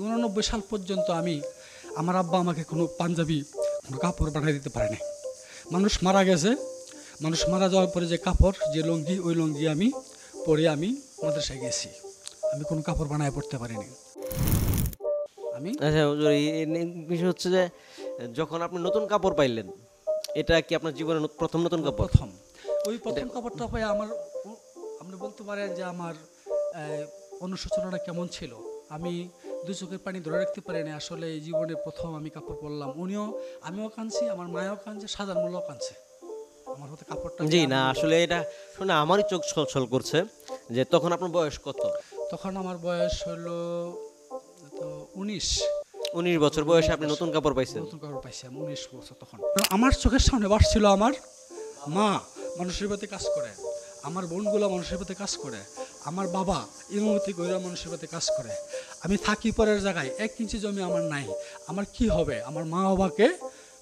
89 সাল পর্যন্ত আমার আব্বা আমাকে কোনো পাঞ্জাবি, কোনো কাপড় বানিয়ে দিতে পারে নাই। মানুষ মারা গেছে, মানুষ মারা যাওয়ার পরে যে কাপড়, যে লুঙ্গি, ওই লুঙ্গি আমি পরে মাদ্রাসায় গেছি। আমি কোনো কাপড় বানায় পড়তে পারিনি। আচ্ছা হুজুর, এই বিষয় হচ্ছে যে যখন আপনি নতুন কাপড় পাইলেন, এটা কি আপনার জীবনের প্রথম নতুন কাপড়? প্রথম কাপড়টা হয়ে আপনি বলতে পারেন যে আমার অনুশোচনাটা কেমন ছিল। আমি দু চোখের পানি ধরে রাখতে পারিনি। আসলে এই জীবনে প্রথম আমি কাপড় পরলাম। আমিও কাঁদছি, আমার মায়েও কাঁদছে, সাজার মূল্যও কাঁদছে আমার হতে কাপড়টা। জি না, আসলে এটা শুনে আমারই চোখ ছলছল করছে যে তখন আপনার বয়স কত? তখন আমার বয়স হলো তো 19 বছর বয়সে আপনি নতুন কাপড় পাইছেন? নতুন কাপড় পাইছি আমি 19 বছর। তখন আমার চোখের সামনে বাসছিল আমার মা মানুষের বাড়িতে কাজ করে, আমার বোনগুলো মানুষের বাড়িতে কাজ করে, আমার বাবা ইমামতি করে মানুষের বাড়িতে কাজ করে। আমি থাকি পরের জায়গায়, 1 ইঞ্চি জমি আমার নাই। আমার কি হবে? আমার মা বাবাকে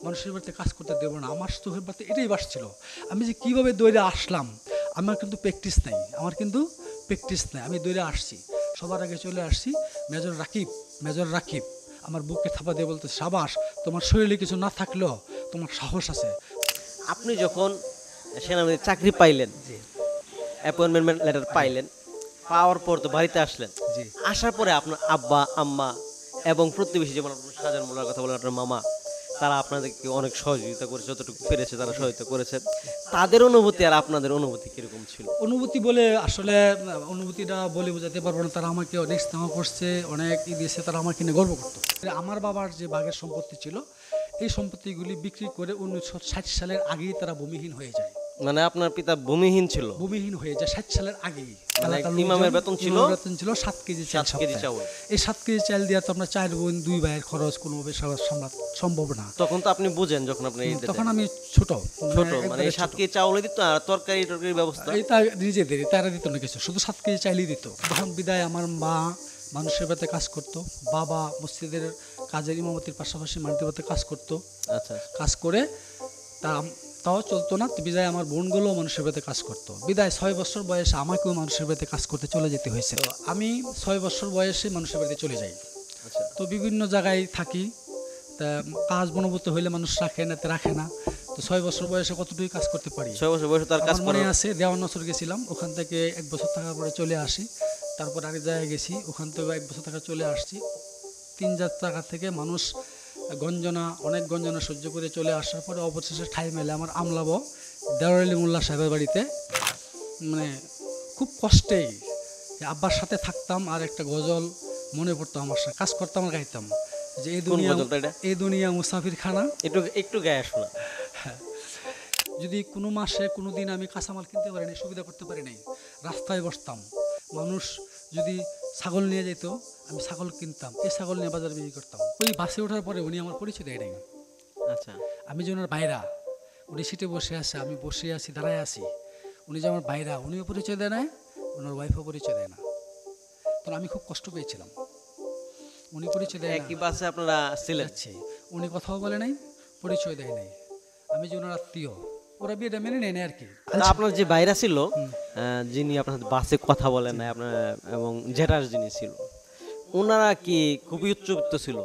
মানুষের বাড়িতে কাজ করতে দেবো না। আমার চোখের বাড়িতে এটাই বাসছিল। আমি যে কীভাবে দৌড়ে আসলাম, আমার কিন্তু প্র্যাকটিস নাই, আমি দৌড়ে আসছি। সবার আগে চলে আসছি মেজর রাকিব আমার বুকে থাপা দিয়ে বলতে, সাবাস, তোমার শরীরে কিছু না থাকলেও তোমার সাহস আছে। আপনি যখন সেনাবাহিনীর চাকরি পাইলেন, অ্যাপয়েন্টমেন্ট লেটার পাইলেন, পাওয়ার পর তো বাড়িতে আসলেন। আসার পরে আপনার আব্বা আম্মা এবং প্রতিবেশী, যেমন আপনার শাহজাহান মোল্লার কথা বলেন, আপনার মামা, তারা আপনাদেরকে অনেক সহযোগিতা করেছে, যতটুকু পেরেছে তারা সহায়তা করেছে। তাদের অনুভূতি আর আপনাদের অনুভূতি কিরকম ছিল? অনুভূতি বলে আসলে অনুভূতিটা বলে বোঝাতে পারবো না। তারা আমাকে অনেক স্নেহ করছে, অনেক দিয়েছে, তারা আমাকে নিয়ে গর্ব করতো। আমার বাবার যে ভাগের সম্পত্তি ছিল, এই সম্পত্তিগুলি বিক্রি করে 1960 সালের আগেই তারা ভূমিহীন হয়ে যায়। মানে আপনার পিতা ভূমিহীন হয়ে যায় 60 সালের আগেই। ইমামের বেতন ছিল 7 কেজি চাউল। এই 7 কেজি চাল দিয়ে তো আমরা 4 বোন 2 ভাইয়ের খরচ কোনোভাবে সম্ভব না। তখন তো আপনি বুঝেন, যখন আপনি তখন আমি ছোট, মানে 7 কেজি চাউল দিত আর তরকারি ব্যবস্থা এটা নিজেদেরই, তারা দিত না কিছু, শুধু 7 কেজি চাইলেই দিত। তখন বিদায় আমার মা মানুষের বাড়িতে কাজ করতো, বাবা মসজিদের কাজের ইমামতির পাশাপাশি মাটির বাড়িতে কাজ করতো। আচ্ছা, কাজ করে তাও চলতো না। বিদায় আমার বোনগুলো মানুষের বাড়িতে কাজ করতো। বিদায় 6 বছর বয়সে আমাকেও মানুষের বাড়িতে কাজ করতে চলে যেতে হয়েছে। আমি 6 বছর বয়সে মানুষের বাড়িতে চলে যাই। তো বিভিন্ন জায়গায় থাকি, তা কাজ বনবত হইলে মানুষ রাখে না, রাখে না। তো 6 বছর বয়সে কতটুকু কাজ করতে পারি? 6 বছর বয়সে তার কাজ মনে আছে। দেওয়ান নসর গেছিলাম, ওখান থেকে 1 বছর থাকার পরে চলে আসি। তারপর আরেক জায়গায় গেছি, ওখান থেকে 1 বছর থাকা চলে আসছি। 3-4 জায়গা থেকে মানুষ অনেক গঞ্জনা সহ্য করে চলে আসার পরে অবশেষে ঠাই মেলে আমার আমলাবো দেওয়ার আলী মোল্লা সাহেবের বাড়িতে। মানে খুব কষ্টেই আব্বার সাথে থাকতাম, আর একটা গজল মনে পড়তো, আমার সাথে কাজ করতাম আর গাইতাম যে এই দুনিয়া মুসাফির খানা। একটু গায়ে শোনা। হ্যাঁ, যদি কোনো মাসে কোনো দিন আমি কাঁচামাল কিনতে পারিনি, সুবিধা করতে পারি নাই, রাস্তায় বসতাম। মানুষ যদি ছাগল নিয়ে যেত, আমি ছাগল কিনতাম, এই ছাগল নিয়ে বাজারে বিক্রি করতাম। ওই বাসে ওঠার পরে উনি আমার পরিচয় দেয় নাই। আচ্ছা, আমি যে ওনার বাইরা, উনি সিটে বসে আছে, আমি বসে আছি, দাঁড়ায় আছি, উনি যে আমার বাইরা, উনিও পরিচয় দেয় না, ওনার ওয়াইফও পরিচয় দেয় না। তখন আমি খুব কষ্ট পেয়েছিলাম। উনি পরিচয় দেয় না, একই বাসে আপনারা ছিলেন, উনি কথাও বলে নাই, পরিচয় দেয় নাই। আমি যে ওনার আত্মীয়, ওরা বিয়েটা মেনে নেয় না আর কি। আপনার যে বাইরা ছিল, যিনি আপনার বাসে কথা বলেন না আপনার, এবং জেঠার যিনি ছিল, ওনারা কি খুবই উচ্চবিত্ত ছিল?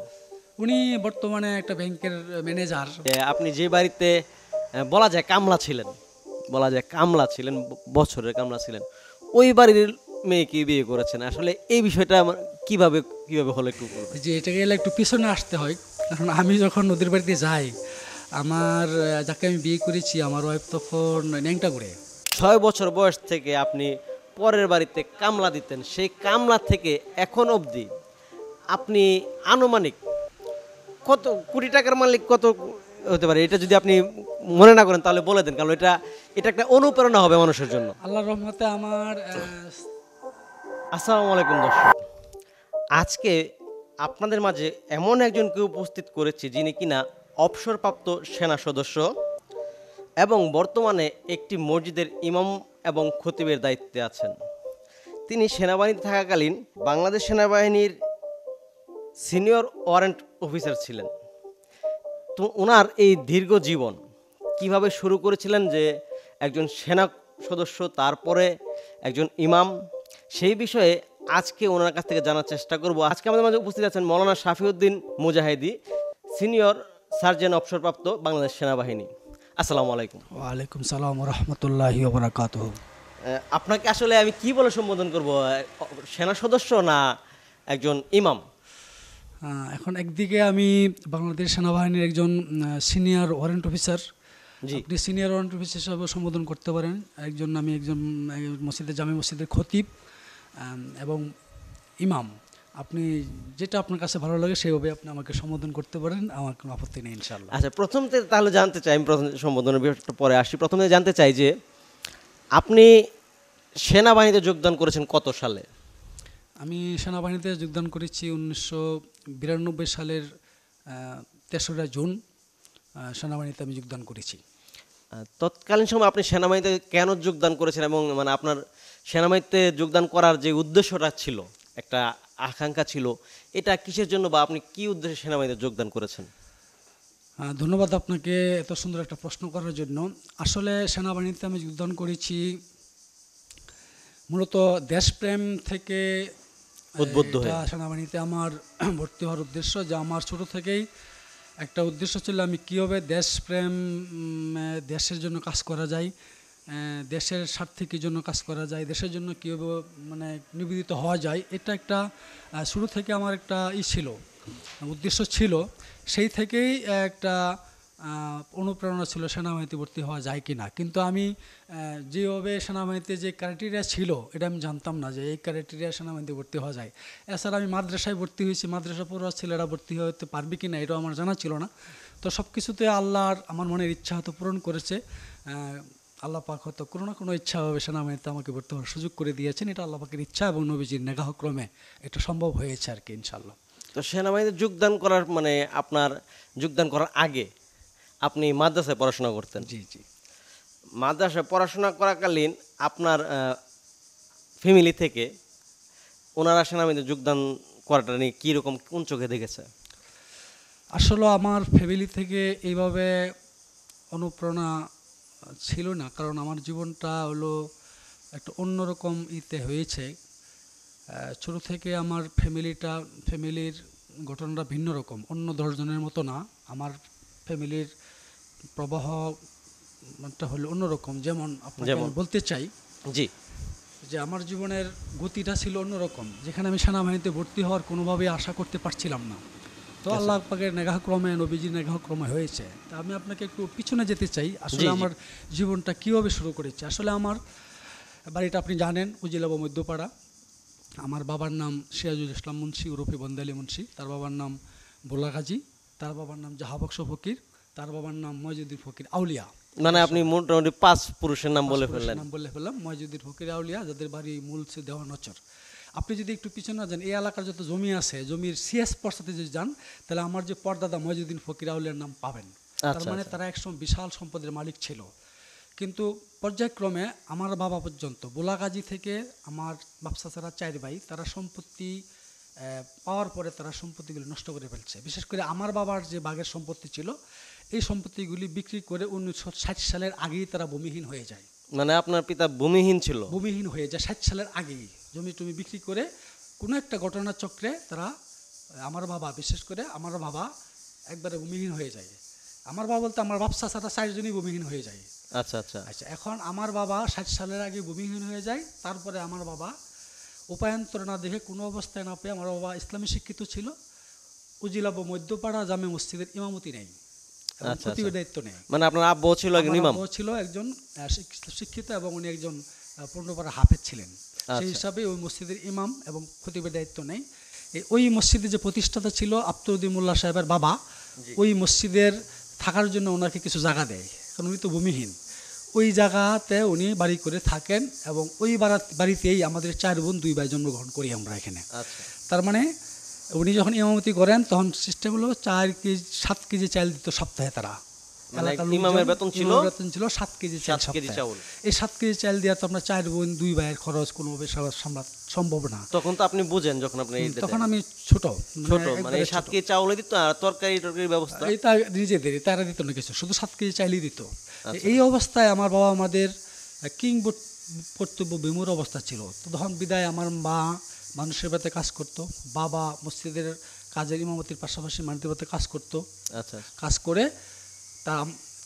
উনি বর্তমানে একটা ব্যাংকের ম্যানেজার। আপনি যে বাড়িতে বলা যায় কামলা ছিলেন, বছরের কামলা ছিলেন, ওই বাড়ির মেয়েকে বিয়ে করেছেন। আসলে এই বিষয়টা কিভাবে হলো একটু বলবেন? যে এটা গেলে একটু পিছনে আসতে হয়, কারণ আমি যখন নদীর বাড়িতে যাই, আমার যাকে আমি বিয়ে করেছি, আমার ওয়াইফ তখন ন্যাংটাগুড়ে। 6 বছর বয়স থেকে আপনি পরের বাড়িতে কামলা দিতেন, সেই কামলা থেকে এখন অবধি আপনি আনুমানিক কত কোটি টাকার মালিক কত হতে পারে? এটা যদি আপনি মনে না করেন তাহলে বলে দেন, কারণ এটা একটা অনুপ্রেরণা হবে মানুষের জন্য। আল্লাহর রহমতে আমার। আসসালামু আলাইকুম দর্শক, আজকে আপনাদের মাঝে এমন একজনকে উপস্থিত করেছি যিনি কিনা অবসরপ্রাপ্ত সেনা সদস্য এবং বর্তমানে একটি মসজিদের ইমাম এবং খতিবের দায়িত্বে আছেন। তিনি সেনাবাহিনীতে থাকাকালীন বাংলাদেশ সেনাবাহিনীর সিনিয়র ওয়ারেন্ট অফিসার ছিলেন। তো ওনার এই দীর্ঘ জীবন কিভাবে শুরু করেছিলেন, যে একজন সেনা সদস্য, তারপরে একজন ইমাম, সেই বিষয়ে আজকে ওনার কাছ থেকে জানার চেষ্টা করব। আজকে আমাদের মাঝে উপস্থিত আছেন মৌলানা শাফিউদ্দিন মুজাহিদি, সিনিয়র সার্জন অবসরপ্রাপ্ত বাংলাদেশ সেনাবাহিনী। আসসালামু আলাইকুম। ওয়ালাইকুম সালাম রহমতুল্লাহি ওবরাকাত। আপনাকে আসলে আমি কি বলে সম্বোধন করব, সেনা সদস্য না একজন ইমাম? এখন একদিকে আমি বাংলাদেশ সেনাবাহিনীর একজন সিনিয়র ওয়ারেন্ট অফিসার। জি। আপনি সিনিয়র ওয়ারেন্ট অফিসার হিসাবে সম্বোধন করতে পারেন। আমি একজন মসজিদের জামে মসজিদের খতিব এবং ইমাম। আপনি যেটা আপনার কাছে ভালো লাগে সেইভাবে আপনি আমাকে সম্বোধন করতে পারেন, আমার কোনো আপত্তি নেই ইনশাআল্লাহ। আচ্ছা, প্রথমে তাহলে জানতে চাই, আমি প্রথম সম্বোধনের বিষয়টা পরে আসি। প্রথমে জানতে চাই যে আপনি সেনাবাহিনীতে যোগদান করেছেন কত সালে? আমি সেনাবাহিনীতে যোগদান করেছি 1992 সালের 3রা জুন সেনাবাহিনীতে আমি যোগদান করেছি। তৎকালীন সময় আপনি সেনাবাহিনীতে কেন যোগদান করেছেন এবং মানে আপনার সেনাবাহিনীতে যোগদান করার যে উদ্দেশ্যটা ছিল, একটা আকাঙ্ক্ষা ছিল, এটা কিসের জন্য বা আপনি কি উদ্দেশ্যে সেনাবাহিনীতে যোগদান করেছেন? ধন্যবাদ আপনাকে এত সুন্দর একটা প্রশ্ন করার জন্য। আসলে সেনাবাহিনীতে আমি যোগদান করেছি মূলত দেশপ্রেম থেকে উদ্বুদ্ধ হয়ে। সেনাবাহিনীতে আমার ভর্তি হওয়ার উদ্দেশ্য, যে আমার ছোট থেকেই একটা উদ্দেশ্য ছিল আমি কীভাবে দেশপ্রেম, দেশের জন্য কাজ করা যায়, দেশের স্বার্থে কী জন্য কাজ করা যায়, দেশের জন্য কীভাবে মানে নিবেদিত হওয়া যায়। এটা একটা শুরু থেকে আমার একটা ছিল, উদ্দেশ্য ছিল। সেই থেকেই একটা অনুপ্রেরণা ছিল সেনাবাহিনীতে ভর্তি হওয়া যায় কি না। কিন্তু আমি যেভাবে সেনাবাহিনীতে যে ক্রাইটেরিয়া ছিল এটা আমি জানতাম না যে এই ক্রাইটেরিয়া সেনাবাহিনীতে ভর্তি হওয়া যায়। এছাড়া আমি মাদ্রাসায় ভর্তি হয়েছি, মাদ্রাসা পড়ুয়া ছেলেরা ভর্তি হতে পারবে কি না এটাও আমার জানা ছিল না। তো সব কিছুতে আল্লাহর আমার মনের ইচ্ছা হয়তো পূরণ করেছে। আল্লাহ পাক হয়তো কোনো না কোনো ইচ্ছা হবে সেনাবাহিনীতে আমাকে ভর্তি হওয়ার সুযোগ করে দিয়েছেন। এটা আল্লাহ পাকের ইচ্ছা এবং নবীজির নেগাহক্রমে এটা সম্ভব হয়েছে আর কি, ইনশাআল্লাহ। তো সেনাবাহিনীতে যোগদান করার মানে আপনার যোগদান করার আগে আপনি মাদ্রাসায় পড়াশোনা করতেন। জি জি। মাদ্রাসায় পড়াশোনা করাকালীন আপনার ফ্যামিলি থেকে ওনারা সেনাবাহিনীতে যোগদান করাটা নিয়ে কীরকম, কোন চোখে দেখেছে? আসলে আমার ফ্যামিলি থেকে এইভাবে অনুপ্রেরণা ছিল না, কারণ আমার জীবনটা হলো একটা অন্যরকম হয়েছে। ছোটো থেকে আমার ফ্যামিলির ঘটনাটা ভিন্ন রকম, অন্য 10 জনের মতো না। আমার ফ্যামিলির প্রবাহটা হলো অন্যরকম। যেমন আপনাকে আমি বলতে চাই জি, যে আমার জীবনের গতিটা ছিল অন্যরকম, যেখানে আমি সেনাবাহিনীতে ভর্তি হওয়ার কোনোভাবেই আশা করতে পারছিলাম না। তো আল্লাহ পাকের নেগাহক্রমে, নবীজির নেগাহক্রমে হয়েছে। তা আমি আপনাকে একটু পিছনে যেতে চাই, আসলে আমার জীবনটা কীভাবে শুরু করেছে। আসলে আমার বাড়িটা আপনি জানেন উজিলাবা মধ্যপাড়া। আমার বাবার নাম সিরাজুল ইসলাম মুন্সি ওরফে বন্দালি মুন্সি, তার বাবার নাম বোলা গাজী, তার বাবার নাম জাহাবক্স ফকির, তার বাবার নাম ময়জুদ্দিন ফকির আউলিয়া। মানে আপনি মোটামুটি 5 পুরুষের নাম বলে ফেললেন। ময়জুদ্দিন ফকির আউলিয়া, যাদের বাড়ি মূল দেওয়ানচর। আপনি যদি একটু পিছনে যান, এই এলাকার যত জমি আছে, জমির সিএস পর্সাতে যদি যান, তাহলে আমার যে পর্দাদা ময়জুদ্দিন ফকির আউলিয়ার নাম পাবেন। তার মানে তারা একসময় বিশাল সম্পদের মালিক ছিল। কিন্তু পর্যায়ক্রমে আমার বাবা পর্যন্ত, বোলাগাজী থেকে আমার বাপসা ছাড়া 4 ভাই, তারা সম্পত্তি পাওয়ার পরে তারা সম্পত্তিগুলি নষ্ট করে ফেলছে। বিশেষ করে আমার বাবার যে বাঘের সম্পত্তি ছিল, এই সম্পত্তিগুলি বিক্রি করে 1960 সালের আগেই তারা ভূমিহীন হয়ে যায়। মানে আপনার পিতা ভূমিহীন ছিল? ভূমিহীন হয়ে যায় 60 সালের আগেই। জমি টমি বিক্রি করে কোনো একটা ঘটনার চক্রে তারা, আমার বাবা বিশেষ করে আমার বাবা একবারে ভূমিহীন হয়ে যায়। আমার বাবা বলতে আমার বাপসা ছাড়া 4 জনই ভূমিহীন হয়ে যায়। আচ্ছা আচ্ছা আচ্ছা, এখন আমার বাবা 60 সালের আগে ভূমিহীন হয়ে যায়। তারপরে আমার বাবা উপায়ন্তর না দেখে, কোনো অবস্থায় না পেয়ে, আমার বাবা ইসলামী শিক্ষিত ছিল, উজিলাব মধ্যপাড়া জামে মসজিদের ইমামতি নেই, খতিবের দায়িত্ব নেই। মানে আপনার আব্বু ছিল একজন ইমাম? আব্বু ছিল একজন শিক্ষিত এবং উনি একজন পূর্ণপাড়া হাফেজ ছিলেন। সেই হিসাবে ওই মসজিদের ইমাম এবং খতিবের দায়িত্ব নেই। ওই মসজিদে যে প্রতিষ্ঠাতা ছিল আব্দুদ্দিন মোল্লা সাহেবের বাবা, ওই মসজিদের থাকার জন্য ওনাকে কিছু জায়গা দেয়, কারণ উনি তো ভূমিহীন। ওই জায়গাতে উনি বাড়ি করে থাকেন এবং ওই বাড়িতেই আমাদের 4 বোন 2 ভাই জন্মগ্রহণ করি আমরা এখানে। তার মানে উনি যখন ইমামতি করেন তখন সিস্টেম হলো 4 কেজি 7 কেজি চাল দিত সপ্তাহে তারা। ইমামের বেতন ছিল 7 কেজি চাল। এই 7 কেজি চাল দিয়ে তো আমরা 4 বোন 2 ভাইয়ের খরচ কোনোভাবে সামলানো সম্ভব না। তখন তো আপনি বুঝেন যখন আপনি, তখন আমি ছোট, মানে 7 কেজি চাউল দিত আর তরকারি ব্যবস্থা এটা নিজেদের, তারা দিত না কিছু, শুধু 7 কেজি চাইলেই দিত। এই অবস্থায় আমার বাবা আমাদের কর্তব্য বিমূঢ় অবস্থা ছিল। তো তখন বিদায় আমার মা মানুষের বাড়িতে কাজ করতো। বাবা মসজিদের কাজের ইমামতির পাশাপাশি মানুষের বাড়িতে কাজ করতো। আচ্ছা কাজ করে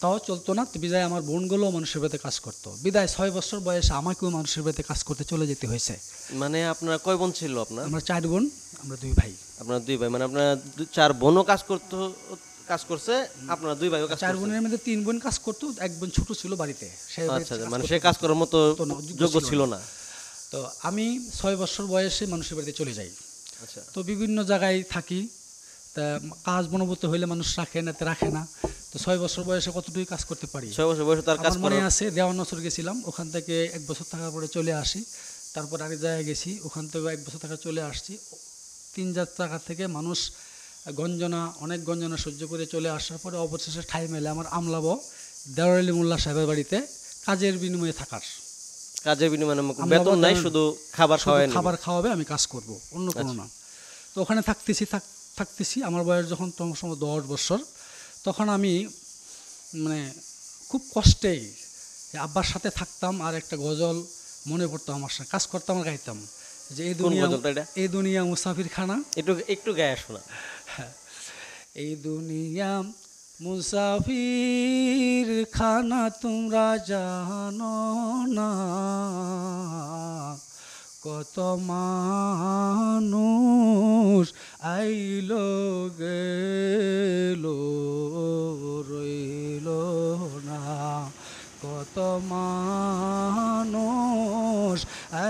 তাও চলতো না, তো বিদায় আমার বোনগুলোও মানুষের বাড়িতে কাজ করতো। বিদায় 6 বছর বয়সে আমাকেও মানুষের বাড়িতে কাজ করতে চলে যেতে হয়েছে। মানে আপনার কয় বোন ছিল আপনার? আমরা 4 বোন, আমরা 2 ভাই। আপনার 2 ভাই, মানে আপনার 4 বোনও কাজ করছে, আপনার 2 ভাইও কাজ 4 করছে। বোনের মধ্যে 3 বোন কাজ করতো, 1 বোন ছোট ছিল বাড়িতে, সে আচ্ছা, মানে সে কাজ করার মতো যোগ্য ছিল না। তো আমি 6 বছর বয়সে মানুষের বাড়িতে চলে যাই। আচ্ছা, তো বিভিন্ন জায়গায় থাকি, তা কাজ মনোভূত হইলে মানুষ রাখে না, রাখে না। তো 6 বছর বয়সে কতটুকু কাজ করতে পারি। 6 বছর বয়সে তার কাজ আমার মনে আছে দেওয়ানসর গেছিলাম, ওখান থেকে 1 বছর থাকার পরে চলে আসি। তারপর আরেক জায়গায় গেছি, ওখান থেকে 1 বছর থাকা চলে আসছি। 3-4 টাকা থেকে মানুষ অনেক গঞ্জনা সহ্য করে চলে আসার পরে অবশেষে ঠাই মেলে আমার আমলাবো দেওয়ালি মোল্লা সাহেবের বাড়িতে কাজের বিনিময়ে থাকার। কাজের বিনিময়ে বেতন নাই, শুধু খাবার খাওয়াবে, আমি কাজ করব, অন্য কোনো না। তো ওখানে থাকতেছি আমার বয়স যখন তখন সময় 10 বছর, তখন আমি মানে খুব কষ্টেই আব্বার সাথে থাকতাম। আর একটা গজল মনে পড়তো, আমার সাথে কাজ করতাম আর গাইতাম যে এই দুনিয়া মুসাফির খানা। একটু গায়ে শোনা। এই দুনিয়া মুসাফির খানা তোমরা জানো না, কত মানুষ আইলো গেলো রইল না, কত মানুষ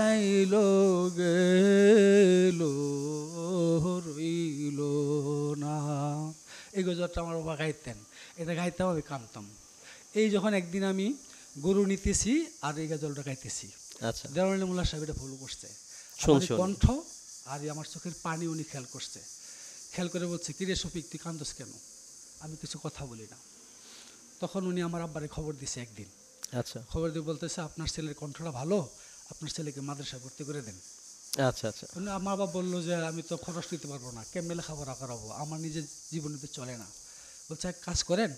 আইলো গেলো রইল না। এই গজলটা আমার বাবা গাইতেন, এটা গাইতাম, আমি কাঁদতাম। এই যখন একদিন আমি গরু নিতেছি আর এই গজলটা গাইতেছি, আচ্ছা, দেওয়ালি মোল্লা সাহেব এটা ফলো করছে, কণ্ঠ আর আমার চোখের পানি উনি খেয়াল করছে। খেয়াল করে বলছে, কিরে শফিক তুই কান্দস কেন? আমি কিছু কথা বলি না। তখন উনি আমার আব্বারে খবর দিছে একদিন। আচ্ছা, খবর দিয়ে বলতেছে, আপনার ছেলের কণ্ঠটা ভালো, আপনার ছেলেকে মাদ্রাসায় ভর্তি করে দেন। আচ্ছা আচ্ছা। আমার বাবা বললো যে আমি তো খরচ দিতে পারবো না, কেমনে লেখাপড়া করাবো, আমার নিজের জীবনে চলে না। বলছে এক কাজ করেন,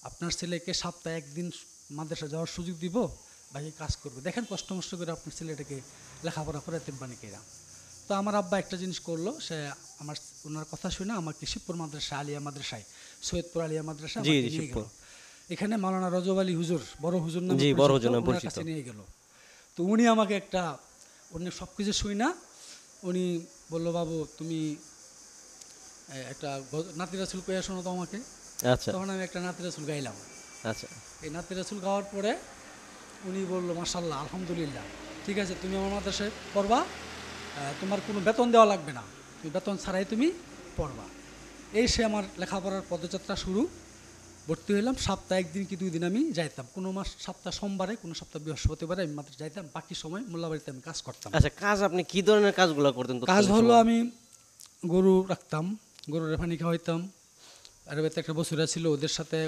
আপনার ছেলেকে সপ্তাহে 1 দিন মাদ্রাসা যাওয়ার সুযোগ দিব, বাকি কাজ করবে, দেখেন কষ্ট মষ্ট করে আপনার ছেলেটাকে লেখাপড়া করাতেন বানিকেরা। তো আমার আব্বা একটা জিনিস করলো, সে ওনার কথা শুনে আমাকে শিবপুর মাদ্রাসা আলিয়া মাদ্রাসায়, সৈয়দপুর আলিয়া মাদ্রাসা নিয়ে গেল। এখানে মাওলানা রজব আলী হুজুর, বড় হুজুর নামে পরিচিত, নিয়ে গেল। তো উনি আমাকে উনি সব কিছু শুই না, উনি বললো, বাবু তুমি একটা নাতি রাসুল কইয়া শোনো তো আমাকে। আচ্ছা, তখন আমি একটা নাতি রাসুল গাইলাম। আচ্ছা, এই নাতি রাসুল গাওয়ার পরে উনি বললো, মাশাল্লাহ আলহামদুলিল্লাহ, ঠিক আছে, তুমি আমার মাদ্রাসায় পড়বা, তোমার কোনো বেতন দেওয়া লাগবে না, তুমি বেতন ছাড়াই তুমি পড়বা। এই সে আমার লেখাপড়ার পদযাত্রা শুরু। ভর্তি হইলাম, সপ্তাহে 1 দিন কি 2 দিন আমি যাইতাম, কোনো মাস সপ্তাহ সোমবারে, কোনো সপ্তাহ বৃহস্পতিবারে আমি মাত্র যাইতাম, বাকি সময় মোল্লাবাড়িতে আমি কাজ করতাম। আচ্ছা, কাজ আপনি কি ধরনের কাজগুলো করতেন? কাজ হলো আমি গরু রাখতাম, গরুর পানি খাওয়াইতাম, আর একটা বছরা ছিল, ওদের সাথে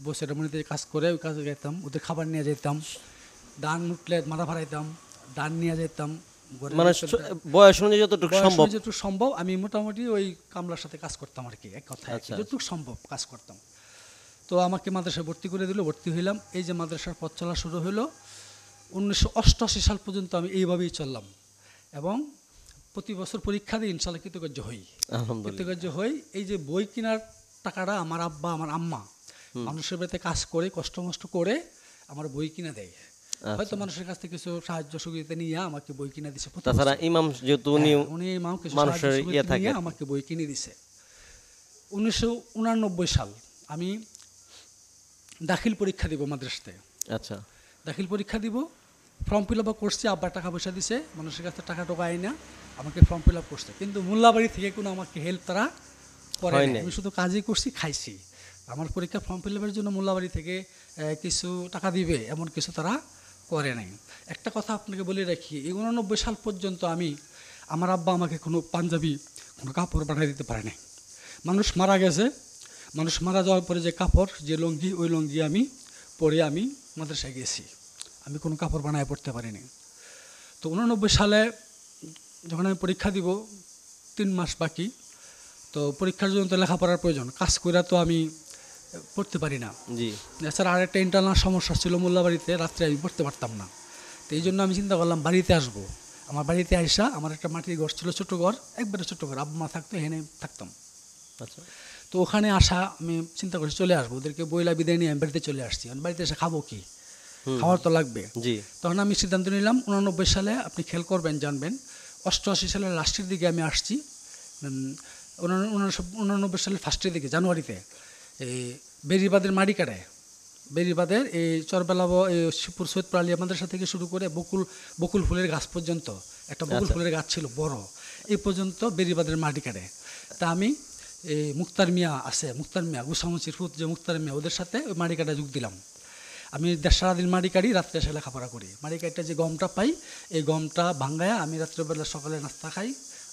বছরের মনিতে কাজ করে ওই কাজে যেতাম, ওদের খাবার নিয়ে যেতাম, ধান উঠলে মাথা ফাড়াইতাম, ধান নিয়ে যেতাম। মানে বয়স অনুযায়ী যতটুকু সম্ভব আমি মোটামুটি ওই কামলার সাথে কাজ করতাম আর কি, এক কথায় যতটুকু সম্ভব কাজ করতাম। তো আমাকে মাদ্রাসায় ভর্তি করে দিল, ভর্তি হইলাম। এই যে মাদ্রাসার পথ চলা শুরু হলো 1988 সাল পর্যন্ত আমি এইভাবেই চললাম, এবং প্রতি বছর পরীক্ষা দিয়ে ইনশাল্লাহ কৃতকার্য হই। এই যে বই কেনার টাকাটা আমার আব্বা আমার আম্মা মানুষের বাড়িতে কাজ করে কষ্ট মষ্ট করে আমার বই কিনা দেয়। হয়তো মানুষের কাছ থেকে কিছু সাহায্য সুবিধা নিয়ে আমাকে বই কিনে দিছে। তাছাড়া ইমাম যেহেতু উনি মানুষের আমাকে বই কিনে দিছে। 1989 সাল আমি দাখিল পরীক্ষা দিব মাদ্রাসাতে। আচ্ছা, দাখিল পরীক্ষা দিব, ফর্ম ফিল আপ করছি, আব্বা টাকা পয়সা দিছে, মানুষের কাছে টাকা টোকাই না, আমাকে ফর্ম ফিল আপ করছে, কিন্তু মোল্লাবাড়ি থেকে কোনো আমাকে হেল্প তারা করে না। আমি শুধু কাজই করছি, খাইছি। আমার পরীক্ষা ফর্ম ফিল আপের জন্য মোল্লাবাড়ি থেকে কিছু টাকা দিবে এমন কিছু তারা করে নাই। একটা কথা আপনাকে বলে রাখি, 89 সাল পর্যন্ত আমার আব্বা আমাকে কোনো পাঞ্জাবি, কোনো কাপড় পাঠিয়ে দিতে পারে নাই। মানুষ মারা গেছে, মানুষ মারা যাওয়ার পরে যে কাপড়, যে লুঙ্গি, ওই লুঙ্গি আমি পরে আমি মাদ্রাসায় গেছি, আমি কোনো কাপড় বানায় পড়তে পারিনি। তো 89 সালে যখন আমি পরীক্ষা দিব, 3 মাস বাকি, তো পরীক্ষার জন্য তো লেখাপড়ার প্রয়োজন, কাজ করে তো আমি পড়তে পারি না। এছাড়া আরেকটা ইন্টারনাল সমস্যা ছিল, মোল্লাবাড়িতে রাত্রে আমি পড়তে পারতাম না। তো এই জন্য আমি চিন্তা করলাম বাড়িতে আসবো, আমার বাড়িতে আইসা আমার একটা মাটির ঘর ছিল, ছোট ঘর, একবারে ছোট ঘর, আব্বা মা থাকতো, এখানে থাকতাম। আচ্ছা তো ওখানে আসা আমি চিন্তা করছি চলে আসবো, ওদেরকে বইলা বিদায় নিয়ে আমি বাড়িতে চলে আসছি। আমি বাড়িতে এসে খাবো কি, খাওয়ার তো লাগবে। জি তখন আমি সিদ্ধান্ত নিলাম 89 সালে, আপনি খেয়াল করবেন জানবেন, 88 সালের লাস্টের দিকে আমি আসছি, 89 সালের ফার্স্টের দিকে জানুয়ারিতে এই বেরিবাদের মাড়িকাড়ায়, বেরিবাদের এই চরবেলাব এই শিবপুর সৈয়দপুর আলিয়া মাদ্রাসা থেকে শুরু করে বকুল ফুলের গাছ পর্যন্ত, একটা বকুল ফুলের গাছ ছিল বড়, এই পর্যন্ত বেরিবাদের মাড়িকাড়ে। তা আমি এই মুক্তার মিয়া আছে, মুক্তার মিয়া গুসামুচির ফুত যে মুক্তার মিয়া, ওদের সাথে ওই মাড়িকাটায় যোগ দিলাম। আমি সারাদিন মাড়ি কাটি, রাত্রে এসে লেখাপড়া করি। মাড়ি কাটটা যে গমটা পাই, এই গমটা ভাঙ্গায়া আমি রাত্রেবেলা সকালে নাস্তা খাই,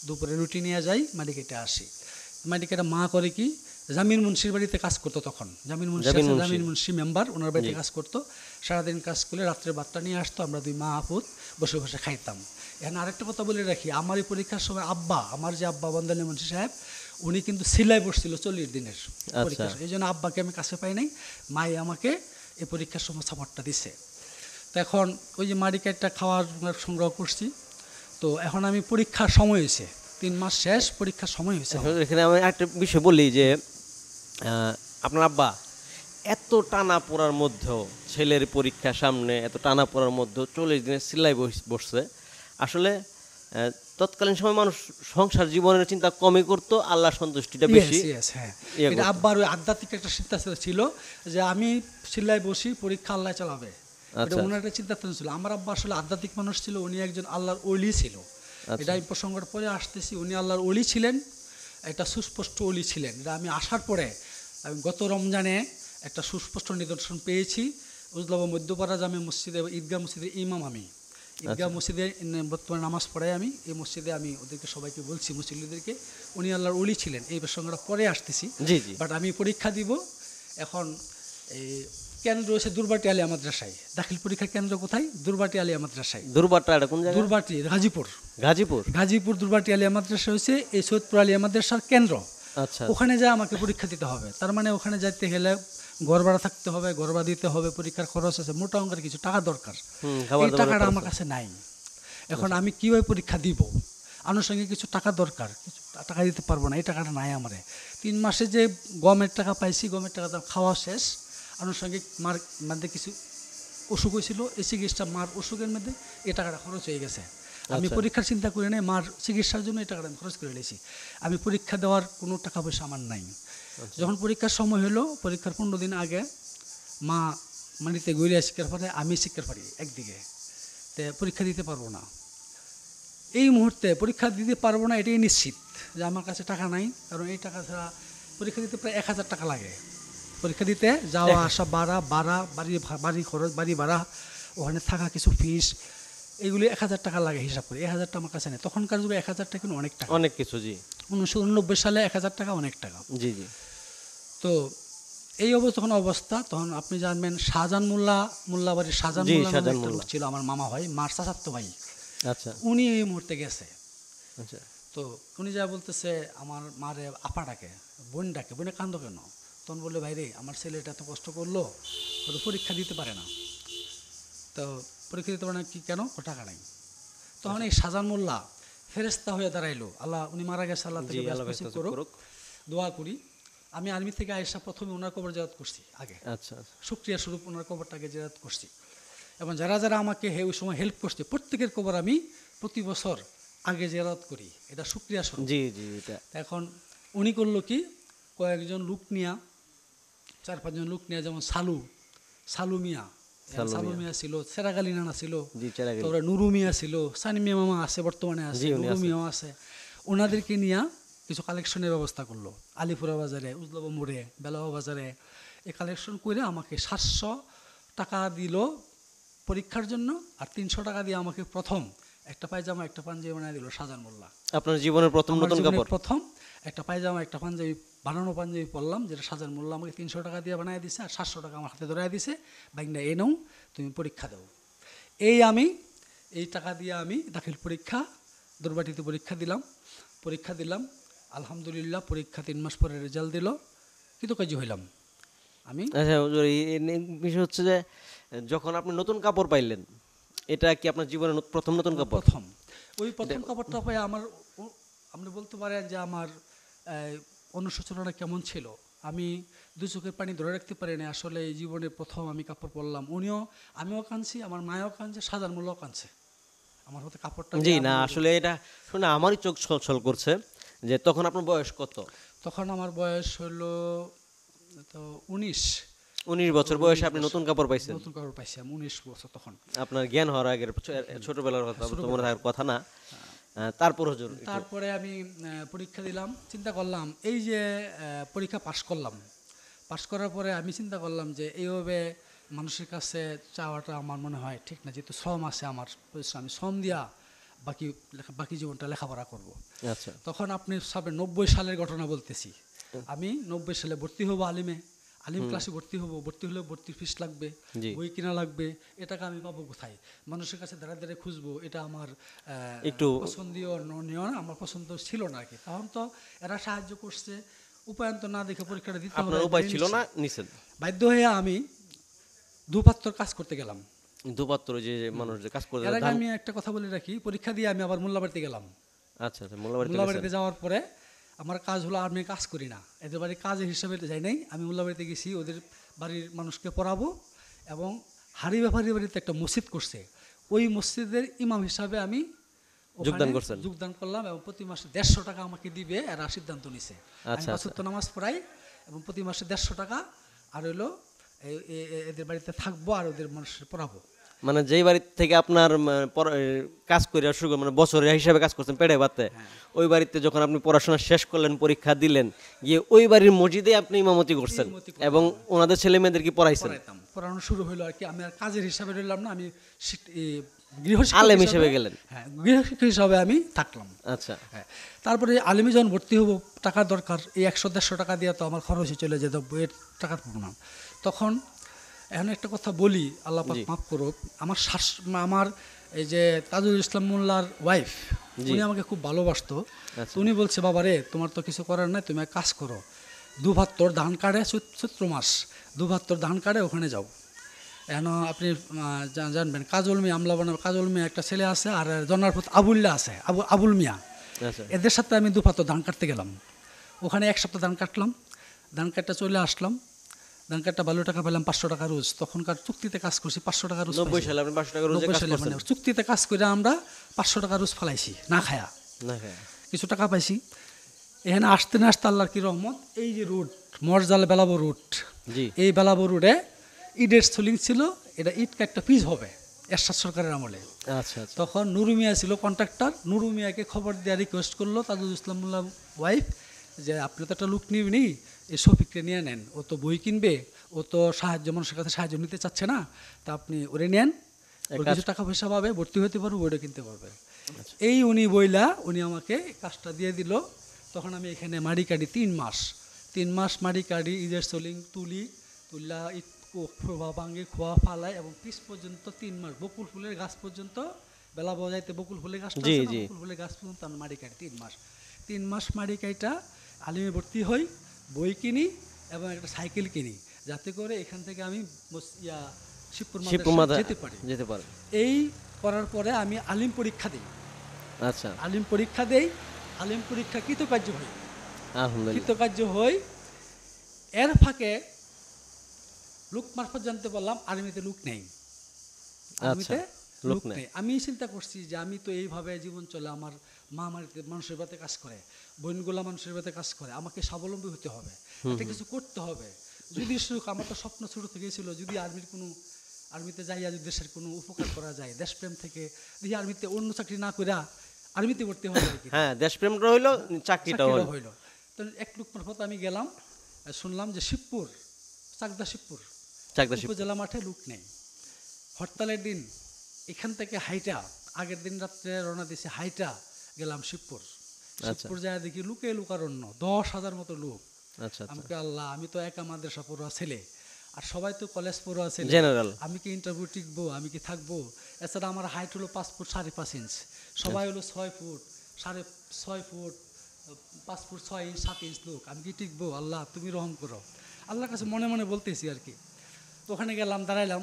দুপুরে রুটি নিয়ে যাই, মাড়ি কেটে আসি। মাড়ি কেটে মা করে কি, জামিন মুন্সির বাড়িতে কাজ করতো তখন, জামিন মুন্সি মেম্বার, ওনার বাড়িতে কাজ করতো। সারাদিন কাজ করলে রাত্রে ভাতটা নিয়ে আসতো, আমরা দুই মা আপুত বসে বসে খাইতাম। এখানে আরেকটা কথা বলে রাখি, আমার এই পরীক্ষার সময় আব্বা, আমার যে আব্বা বন্দানী মুন্সি সাহেব, উনি কিন্তু সিলাই বসছিল 40 দিনের পরীক্ষা, এই জন্য আব্বাকে আমি কাছে পাই নাই, মাই আমাকে এই পরীক্ষার সময় সাপোর্টটা দিছে। তো এখন ওই যে মাড়িকাইটা খাওয়ার সংগ্রহ করছি। তো এখন আমি পরীক্ষার সময় হয়েছে, 3 মাস শেষ, পরীক্ষার সময় হয়েছে। এখানে আমি একটা বিষয় বলি যে আপনার আব্বা এত টানা পড়ার মধ্যেও, ছেলের পরীক্ষা সামনে, এত টানা পড়ার মধ্যেও 40 দিনের সিলাই বসছে। আসলে তৎকালীন সময় মানুষ সংসার জীবনের চিন্তা কমই করতো, আল্লাহর সন্তুষ্টিটা বেশি। হ্যাঁ, এটা আব্বার ওই আধ্যাত্মিক একটা সিদ্ধান্ত ছিল যে আমি সিলাই বসি, পরীক্ষা আল্লাহ চালাবে, এটা ওনার একটা চিন্তা ছিল। আমার আব্বা আসলে আধ্যাত্মিক মানুষ ছিল, উনি একজন আল্লাহর ওলি ছিল। এটা এই প্রসঙ্গের পরে আসতেছি, উনি আল্লাহর ওলি ছিলেন, একটা সুস্পষ্ট ওলি ছিলেন। এটা আমি আসার পরে আমি গত রমজানে একটা সুস্পষ্ট নিদর্শন পেয়েছি। উজলাবা মধ্যপাড়া জামে মসজিদে, ঈদগাহ মসজিদের ইমাম আমি, ঈদগাহ মসজিদে বর্তমানে নামাজ পড়াই আমি, এই মসজিদে আমি ওদেরকে সবাইকে বলছি, মুসল্লিদেরকে, উনি আল্লাহর ওলি ছিলেন। এই প্রসঙ্গটা পরে আসতেছি। বাট আমি পরীক্ষা দিব এখন। এই কেন্দ্র হচ্ছে দুর্বাটি আলিয়া মাদ্রাসায়, দাখিল পরীক্ষার কেন্দ্র কোথায়? দুর্বাটি আলিয়া মাদ্রাসায়। দুর্বাটি গাজীপুর দুর্বাটি আলিয়া মাদ্রাসা হচ্ছে এই সৈয়দপুর আলিয়া মাদ্রাসার কেন্দ্র। ওখানে যা আমাকে পরীক্ষা দিতে হবে। তার মানে ওখানে যাইতে গেলে ঘর ভাড়া থাকতে হবে, ঘর ভাড়া দিতে হবে, পরীক্ষার খরচ আছে, মোটা অঙ্কের কিছু টাকা দরকার। এই টাকাটা আমার কাছে নাই। এখন আমি কিভাবে পরীক্ষা দিব? আনুষঙ্গিক কিছু টাকা দরকার, কিছু টাকা দিতে পারবো না, এই টাকাটা নাই আমার। 3 মাসে যে গমের টাকা পাইছি, গমের টাকা খাওয়া শেষ, আনুষঙ্গিক মার মধ্যে কিছু অসুখ হয়েছিল, এই চিকিৎসা মার অসুখের মধ্যে এই টাকাটা খরচ হয়ে গেছে। আমি পরীক্ষার চিন্তা করি নাই, মার চিকিৎসার জন্য এই টাকাটা আমি খরচ করে নিয়েছি। আমি পরীক্ষা দেওয়ার কোনো টাকা পয়সা আমার নাই। যখন পরীক্ষার সময় হলো, পরীক্ষার 15 দিন আগে মা মাটিতে গড়িয়া শিক্ষার পরে আমি শিক্ষার পারি একদিকে, তো পরীক্ষা দিতে পারবো না। এই মুহূর্তে পরীক্ষা দিতে পারবো না এটাই নিশ্চিত যে আমার কাছে টাকা নাই, কারণ এই টাকা ছাড়া পরীক্ষা দিতে প্রায় 1000 টাকা লাগে। পরীক্ষা দিতে যাওয়া আসা, বাড়ি খরচ, বাড়ি ভাড়া, ওখানে থাকা কিছু ফিস, এগুলি 1000 টাকা লাগে হিসাব করে। 1000 টাকা আমার কাছে নেই। তখনকার যুগে 1000 টাকা কিন্তু অনেক টাকা, অনেক কিছু। জি 1989 সালে 1000 টাকা অনেক টাকা। জি জি। তো এই যখন অবস্থা, তখন আপনি জানবেন শাহজাহান মোল্লাবাড়ির শাহজাহান মোল্লা ছিল আমার মামা ভাই, মার চাচাতো ভাই। আচ্ছা। উনি এই মুহূর্তে গেছে। আচ্ছা। তো উনি যা বলতেছে আমার মারে আপা ডাকে, বোন ডাকে, বোনে কান্দো কেন? তখন বললে ভাই রে, আমার ছেলেটা এত কষ্ট করলো, ও তো পরীক্ষা দিতে পারে না। তো পরীক্ষা দিতে পারে না কি, কেন? ও টাকা নাই। তখন এই শাহজাহান মোল্লা ফেরেস্তা হয়ে দাঁড়াইলো। আল্লাহ, উনি মারা গেছে, আল্লাহ থেকে করুক, দোয়া করি। আমি আর্মি থেকে আয়েশা প্রথমে ওনার কবর জিয়ারত করছি আগে। আচ্ছা। শুকরিয়া স্বরূপ ওনার কবরটাকে জিয়ারত করছি। এবং যারা যারা আমাকে ওই সময় হেল্প করছে, প্রত্যেকের কবর আমি প্রতি বছর আগে জিয়ারত করি, এটা শুকরিয়া স্বরূপ। জি জি। এখন উনি করলো কি, কয়েকজন লোক নিয়া, 4-5 জন লোক নিয়ে, যেমন সালু মিয়া ছিল, সেরাগালি নানা ছিল, তারপরে নুরু মিয়া ছিল, সানি মিয়া মামা আছে, বর্তমানে আছে, নুরু মিয়াও আছে। ওনাদেরকে নিয়ে কিছু কালেকশনের ব্যবস্থা করলো আলিপুরা বাজারে, উজলাবা মোড়ে, বেলাবা বাজারে। এই কালেকশন করে আমাকে 700 টাকা দিল পরীক্ষার জন্য, আর 300 টাকা দিয়ে আমাকে প্রথম একটা পায়জামা, একটা পাঞ্জাবি বানিয়ে দিল শাহজাহান মোল্লা। আপনার জীবনের প্রথম নতুন কাপড়? প্রথম একটা পায়জামা, একটা পাঞ্জাবি, বানানো পাঞ্জাবি পরলাম, যেটা শাহজাহান মোল্লা আমাকে 300 টাকা দিয়ে বানিয়ে দিছে, আর 700 টাকা আমার হাতে ধরাই দিছে, বাইকটা এ নাও, তুমি পরীক্ষা দাও। এই টাকা দিয়ে আমি দাখিল পরীক্ষা দুর্বাটিতে পরীক্ষা দিলাম। আলহামদুলিল্লাহ, পরীক্ষা 3 মাস পরে রেজাল্ট দিল, কিন্তু কাজী হইলাম আমি। আচ্ছা, বিষয় হচ্ছে যে যখন আপনি নতুন কাপড় পাইলেন, এটা কি আপনার জীবনের প্রথম নতুন কাপড়? প্রথম ওই প্রথম কাপড়টা পাই আমার আপনি বলতে পারেন যে আমার অনুশোচনাটা কেমন ছিল। আমি দু চোখের পানি ধরে রাখতে পারিনি। আসলে এই জীবনে প্রথম আমি কাপড় পরলাম, আমিও কাঁদছি, আমার মায়ও কাঁদছে, সাজার মূল্যও কাঁদছে আমার হতে কাপড়টা জি দিয়ে না, আমি- আসলে এটা শুনে আমারই চোখ ছলছল করছে যে তখন আপনার বয়স কত? তখন আমার বয়স হলো তো 19। 19 বছর বয়সে আপনি নতুন কাপড় পাইছেন। নতুন কাপড় পাইছি আমি 19 বছর তখন। আপনার জ্ঞান হওয়ার আগের ছোটবেলার কথা তো মনে থাকার কথা না। তারপর হুজুর তারপরে আমি পরীক্ষা দিলাম, চিন্তা করলাম এই যে পরীক্ষা পাশ করলাম, পাশ করার পরে আমি চিন্তা করলাম যে এইভাবে মানুষের কাছে চাওয়াটা আমার মনে হয় ঠিক না, যেহেতু শ্রম আছে আমার, আমি শ্রম দিয়া বাকি জীবনটা লেখাপড়া করব। আচ্ছা তখন আপনি সবে 90 সালের ঘটনা বলতেছি। আমি 90 সালে ভর্তি হব আলিম ক্লাসে ভর্তি হব, ভর্তি হলে ভর্তির ফিস লাগবে, জি। বই কিনা লাগবে, এ টাকা আমি পাবো কোথায়? মানুষের কাছে দাঁড়া দাঁড়িয়ে খুঁজবো, এটা আমার একটু পছন্দীয় নয় না, আমার পছন্দ ছিল না আর কি। তখন তো এরা সাহায্য করছে, উপায়ন্ত না দেখে পরীক্ষাটা দিতে হবে, আপনার উপায় ছিল না, নিছেন। বাধ্য হয়ে আমি দুপাত্তর কাজ করতে গেলাম। দুপাত্র যে মানুষ যে কাজ করে এর আগে আমি একটা কথা বলে রাখি, পরীক্ষা দিয়ে আমি আবার মোল্লাবাড়িতে গেলাম। আচ্ছা আচ্ছা, মোল্লাবাড়িতে মোল্লাবাড়িতে যাওয়ার পরে আমার কাজ হলো, আমি কাজ করি না, এদের বাড়ির কাজের হিসাবে যাই নাই, আমি মোল্লাবাড়িতে গেছি ওদের বাড়ির মানুষকে পড়াবো, এবং হারি ব্যাপারী বাড়িতে একটা মসজিদ করছে, ওই মসজিদের ইমাম হিসাবে আমি ওখানে যোগদান করছেন। যোগদান করলাম, এবং প্রতি মাসে 150 টাকা আমাকে দিবে, এরা সিদ্ধান্ত নিছে। আমি আচ্ছা, 5 ওয়াক্ত নামাজ পড়াই, এবং প্রতি মাসে 150 টাকা, আর হইলো এদের বাড়িতে থাকবো আর ওদের মানুষের পড়াবো। মানে যেই বাড়ি থেকে আপনার কাজ করে শুরু মানে বছরের হিসাবে কাজ করছেন পেটে ভাতে, ওই বাড়িতে যখন আপনি পড়াশোনা শেষ করলেন, পরীক্ষা দিলেন, গিয়ে ওই বাড়ির মসজিদে আপনি ইমামতি করছেন এবং ওনাদের ছেলে মেয়েদেরকে পড়াইছেন। পড়ানো শুরু হলো আর কি। আমি আর কাজের হিসাবে রইলাম না, আমি আলেম হিসেবে গেলেন। হ্যাঁ, গৃহশিক্ষক হিসাবে আমি থাকলাম। আচ্ছা হ্যাঁ, তারপরে আলিমে যখন ভর্তি হবো, টাকার দরকার, এই 100-150 টাকা দিয়ে তো আমার খরচে চলে যেত, বইয়ের টাকা পাবো না। তখন এখন একটা কথা বলি, আল্লাহ পাক মাফ করুক, আমার এই যে তাজুল ইসলাম মোল্লার ওয়াইফ, উনি আমাকে খুব ভালোবাসতো। তো উনি বলছে, বাবা রে, তোমার তো কিছু করার নাই, তুমি এক কাজ করো, দুভাত্তর ধান কাটে, চৈত্র মাস দুভাত্তর ধান কাটে, ওখানে যাও। এখন আপনি জানবেন কাজল মিয়া, কাজল মিয়া একটা ছেলে আছে, আর জনারপুত আবুল্লা আছে, আবুল মিয়া, আচ্ছা এদের সাথে আমি দুভাত্তর ধান কাটতে গেলাম। ওখানে 1 সপ্তাহ ধান কাটলাম, ধান কাটতে চলে আসলাম, ধান কাটটা 12 টাকা পেলাম, 500 টাকা রোজ। তখনকার চুক্তিতে কাজ করছি, 500 টাকা রোজ। 90 সালে আপনি 500 টাকা রোজে 90 কাজ সালে করছেন? মানে চুক্তিতে কাজ করে আমরা 500 টাকা রোজ ফেলাইছি না খায়া, না হ্যাঁ। কিছু টাকা পাইছি। এখানে আসতে না আসতে আল্লাহর কি রহমত, এই যে রুট মরজাল বেলাবো রুট, জি এই বেলাবো রুটে ইটের সোলিং ছিল, এটা ইটকা একটা পিস হবে এরশাদ সরকারের আমলে। আচ্ছা আচ্ছা তখন নুরু মিয়া ছিল কন্ট্রাক্টর, নুরু মিয়াকে খবর দেওয়া রিকোয়েস্ট করলো তাজুল ইসলাম মোল্লা ওয়াইফ, যে আপনি তো একটা লোক নিবেনি, এই শফিককে নিয়ে নেন, ও তো বই কিনবে, ও তো মানুষের কাছে সাহায্য নিতে চাচ্ছে না, তা আপনি ওরে নেন, ওর কিছু টাকা পয়সা পাবে, ভর্তি হতে পারবে, বইটা কিনতে পারবে। এই উনি বইলা উনি আমাকে কাজটা দিয়ে দিল। তখন আমি এখানে মাড়ি কাটি 3 মাস মাড়ি কাটি, ঈদের সোলিং তুলা ইট খোয়া ভাঙে, খোয়া ফালাই, এবং পিস পর্যন্ত 3 মাস, বকুল ফুলের গাছ পর্যন্ত, বেলা বজাইতে বকুল ফুলের গাছ, বকুল ফুলের গাছ পর্যন্ত আমি মাড়ি কাটি 3 মাস মাড়ি কাইটা আলিমে ভর্তি হই, বই কিনি, এবং একটা সাইকেল কিনি, যাতে করে এখান থেকে আমি শিবপুর মাদ্রাসায় যেতে পারি। এই করার পরে আমি আলিম পরীক্ষা দিই। আচ্ছা আলিম পরীক্ষা দেই, আলিম পরীক্ষা কৃতকার্য হই, আলহামদুলিল্লাহ। কৃতকার্য হই। এর ফাঁকে লোক মারফত জানতে পারলাম আর্মিতে লোক নেই, আর্মিতে লোক নেই। আমি চিন্তা করছি যে আমি তো এইভাবে জীবন চলে, আমার মা মানুষের বাতে কাজ করে, বোনগুলা মানুষের বাতে কাজ করে, আমাকে স্বাবলম্বী হতে হবে, একটা কিছু করতে হবে। যদি আমার তো স্বপ্ন ছোট থেকে ছিল, যদি আর্মিতে যাইয়া যদি দেশের কোনো উপকার করা যায়, দেশপ্রেম থেকে, দেখি আর্মিতে অন্য চাকরি না করে আর্মিতে ভর্তি হয়ে যায়। হ্যাঁ, দেশপ্রেমটা হইলো, চাকরিটাও হইলো। তো এক লোক মারফত আমি গেলাম, শুনলাম যে শিবপুর উপজেলা মাঠে লোক নেই, হরতালের দিন। এখান থেকে হাইটা, আগের দিন রাত্রে রওনা দিয়েছি, হাইটা গেলাম শিবপুর যায়, দেখি লোকারণ্য, 10,000 মতো লোক। আমাকে আল্লাহ, আমি তো একা মাদ্রাসা পড়ুয়া ছেলে, আর সবাই তো কলেজ পড়ুয়া ছেলে, জেনারেল, আমি কি ইন্টারভিউ টিকবো, আমি কি থাকবো? এছাড়া আমার হাইট হলো 5 ফুট 5.5 ইঞ্চ, সবাই হলো 6 foot 6.5 foot, 5 foot 6 inch 7 inch লোক, আমি কি টিকবো? আল্লাহ তুমি রহম করো। আল্লাহর কাছে মনে মনে বলতেছি আর কি। তো ওখানে গেলাম, দাঁড়াইলাম,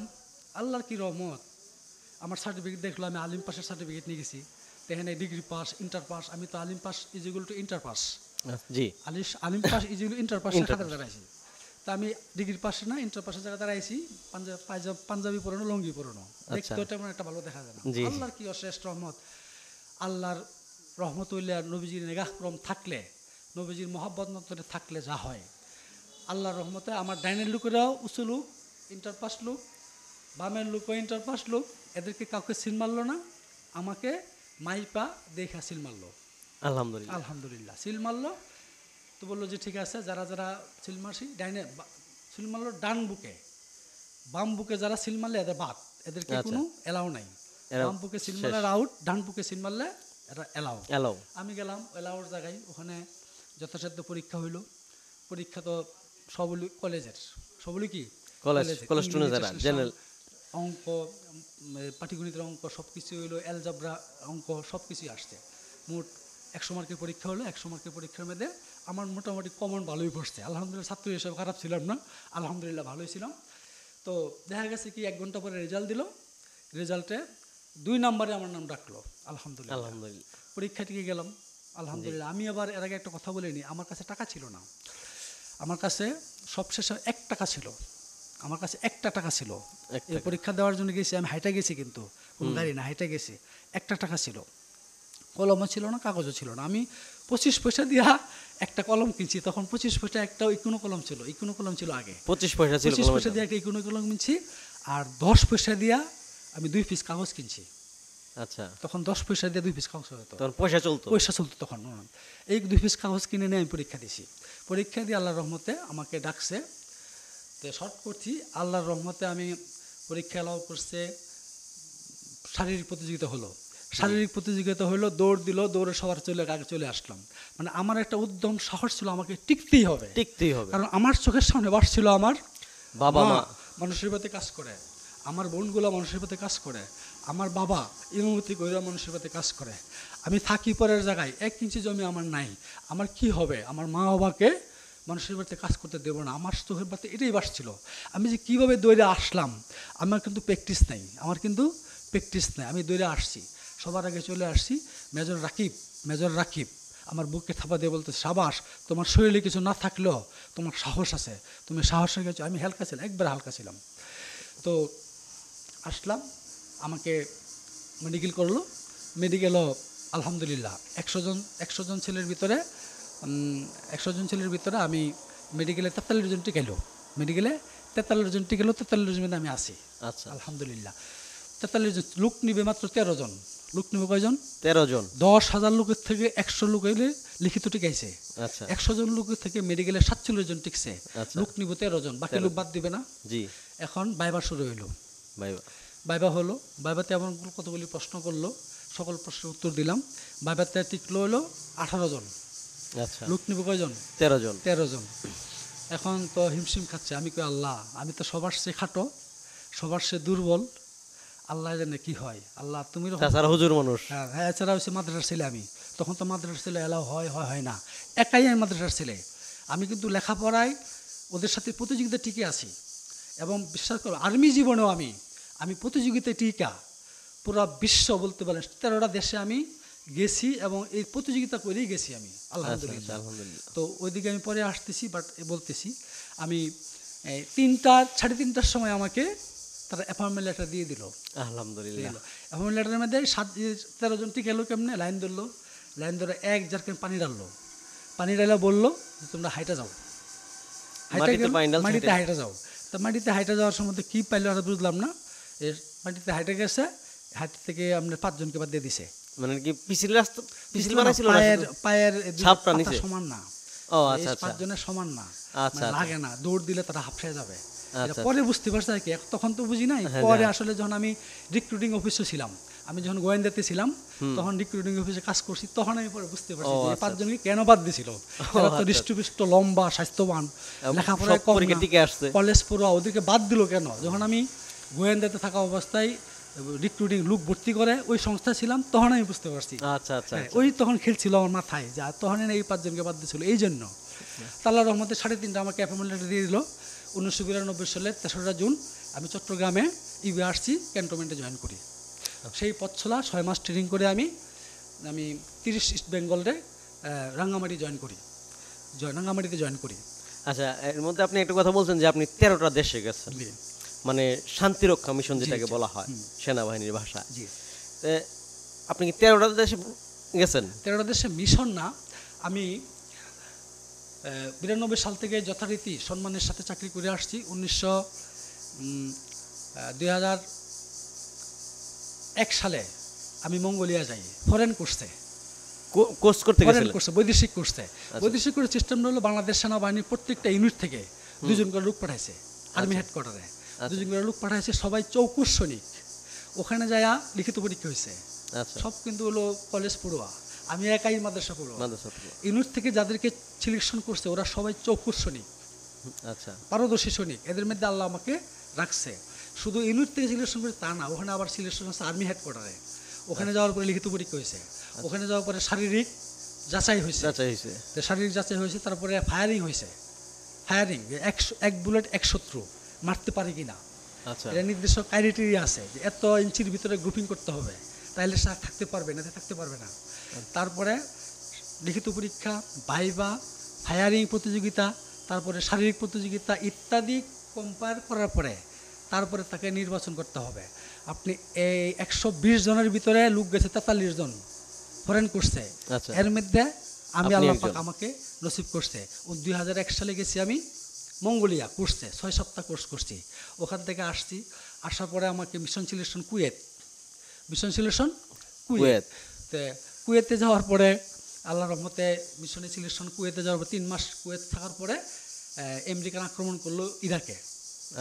আল্লাহর কি রহমত, আমার সার্টিফিকেট দেখলো, আমি আলিম পাসের সার্টিফিকেট নিয়ে গেছি। এখানে ডিগ্রি পাস, ইন্টার পাস, আমি তো Alim pass equal to inter pass, জি আলিম পাস ইজিগুল ইন্টার পাসের খাতায় দাঁড়াইছি। তা আমি ডিগ্রি পাসে না ইন্টার পাসের জায়গায় দাঁড়াইছি, পাঞ্জাবি পরানো, লুঙ্গি পরানো, দেখতে তেমন একটা ভালো দেখা যায় না। জি। আল্লাহর কি অশেষ রহমত, আল্লাহর রহমতুল্লাহ নবীজির নেগাহক্রম থাকলে, নবীজির মহাব্বত নতরে থাকলে যা হয়, আল্লাহর রহমতে আমার ডাইনের লোকেরাও উঁচু লোক, ইন্টার পাস লোক, বামের লোকও ইন্টার পাস লোক, এদেরকে কাউকে সিল মারলো না, আমাকে মাইপা দেখা সিল মারলো। আলহামদুলিল্লাহ। আলহামদুলিল্লাহ সিল মারলো। তো বললো যে ঠিক আছে, যারা যারা সিল মারছি ডাইনে সিল মারলো ডান বুকে, বাম বুকে যারা সিল মারলে এদের বাদ, এদেরকে আচ্ছা। কোনো এলাও নাই। এরা বাম বুকে সিল মারলে আউট, ডান বুকে সিল মারলে এটা এলাও। এলাও। আমি গেলাম এলাওর জায়গায়, ওখানে যথাসাধ্য পরীক্ষা হইলো। পরীক্ষা তো সবগুলি কলেজের, সবগুলি কি কলেজ কলেজ স্টুডেন্ট যারা জেনারেল, অঙ্ক, পাটিগণিতের অঙ্ক সব কিছু হইলো, অ্যালজাবরা অঙ্ক সব কিছুই আসছে। মোট 100 মার্কের পরীক্ষা হলো। 100 মার্কের পরীক্ষার মধ্যে আমার মোটামুটি কমন ভালোই পড়ছে, আলহামদুলিল্লাহ। ছাত্র হিসেবে খারাপ ছিলাম না, আলহামদুলিল্লাহ ভালোই ছিলাম। তো দেখা গেছে কি 1 ঘন্টা পরে রেজাল্ট দিল, রেজাল্টে 2 নম্বরে আমার নাম ডাকলো, আলহামদুলিল্লাহ। আলহামদুলিল্লাহ। পরীক্ষা টিকে গেলাম, আলহামদুলিল্লাহ। আমি আবার এর আগে একটা কথা বলিনি, আমার কাছে টাকা ছিল না, আমার কাছে সবশেষে 1 টাকা ছিল, আমার কাছে 1টা টাকা ছিল। এই পরীক্ষা দেওয়ার জন্য গেছি, আমি হাইটা গেছি, কিন্তু কোনো গাড়ি না, হাইটা গেছি। 1টা টাকা ছিল, কলমও ছিল না, কাগজও ছিল না। আমি 25 পয়সা দিয়া একটা কলম কিনছি, তখন 25 পয়সা একটা ইকুনো কলম ছিল, ইকুনো কলম ছিল আগে, 25 পয়সা ছিল। 25 পয়সা দিয়ে একটা ইকুনো কলম কিনছি, আর 10 পয়সা দিয়া আমি 2 পিস কাগজ কিনছি। আচ্ছা, তখন 10 পয়সা দিয়ে 2 পিস কাগজ হতো, তখন পয়সা চলতো। পয়সা চলতো তখন। এই 2 পিস কাগজ কিনে নিয়ে আমি পরীক্ষা দিছি। পরীক্ষা দিয়ে আল্লাহর রহমতে আমাকে ডাকছে। তো শর্ট করছি, আল্লাহর রহমতে আমি পরীক্ষা এলাও করছে। শারীরিক প্রতিযোগিতা হলো, শারীরিক প্রতিযোগিতা হলো, দৌড় দিল, দৌড়ে সবার আগে চলে আসলাম। মানে আমার একটা উদ্যম সাহস ছিল, আমাকে টিকতেই হবে, টিকতেই হবে। কারণ আমার চোখের সামনে বাসছিল আমার বাবা মা মানুষের প্রতি কাজ করে, আমার বোনগুলো মানুষের প্রতি কাজ করে, আমার বাবা ইমামতি কইরা মানুষের প্রতি কাজ করে। আমি থাকি পরের জায়গায়, 1 ইঞ্চি জমি আমার নাই, আমার কি হবে? আমার মা বাবাকে মানুষের বাড়িতে কাজ করতে দেবো না, আমার চোখের বাড়িতে এটাই বাসছিল। আমি যে কীভাবে দৌড়ে আসলাম, আমার কিন্তু প্র্যাকটিস নাই, আমার কিন্তু প্র্যাকটিস নাই, আমি দৌড়ে আসছি, সবার আগে চলে আসছি। মেজর রাকিব আমার বুকে থাপা দিয়ে বলতে, সাবাস, তোমার শরীরে কিছু না থাকলেও তোমার সাহস আছে, তুমি সাহস হয়ে গেছো। আমি হালকা ছিলাম, একবার হালকা ছিলাম। তো আসলাম, আমাকে মেডিকেল করলো। মেডিকেলও আলহামদুলিল্লাহ 100 জন ছেলের ভিতরে 100 জন ছেলের ভিতরে আমি মেডিকেলে 43 জন টিকাইলো, মেডিকেলে 43 জন টিকাইলো, 43 জনের আমি আছি। আচ্ছা, আলহামদুলিল্লাহ। 43 জন, লোক নিবে মাত্র 13 জন। লোক নিবে কয়জন? 13 জন। 10,000 লোকের থেকে 100 লোক হইলে লিখিত টিকাইছে। আচ্ছা, 100 জন লোকের থেকে মেডিকেলে 47 জন টিকছে। লোক নিব 13 জন, বাকি লোক বাদ দিবে না। জি। এখন বাইবা শুরু হইলো, ভাইবা বাইবা হলো। বাইবাতে এমন কতগুলি প্রশ্ন করলো, সকল প্রশ্নের উত্তর দিলাম। বাইবাতে টিকলো হলো 18 জন। আচ্ছা, লোক নিব কয়জন? 13 জন। 13 জন। এখন তো হিমশিম খাচ্ছে। আমি কই, আল্লাহ, আমি তো সবার চেয়ে খাটো, সবার চেয়ে দুর্বল, আল্লাহ জানে কি হয়। আল্লাহ তুমি তাছাড়া হুজুর মানুষ। হ্যাঁ, এছাড়া হচ্ছে মাদ্রাসার ছেলে। আমি তখন তো মাদ্রাসার ছেলে এলাও হয় না, একাই আমি মাদ্রাসার ছেলে। আমি কিন্তু লেখাপড়ায় ওদের সাথে প্রতিযোগিতা টিকে আছি, এবং বিশ্বাস করো আর্মি জীবনেও আমি প্রতিযোগিতায় টিকা পুরো বিশ্ব বলতে পারেন 13টা দেশে আমি গেছি, এবং এই প্রতিযোগিতা করেই গেছি আমি, আলহামদুলিল্লাহ। তো ওইদিকে আমি পরে আসতেছি, বাট বলতেছি আমি 3টার সময় আমাকে তারা অ্যাপয়েন্টমেন্ট লেটার দিয়ে দিল, আলহামদুলিল্লাহ। অ্যাপয়েন্টমেন্ট লেটারের মধ্যে 13 জন টিকে এলো। কেমনে? লাইন ধরলো, লাইন ধরে 1 জারখান পানি ডাললো, পানি ডালা বললো যে তোমরা হাইটা যাও, মাটিতে হাইটা যাও। তো মাটিতে হাইটা যাওয়ার সময় কি পাইলো আর বুঝলাম না। এর মাটিতে হাইটা গেছে, হাইট থেকে আমরা 5 জনকে বাদ দিয়ে দিছে। মানে কি পিছিল রাস্তা, পিছিল বানাইছিল না, পায়ের ছাপটা নিচে সমান না। ও আচ্ছা আচ্ছা, 5 জনের সমান না, আচ্ছা লাগে না, দৌড় দিলে তারা হাফসে যাবে। পরে বুঝতে পারছি আর কি, তখন তো বুঝি নাই। পরে আসলে যখন আমি রিক্রুটিং অফিসে ছিলাম, আমি যখন গোয়েন্দাতে ছিলাম, তখন রিক্রুটিং অফিসে কাজ করছি, তখন আমি পরে বুঝতে পারছি যে 5 জনকে কেন বাদ দিছিল। তারা তো হৃষ্টপুষ্ট, লম্বা, স্বাস্থ্যবান, লেখাপড়ায় কম না, কলেজ পড়ুয়া, ওদেরকে বাদ দিল কেন? যখন আমি গোয়েন্দাতে থাকা অবস্থায় রিক্রুটিং লোক ভর্তি করে ওই সংস্থা ছিলাম, তখন আমি বুঝতে পারছি। আচ্ছা আচ্ছা, ওই তখন খেলছিল আমার মাথায়, যা তখন এই 5 জনকে বাদ দিয়েছিল। এই জন্য আল্লাহর রহমতে 3:30 আমাকে অ্যাপয়েন্টমেন্ট লেটার দিয়ে দিল। 1992 সালের 3রা জুন আমি চট্টগ্রামে আসছি, ক্যান্টনমেন্টে জয়েন করি। সেই পথ চলা 6 মাস ট্রেনিং করে আমি 30 ইস্ট বেঙ্গলে রাঙ্গামাটি রাঙ্গামাটিতে জয়েন করি। আচ্ছা, এর মধ্যে আপনি একটা কথা বলছেন যে আপনি 13টা দেশে গেছেন, জি মানে শান্তিরক্ষা মিশন যেটাকে জি, বলা হয় সেনাবাহিনীর ভাষায়। জি আপনি কি 13টা দেশে গেছেন? 13টা দেশে মিশন না, আমি 92 সাল থেকে যথারীতি সম্মানের সাথে চাকরি করে আসছি। 2001 সালে আমি মঙ্গোলিয়া যাই ফরেন কোর্সে, কোর্স করতে গেছিলেন? বৈদেশিক কোর্সে। বৈদেশিক কোর্সের সিস্টেমটা হলো বাংলাদেশ সেনাবাহিনীর প্রত্যেকটা ইউনিট থেকে 2 জন করে লোক পাঠাইছে আর্মি হেডকোয়ার্টারে, 2 জন করে লোক পাঠাইছে, সবাই চৌকুশ সৈনিক। ওখানে যায়া লিখিত পরীক্ষা হয়েছে, আচ্ছা, সব কিন্তু হলো কলেজ পড়ুয়া, আমি একাই মাদ্রাসা পড়ুয়া। মাদ্রাসা থেকে। ইউনিট থেকে যাদেরকে সিলেকশন করছে ওরা সবাই চৌকুশ সৈনিক, আচ্ছা, পারদর্শী সৈনিক। এদের মধ্যে আল্লাহ আমাকে রাখছে। শুধু ইউনিট থেকে সিলেকশন করে তা না, ওখানে আবার সিলেকশন হচ্ছে আর্মি হেডকোয়ার্টারে। ওখানে যাওয়ার পরে লিখিত পরীক্ষা হয়েছে, ওখানে যাওয়ার পরে শারীরিক যাচাই হয়েছে, শারীরিক যাচাই হয়েছে, তারপরে ফায়ারিং হয়েছে। ফায়ারিং 1 বুলেট 1 শত্রু মারতে পারে কিনা, আচ্ছা, এটা নির্দিষ্ট ক্রাইটেরিয়া আছে যে এত ইঞ্চির ভিতরে গ্রুপিং করতে হবে, তাইলে সে থাকতে পারবে না, থাকতে পারবে না। তারপরে লিখিত পরীক্ষা, ভাইভা, ফায়ারিং প্রতিযোগিতা, তারপরে শারীরিক প্রতিযোগিতা ইত্যাদি কম্পেয়ার করার পরে তারপরে তাকে নির্বাচন করতে হবে। আপনি এই 120 জনের ভিতরে লোক গেছে 43 জন ফরেন করছে, আচ্ছা, এর মধ্যে আমি আপনি আল্লাহ একজন। পাক আমাকে নসিব করছে। 2001 সালে গেছি আমি মঙ্গোলিয়া কোর্সে, 6 সপ্তাহ কোর্স করছি। ওখান থেকে আসছি, আসার পরে আমাকে mission selection Kuwait, mission selection Kuwait. কুয়েতে যাওয়ার পরে আল্লাহর রহমতে মিশনে সিলেকশন কুয়েতে যাওয়ার পর 3 মাস কুয়েত থাকার পরে আমেরিকান আক্রমণ করলো ইরাকে।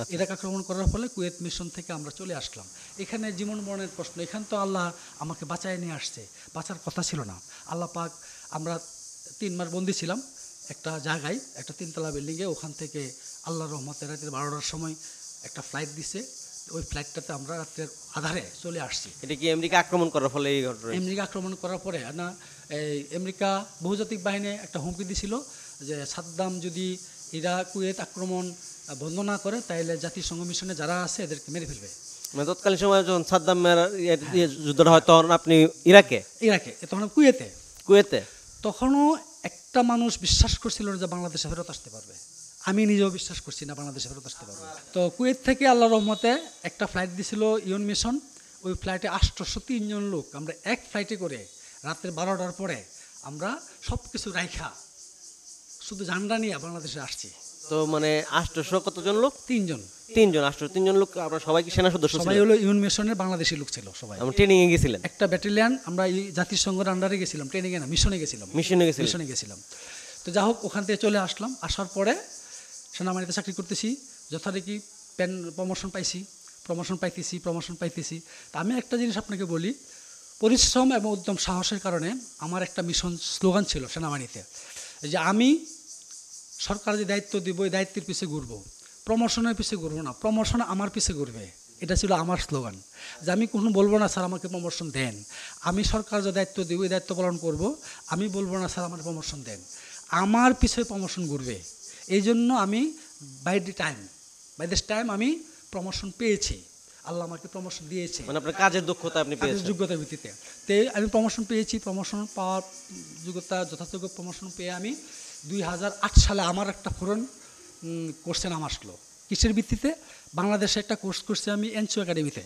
আচ্ছা। ইরাক আক্রমণ করার ফলে কুয়েত মিশন থেকে আমরা চলে আসলাম। এখানে জীবন মরণের প্রশ্ন, এখান তো আল্লাহ আমাকে বাঁচায় নিয়ে আসছে, বাঁচার কথা ছিল না। আল্লাহ পাক, আমরা 3 মাস বন্দি ছিলাম একটা জায়গায়, একটা 3তলা বিল্ডিংয়ে। ওখান থেকে আল্লাহর রহমতে রাতের 12টার সময় একটা ফ্লাইট দিছে, ওই ফ্লাইটটাতে আমরা রাতের আধারে চলে আসছি। এটা কি আমেরিকা আক্রমণ করার ফলে এই ঘটনা? আমেরিকা আক্রমণ করার পরে না, এই আমেরিকা বহুজাতিক বাহিনী একটা হুমকি দিছিল যে সাদ্দাম যদি ইরাক কুয়েত আক্রমণ বন্ধ না করে তাহলে জাতিসংঘ মিশনে যারা আছে এদেরকে মেরে ফেলবে। মানে তৎকালীন সময় যখন সাদ্দামের যুদ্ধটা হয় তখন আপনি ইরাকে? ইরাকে, তখন কুয়েতে। কুয়েতে? তখনও একটা মানুষ বিশ্বাস করছিল না যে বাংলাদেশে ফেরত আসতে পারবে। আমি নিজেও বিশ্বাস করছি না বাংলাদেশে ফেরত আসতে পারবে। তো কুয়েত থেকে আল্লাহর রহমতে একটা ফ্লাইট দিছিল ইউন মিশন, ওই ফ্লাইটে 803 জন লোক, আমরা এক ফ্লাইটে করে রাতের 12টার পরে আমরা সব কিছু রাইখা শুধু ঝান্ডা নিয়ে বাংলাদেশে আসছি। তো মানে 800 কতজন লোক? 3 জন। 803 জন লোক। আপনারা সবাই কি সেনা সদস্য? সবাই হলো ইউন মিশনের বাংলাদেশি লোক ছিল সবাই। আমরা ট্রেনিংয়ে গেছিলেন? একটা ব্যাটালিয়ান, আমরা এই জাতিসংঘের আন্ডারে গেছিলাম, ট্রেনিংয়ে না, মিশনে গেছিলাম। মিশনে গেছিলাম। তো যা হোক, ওখান থেকে চলে আসলাম। আসার পরে সেনাবাহিনীতে চাকরি করতেছি, যথারীতি প্রমোশন পাইতেছি। তা আমি একটা জিনিস আপনাকে বলি, পরিশ্রম এবং উদ্যম সাহসের কারণে আমার একটা মিশন স্লোগান ছিল সেনাবাহিনীতে, যে আমি সরকার যে দায়িত্ব দিব এই দায়িত্বের পিছিয়ে ঘুরবো, প্রমোশনের পিছিয়ে ঘুরবো না, প্রমোশন আমার পিছিয়ে ঘুরবে। এটা ছিল আমার স্লোগান, যে আমি কখনো বলবো না স্যার আমাকে প্রমোশন দেন, আমি সরকার যে দায়িত্ব দিব এই দায়িত্ব পালন করব, আমি বলবো না স্যার আমার প্রমোশন দেন, আমার পিছিয়ে প্রমোশন ঘুরবে। এই জন্য আমি বাই দিস টাইম আমি প্রমোশন পেয়েছি, আল্লাহ আমাকে প্রমোশন দিয়েছে। মানে আপনার কাজের দক্ষতা আপনি পেয়েছেন? যোগ্যতার ভিত্তিতে। তো আমি প্রমোশন পেয়েছি, প্রমোশন পাওয়ার যোগ্যতা যথাযোগ্য প্রমোশন পেয়ে আমি 2008 সালে আমার একটা ফরেন কোর্সে নাম আসলো। কিসের ভিত্তিতে? বাংলাদেশে একটা কোর্স করছি আমি এনসিও একাডেমিতে,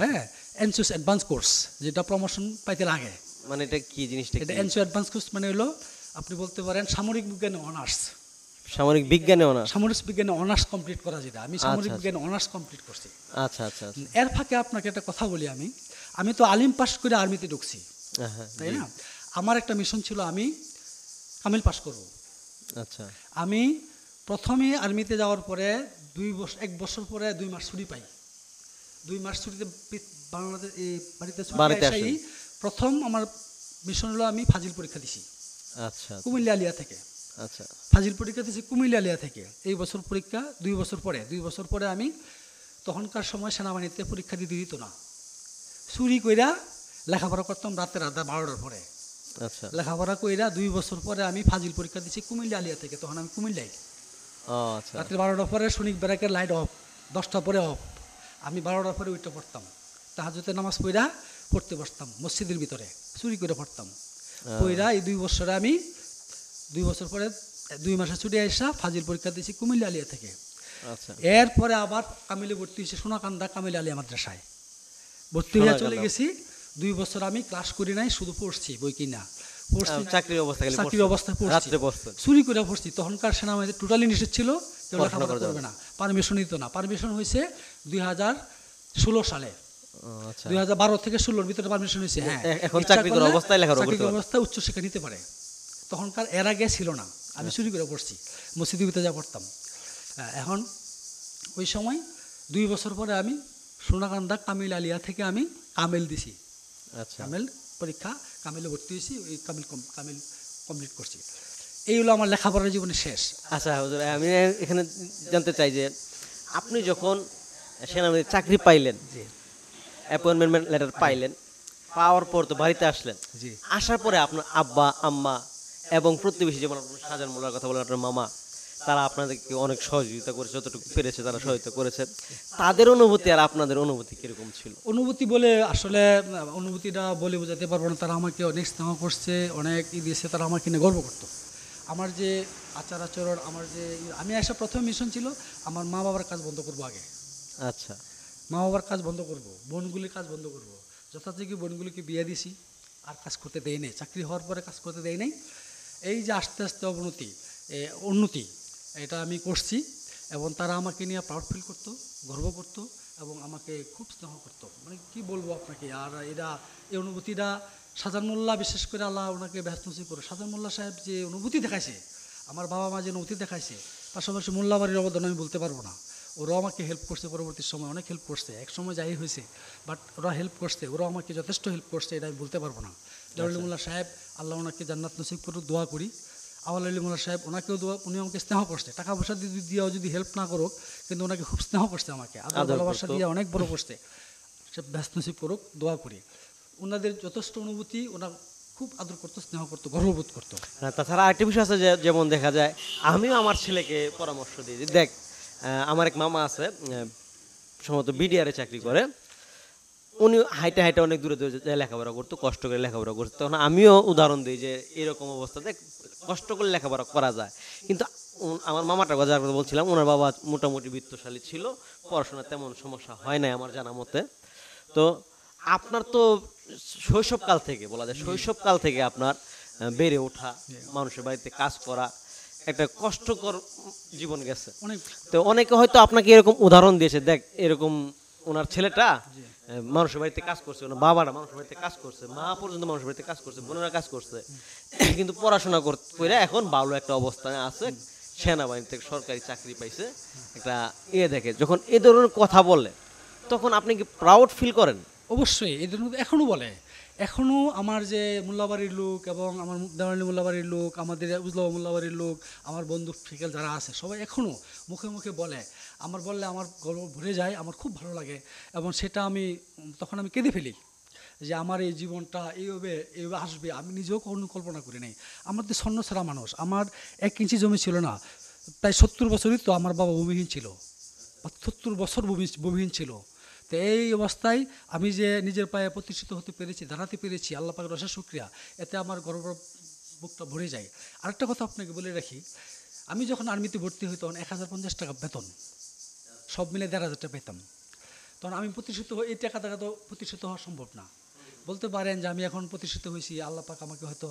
হ্যাঁ, এনসিও অ্যাডভান্স কোর্স, যেটা প্রমোশন পাইতে লাগে। মানে এটা কি জিনিসটা? এটা এনসিও অ্যাডভান্স কোর্স মানে হলো আপনি বলতে পারেন সামরিক বিজ্ঞানে অনার্স। সামরিক বিজ্ঞানে অনার্স? সামরিক বিজ্ঞানে অনার্স কমপ্লিট করা, যেটা আমি সামরিক বিজ্ঞানে অনার্স কমপ্লিট করছি। আচ্ছা আচ্ছা। এর ফাঁকে আপনাকে একটা কথা বলি, আমি তো আলিম পাস করে আর্মিতে ঢুকছি, তাই না? আমার একটা মিশন ছিল আমি কামিল পাস করব। আচ্ছা। আমি প্রথমে আর্মিতে যাওয়ার পরে 1 বছর পরে 2 মাস ছুটি পাই। 2 মাস ছুটিতে বাংলাদেশ বাড়িতে ছুটি প্রথম আমার মিশন হলো আমি ফাজিল পরীক্ষা দিছি। আচ্ছা। কুমিল্লা আলিয়া থেকে। আচ্ছা। ফাজিল পরীক্ষা দিছি কুমিল্লা আলিয়া থেকে। এই বছর পরীক্ষা 2 বছর পরে আমি তখনকার সময় সেনাবাহিনীতে পরীক্ষা দিত না, চুরি কইরা লেখাপড়া করতাম রাতের 12টার পরে। আচ্ছা। লেখাপড়া কইরা 2 বছর পরে আমি ফাজিল পরীক্ষা দিছি কুমিল্লা আলিয়া থেকে। তখন আমি কুমিল্লায়, আচ্ছা। রাতের 12টার পরে শনিক ব্রেকের লাইট অফ, 10টা পরে অফ, আমি 12টার পরে উঠতে পড়তাম তাহাজ্জুদের নামাজ পড়া পড়তে বসতাম মসজিদের ভিতরে, চুরি করে পড়তাম। পড়া এই 2 বছরে আমি 2 বছর পরে 2 মাসের ছুটি আইসা ফাজিল পরীক্ষা দিয়েছি কুমিল্লা আলিয়া থেকে। আচ্ছা, এরপরে আবার কামিলে ভর্তি হয়েছে সোনাকান্দা কামিল আলিয়া মাদ্রাসায় ভর্তি হয়ে চলে গেছি। 2 বছর আমি ক্লাস করি নাই, শুধু পড়ছি বই কিনা পড়ছি, চাকরির অবস্থায় পড়ছি, রাত্রে পড়ছেন। চুরি করে পড়ছি। তখনকার সেনাবাহিনীতে টোটালি নিষেধ ছিল, কেউ লেখাপড়া করবে না, পারমিশন দিত না। পারমিশন হয়েছে 2016 সালে, আচ্ছা, 2012 থেকে 16-র ভিতরে পারমিশন হয়েছে। হ্যাঁ, এখন চাকরি করা অবস্থায় লেখাপড়া করতে পারবে, অবস্থায় উচ্চশিক্ষা নিতে পারে। তখনকার এর আগে ছিল না, আমি চুরি করে পড়ছি, মসজিদের ভিতরে যা পড়তাম। এখন ওই সময় 2 বছর পরে আমি সোনাকান্দা কামিল আলিয়া থেকে আমি কামেল দিছি। আচ্ছা, কামেল পরীক্ষা, কামেলে ভর্তি হয়েছি, ওই কামেল কমপ্লিট করছি। এই হলো আমার লেখাপড়ার জীবনে শেষ। আচ্ছা হুজুর, আমি এখানে জানতে চাই যে আপনি যখন সেনাবাহিনীর চাকরি পাইলেন, অ্যাপয়েন্টমেন্ট লেটার পাইলেন, পাওয়ার পর তো বাড়িতে আসলেন, জি, আসার পরে আপনার আব্বা আম্মা এবং প্রতিবেশী, যেমন আপনার শাহজাহান মোল্লার কথা বলেন, আপনার মামা, তারা আপনাদেরকে অনেক সহযোগিতা করেছে, যতটুকু পেরেছে তারা সহযোগিতা করেছে। তাদের অনুভূতি আর আপনাদের অনুভূতি কিরকম ছিল? অনুভূতি বলে আসলে অনুভূতিটা বলে বোঝাতে পারবো না। তারা আমাকে অনেক স্নেহ করছে, অনেক দিয়েছে, তারা আমাকে নিয়ে গর্ব করতো। আমার যে আচার আচরণ, আমার যে আমি আসা প্রথম মিশন ছিল আমার মা বাবার কাজ বন্ধ করবো আগে। আচ্ছা, মা বাবার কাজ বন্ধ করব, বোনগুলির কাজ বন্ধ করব। যথাযোগ্য বোনগুলিকে বিয়ে দিছি, আর কাজ করতে দেয় নাই। চাকরি হওয়ার পরে কাজ করতে দেয় নাই। এই যে আস্তে আস্তে উন্নতি এটা আমি করছি, এবং তারা আমাকে নিয়ে প্রাউড ফিল করতো, গর্ব করতো, এবং আমাকে খুব স্নেহ করতো। মানে কি বলবো আপনাকে। আর এই অনুভূতিটা শাহজাহান মোল্লা, বিশেষ করে আল্লাহ ওনাকে ব্যস্ত করে, শাহজাহান মোল্লা সাহেব যে অনুভূতি দেখাইছে, আমার বাবা মা যে অনুভূতি দেখাইছে, পাশাপাশি মোল্লাবাড়ির অবদান আমি বলতে পারবো না। ওরাও আমাকে হেল্প করছে, পরবর্তী সময় অনেক হেল্প করছে। এক সময় যাই হয়েছে, বাট ওরা হেল্প করছে, ওরাও আমাকে যথেষ্ট হেল্প করছে, এটা আমি বলতে পারবো না। জালালি মোল্লা সাহেব, আল্লাহ ওনাকে জান্নাত নসিব করুক, দোয়া করি। আওয়াল আলী মোল্লা সাহেব, ওনাকেও দোয়া, উনি আমাকে স্নেহ করছে, টাকা পয়সা দিয়েও যদি হেল্প না করুক, কিন্তু ওনাকে খুব স্নেহ করছে, আমাকে আদর ভালোবাসা দিয়ে অনেক বড় করছে। সে ব্যস্ত নসিব করুক, দোয়া করি। ওনাদের যথেষ্ট অনুভূতি, ওনার খুব আদর করতো, স্নেহ করতো, গর্ববোধ করতো। তাছাড়া আরেকটি বিষয় আছে যেমন দেখা যায়, আমিও আমার ছেলেকে পরামর্শ দিই যে দেখ, আমার এক মামা আছে, সম্ভবত বিডিআরে চাকরি করে, উনি হাইটে হাইটে অনেক দূরে দূরে যায় লেখাপড়া করতো, কষ্ট করে লেখাপড়া করতো। তখন আমিও উদাহরণ দিই যে এরকম অবস্থাতে কষ্ট করে লেখাপড়া করা যায়। কিন্তু আমার মামাটার কথা যার কথা বলছিলাম, ওনার বাবা মোটামুটি বিত্তশালী ছিল, পড়াশোনার তেমন সমস্যা হয় নাই আমার জানা মতে। তো আপনার তো শৈশবকাল থেকে, বলা যায় শৈশবকাল থেকে আপনার বেড়ে ওঠা, মানুষের বাড়িতে কাজ করা, একটা কষ্টকর জীবন গেছে। তো অনেকে হয়তো আপনাকে এরকম উদাহরণ দিয়েছে, দেখ এরকম ওনার ছেলেটা মানুষের বাড়িতে কাজ করছে, ওনার বাবারা মানুষের বাড়িতে কাজ করছে, মা পর্যন্ত মানুষের বাড়িতে কাজ করছে, বোনেরা কাজ করছে, কিন্তু পড়াশোনা করে এখন ভালো একটা অবস্থানে আছে, সেনাবাহিনী থেকে সরকারি চাকরি পাইছে, একটা দেখে। যখন এ ধরনের কথা বলে তখন আপনি কি প্রাউড ফিল করেন? অবশ্যই। এই ধরনের এখনও বলে, এখনও আমার যে মোল্লাবাড়ির লোক এবং আমার দেওয়ানি মোল্লাবাড়ির লোক, আমাদের উজলাবা মোল্লাবাড়ির লোক, আমার বন্ধু ফিকেল যারা আছে, সবাই এখনও মুখে মুখে বলে। আমার বললে আমার গর্ব ভরে যায়, আমার খুব ভালো লাগে, এবং সেটা তখন আমি কেঁদে ফেলি যে আমার এই জীবনটা এইভাবে আসবে, আমি নিজেও কখনো কল্পনা করি নাই। আমার তো স্বর্ণ ছাড়া মানুষ, আমার 1 ইঞ্চি জমি ছিল না, প্রায় 70 বছরই তো আমার বাবা ভূমিহীন ছিল, 70 বছর ভূমিহীন ছিল। তো এই অবস্থায় আমি যে নিজের পায়ে প্রতিষ্ঠিত হতে পেরেছি, দাঁড়াতে পেরেছি, আল্লাহ পাকের অশেষ শুকরিয়া, এতে আমার গর্ব বুকটা ভরে যায়। আরেকটা কথা আপনাকে বলে রাখি, আমি যখন আর্মিতে ভর্তি হই তখন 1050 টাকা বেতন, সব মিলে 1500 টাকা পেতাম। তখন আমি প্রতিষ্ঠিত হই, এই টাকা তো প্রতিষ্ঠিত হওয়া সম্ভব না। বলতে পারেন যে আমি এখন প্রতিষ্ঠিত হয়েছি, আল্লাহ পাক আমাকে হয়তো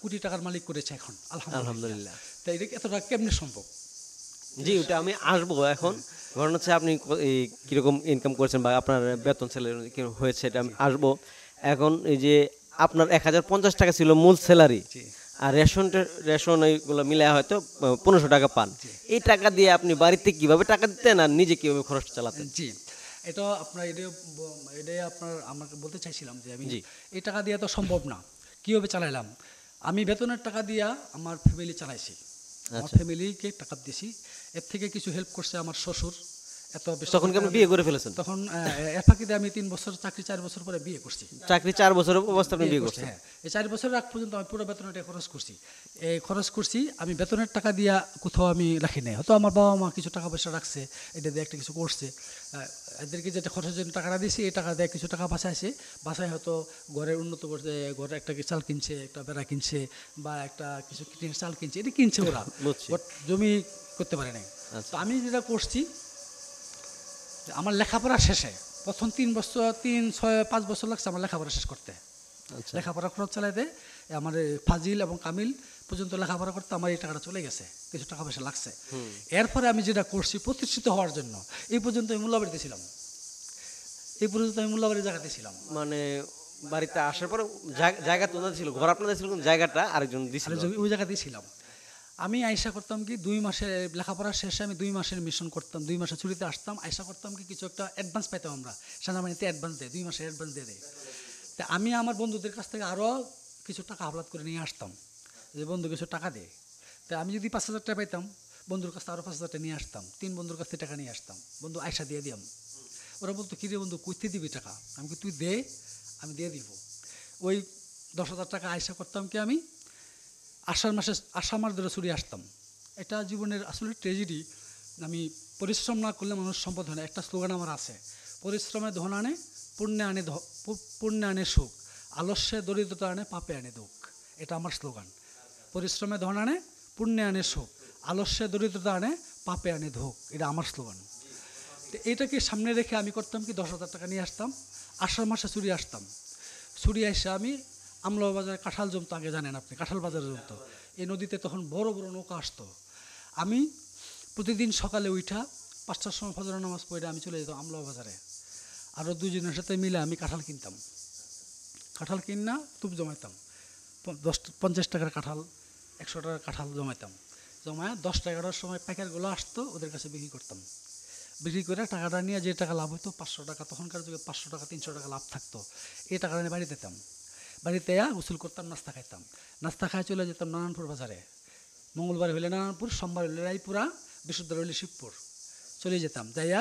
কোটি টাকার মালিক করেছে এখন, আলহামদুলিল্লাহ। তাই এটা এতটা কেমনে সম্ভব? জি, ওটা আমি আসবো। এখন ঘটনা হচ্ছে আপনি কীরকম ইনকাম করছেন বা আপনার বেতন স্যালারি কীরকম হয়েছে, এটা আমি আসবো। এখন এই যে আপনার 1050 টাকা ছিল মূল স্যালারি, আর রেশন এইগুলো মিলে হয়তো 1500 টাকা পান। এই টাকা দিয়ে আপনি বাড়িতে কিভাবে টাকা দিতেন আর নিজে কিভাবে খরচ চালাতেন? জি, এটা আপনার এটাই আমাকে বলতে চাইছিলাম যে আমি এই টাকা দিয়ে তো সম্ভব না, কীভাবে চালাইলাম। আমি বেতনের টাকা দিয়া আমার ফ্যামিলি চালাইছি, আমার ফ্যামিলিকে টাকা দিয়েছি। এর থেকে কিছু হেল্প করছে আমার শ্বশুর, এত বেশি তখন কি আপনি বিয়ে করে ফেলেছেন? তখন এর ফাঁকিতে আমি 3 বছর চাকরি, 4 বছর পরে বিয়ে করছি। চাকরি 4 বছরের অবস্থা আপনি বিয়ে করছেন? হ্যাঁ, এই 4 বছরের আগ পর্যন্ত আমি পুরো বেতনের টাকা খরচ করছি। এই খরচ করছি আমি বেতনের টাকা দিয়া কোথাও আমি রাখি নাই, হয়তো আমার বাবা মা কিছু টাকা পয়সা রাখছে, এটা দিয়ে একটা কিছু করছে। এদেরকে যেটা খরচের জন্য টাকাটা দিয়েছি, এই টাকা দিয়ে কিছু টাকা বাঁচাইছে, বাঁচায় হয়তো ঘরের উন্নত করছে, ঘরে একটা চাল কিনছে, একটা বেড়া কিনছে, বা একটা কিছু চাল কিনছে, এটা কিনছে ওরা, বুঝছি। But জমি করতে পারে নাই। আচ্ছা। তো আমি যেটা করছি, আমার লেখাপড়া শেষে প্রথম 3 বছর, 3, 6, 5 বছর লাগছে আমার লেখাপড়া শেষ করতে। আচ্ছা। লেখাপড়া খরচ চালাইতে আমার এই ফাজিল এবং কামিল পর্যন্ত লেখাপড়া করতে আমার এই টাকাটা চলে গেছে, কিছু টাকা পয়সা লাগছে। এরপরে আমি যেটা করছি প্রতিষ্ঠিত হওয়ার জন্য, এই পর্যন্ত আমি মোল্লাবাড়িতে ছিলাম, এই পর্যন্ত আমি মোল্লাবাড়ির জায়গাতে ছিলাম। মানে বাড়িতে আসার পরে জায়গা তো ওনাদের ছিল, ঘর আপনাদের ছিল, কিন্তু জায়গাটা আরেকজন দিছিল। ওই জায়গাতেই ছিলাম। আমি আয়সা করতাম কি 2 মাসের লেখাপড়া শেষে আমি 2 মাসের মিশন করতাম, 2 মাসের ছুটিতে আসতাম, আয়সা করতাম কি কিছু একটা অ্যাডভান্স পাইতাম, আমরা সেনাবাহিনীতে অ্যাডভান্স দেয়, 2 মাসের অ্যাডভান্স দিয়ে দেয়। তা আমি আমার বন্ধুদের কাছ থেকে আরও কিছু টাকা হাবলাত করে নিয়ে আসতাম, যে বন্ধু কিছু টাকা দেয়। তা আমি যদি 5,000 টাকা পাইতাম, বন্ধুর কাছ থেকে আরও 5,000 টাকা নিয়ে আসতাম, 3 বন্ধুর কাছ থেকে টাকা নিয়ে আসতাম, বন্ধু আয়সা দিয়ে দিয়াম। ওরা বলতো কী রে বন্ধু, কইতে দিবি টাকা? আমি কি তুই দে, আমি দিয়ে দিব। ওই 10,000 টাকা আয়সা করতাম কি আমি আষাঢ় মাস ধরে ছুটি আসতাম। এটা জীবনের আসলে ট্রেজেডি। আমি পরিশ্রম না করলে মানুষ সম্পদ হয় না। একটা স্লোগান আমার আছে, পরিশ্রমে ধন আনে, পুণ্যে আনে সুখ, আলস্যে দরিদ্রতা আনে, পাপে আনে দুঃখ। এটা আমার স্লোগান। পরিশ্রমে ধন আনে, পুণ্যে আনে সুখ, আলস্যে দরিদ্রতা আনে, পাপে আনে দুঃখ। এটা আমার স্লোগান। তো এইটাকে সামনে রেখে আমি করতাম কি 10,000 টাকা নিয়ে আসতাম, আষাঢ় মাসে ছুটি আসতাম। ছুটি এসে আমি আমলা বাজারে কাঁঠাল জমতো, আগে জানেন আপনি কাঁঠাল বাজারে জমতো, এই নদীতে তখন বড় বড় নৌকা আসতো। আমি প্রতিদিন সকালে উঠা 5টার সময় ফজরের নামাজ পড়ে আমি চলে যেতাম আমলা বাজারে, আরও 2 জনের সাথে মিলে আমি কাঁঠাল কিনতাম, কাঁঠাল কিনা তুপ জমাইতাম, 50 টাকার কাঁঠাল, 100 টাকার কাঁঠাল জমাইতাম, জমায় 10টা 11টার সময় প্যাকেটগুলো আসতো, ওদের কাছে বিক্রি করতাম। বিক্রি করে টাকাটা নিয়ে যে টাকা লাভ হতো 500 টাকা, তখনকার যুগে 500 টাকা 300 টাকা লাভ থাকতো, এই টাকাটা নিয়ে বাড়িতে যেতাম। বাড়িতে গোসল করতাম, নাস্তা খাইতাম, নাস্তা খাই চলে যেতাম নারায়ণপুর বাজারে। মঙ্গলবার হইলে নারায়ণপুর, সোমবার হইলে রায়পুরা, বৃহস্পতিবার হইলে শিবপুর চলে যেতাম। যাইয়া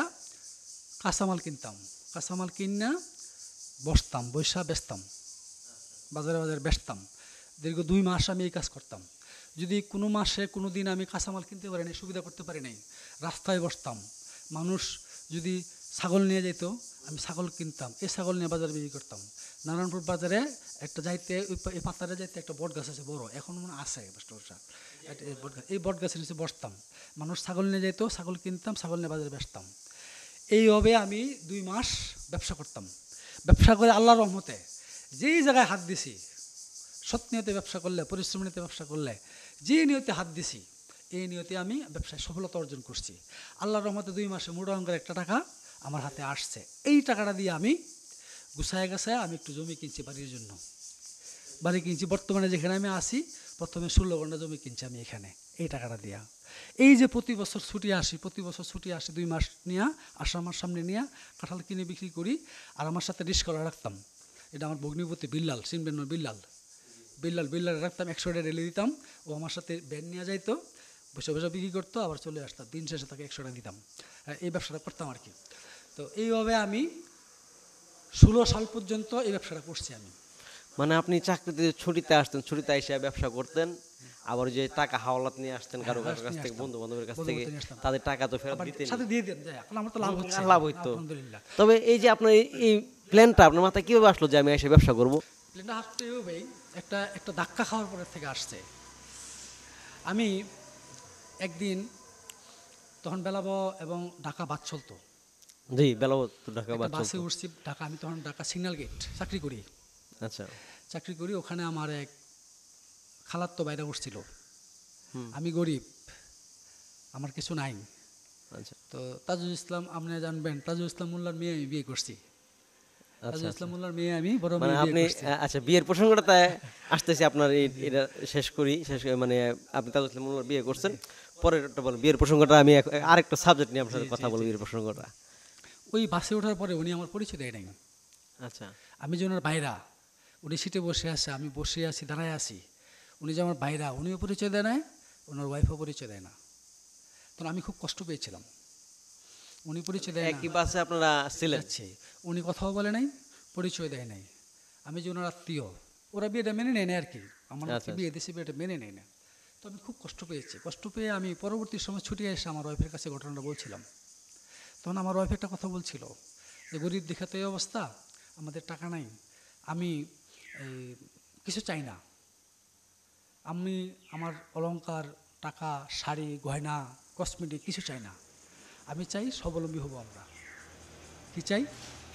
কাঁচামাল কিনতাম, কাঁচামাল কিনা বসতাম, বৈশা বেচতাম, বাজারে বাজারে বেচতাম। দীর্ঘ 2 মাস আমি এই কাজ করতাম। যদি কোনো মাসে কোনো দিন আমি কাঁচামাল কিনতে পারি নাই, সুবিধা করতে পারি নাই, রাস্তায় বসতাম। মানুষ যদি ছাগল নিয়ে যেত, আমি ছাগল কিনতাম, এই ছাগল নিয়ে বাজারে বিক্রি করতাম। নারায়ণপুর বাজারে একটা যাইতে, এই পাতারে যাইতে একটা বট গাছ আছে বড়, এখন মনে আছে এই বট গাছের নিচে বসতাম, মানুষ ছাগল নিয়ে যেত, ছাগল কিনতাম, ছাগল নিয়ে বাজারে বেচতাম। এইভাবে আমি 2 মাস ব্যবসা করতাম। ব্যবসা করে আল্লাহর রহমতে যেই জায়গায় হাত দিছি, সৎ নিয়তে ব্যবসা করলে, পরিশ্রম নিয়তে ব্যবসা করলে, যে নিয়তে হাত দিছি, এই নিয়তে আমি ব্যবসায় সফলতা অর্জন করছি। আল্লাহর রহমতে 2 মাসে মোটা অঙ্কের একটা টাকা আমার হাতে আসছে। এই টাকাটা দিয়ে আমি গুছায় গাছায় আমি একটু জমি কিনছি বাড়ির জন্য, বাড়ি কিনছি। বর্তমানে যেখানে আমি আসি, প্রথমে 16 ঘন্টা জমি কিনছি আমি এখানে, এই টাকাটা দিয়া। এই যে প্রতি বছর ছুটি আসি, 2 মাস নিয়ে আসা, আমার সামনে নিয়ে কাঁঠাল কিনে বিক্রি করি, আর আমার সাথে রিস্কলা রাখতাম। এটা আমার ভগ্নিপতি বিল্লাল, চিনবেন না বিল্লাল রাখতাম, 100 টাকা ঢেলে দিতাম, ও আমার সাথে ব্যান নিয়ে যাইতো, বসে বসে বিক্রি করতো, আবার চলে আসতাম, দিন শেষে তাকে 100 টাকা দিতাম। এই ব্যবসাটা করতাম আর কি। তো এইভাবে আমি 16 সাল পর্যন্ত এই ব্যবসাটা করছি আমি। মানে আপনি চাকরিতে ছুটিতে আসতেন, ছুটিতে এসে ব্যবসা করতেন, আবার যে টাকা হাওলাত নিয়ে আসতেন কারো কারো কাছ থেকে, বন্ধু বান্ধবের কাছ থেকে, তাদের টাকা তো ফেরত দিতেন, সাথে দিয়ে দেন, এখন আমার তো লাভ হচ্ছে, লাভ হইতো। আলহামদুলিল্লাহ। তবে এই যে আপনার এই প্ল্যানটা আপনার মাথায় কিভাবে আসলো যে আমি এসে ব্যবসা করব? প্লেনটা আসতে এইভাবেই একটা ধাক্কা খাওয়ার পরের থেকে আসছে। আমি একদিন, তখন বেলাব এবং ঢাকা বাস চলতো, জি, বেলাবত ঢাকা একটা বাস বাসে চলতো। উঠছি ঢাকা, আমি তখন ঢাকা সিগন্যাল গেট চাকরি করি। আচ্ছা। চাকরি করি ওখানে আমার এক খালাত্তো বাইরে উঠছিল। আমি গরিব, আমার কিছু নাই। আচ্ছা তো তাজুল ইসলাম, আপনি জানবেন, তাজুল ইসলাম মোল্লার মেয়ে আমি বিয়ে করছি। তাজুল ইসলাম মোল্লার মেয়ে আমি বড় মানে মেয়ে আপনি, বিয়ে করছি। আচ্ছা, বিয়ের প্রসঙ্গটা তাই আসতেছি আপনার, এটা শেষ করি, মানে আপনি তাজুল ইসলাম মোল্লার বিয়ে করছেন, পরেরটা বলেন বিয়ের প্রসঙ্গটা। আমি আরেকটা সাবজেক্ট নিয়ে আপনার সাথে কথা বলবো, বিয়ের প্রসঙ্গটা। ওই বাসে ওঠার পরে উনি আমার পরিচয় দেয় নাই। আচ্ছা। আমি যে ওনার বাইরা, উনি সিটে বসে আছে, আমি বসে আছি, দাঁড়ায় আছি, উনি যে আমার বাইরা, উনিও পরিচয় দেয় না, ওনার ওয়াইফও পরিচয় দেয় না। তখন আমি খুব কষ্ট পেয়েছিলাম। উনি পরিচয় দেয় না। একই বাসে আপনারা ছিলেন? যাচ্ছে, উনি কথাও বলে নাই, পরিচয় দেয় নাই। আমি যে ওনার আত্মীয়, ওরা বিয়েটা মেনে নেয় না আর কি, আমার আচ্ছা, বিয়ে দিয়েছে, বিয়েটা মেনে নেয় না। তো আমি খুব কষ্ট পেয়েছি, কষ্ট পেয়ে আমি পরবর্তী সময় ছুটে এসে আমার ওয়াইফের কাছে ঘটনাটা বলছিলাম। তখন আমার ওয়াইফ একটা কথা বলছিল যে গরিব দেখে তো এই অবস্থা, আমাদের টাকা নাই, আমি কিছু চাই না, আমি আমার অলংকার, টাকা, শাড়ি, গয়না, কসমেটিক কিছু চাই না, আমি চাই স্বাবলম্বী হব। আমরা কি চাই?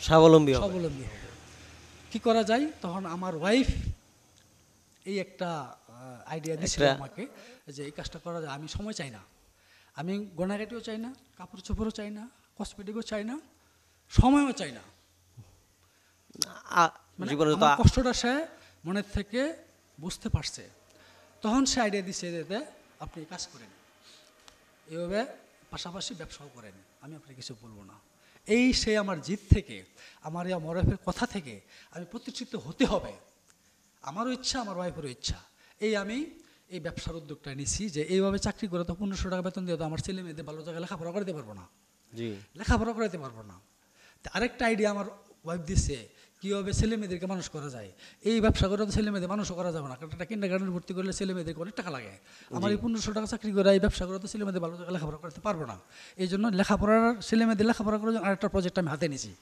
স্বাবলম্বী হবে। স্বাবলম্বী হব। কি করা যায়? তখন আমার ওয়াইফ এই একটা আইডিয়া দিয়েছিল আমাকে যে এই কাজটা করা যায়। আমি সময় চাই না, আমি গয়নাগাটিও চাই না, কাপড় চোপড়ও চাই না, কসমেটিকও চাই না, সময়ও চাই না। মানে জীবনে তো আমার কষ্টটা সে মনের থেকে বুঝতে পারছে। তখন সে আইডিয়া দিচ্ছে যে আপনি কাজ করেন, এভাবে পাশাপাশি ব্যবসাও করেন, আমি আপনাকে কিছু বলবো না। এই সে আমার জিদ থেকে, আমার এই ওয়াইফের কথা থেকে আমি প্রতিষ্ঠিত হতে হবে, আমারও ইচ্ছা, আমার ওয়াইফেরও ইচ্ছা। আমি এই ব্যবসার উদ্যোগটা নিছি যে এইভাবে চাকরি করে তো 1500 টাকা বেতন দিয়ে তো আমার ছেলে মেয়েদের ভালো জায়গায় লেখাপড়া করাতে পারবো না, জি, লেখাপড়া করাতে পারবো না। তো আরেকটা আইডিয়া আমার ওয়াইফ দিচ্ছে, কীভাবে ছেলে মেয়েদেরকে মানুষ করা যায়। এই ব্যবসা করে তো ছেলে মেয়েদের মানুষও করা যাবে না, কারণ একটা কিন্ডারগার্টেনে ভর্তি করলে ছেলে মেয়েদেরকে অনেক টাকা লাগে। আমার এই 1500 টাকা চাকরি করে এই ব্যবসা করে তো ছেলে মেয়েদের ভালো জায়গায় লেখাপড়া করতে পারবো না। এই জন্য লেখাপড়ার, ছেলে মেয়েদের লেখাপড়া করার জন্য আরেকটা প্রজেক্ট আমি হাতে নিয়েছি।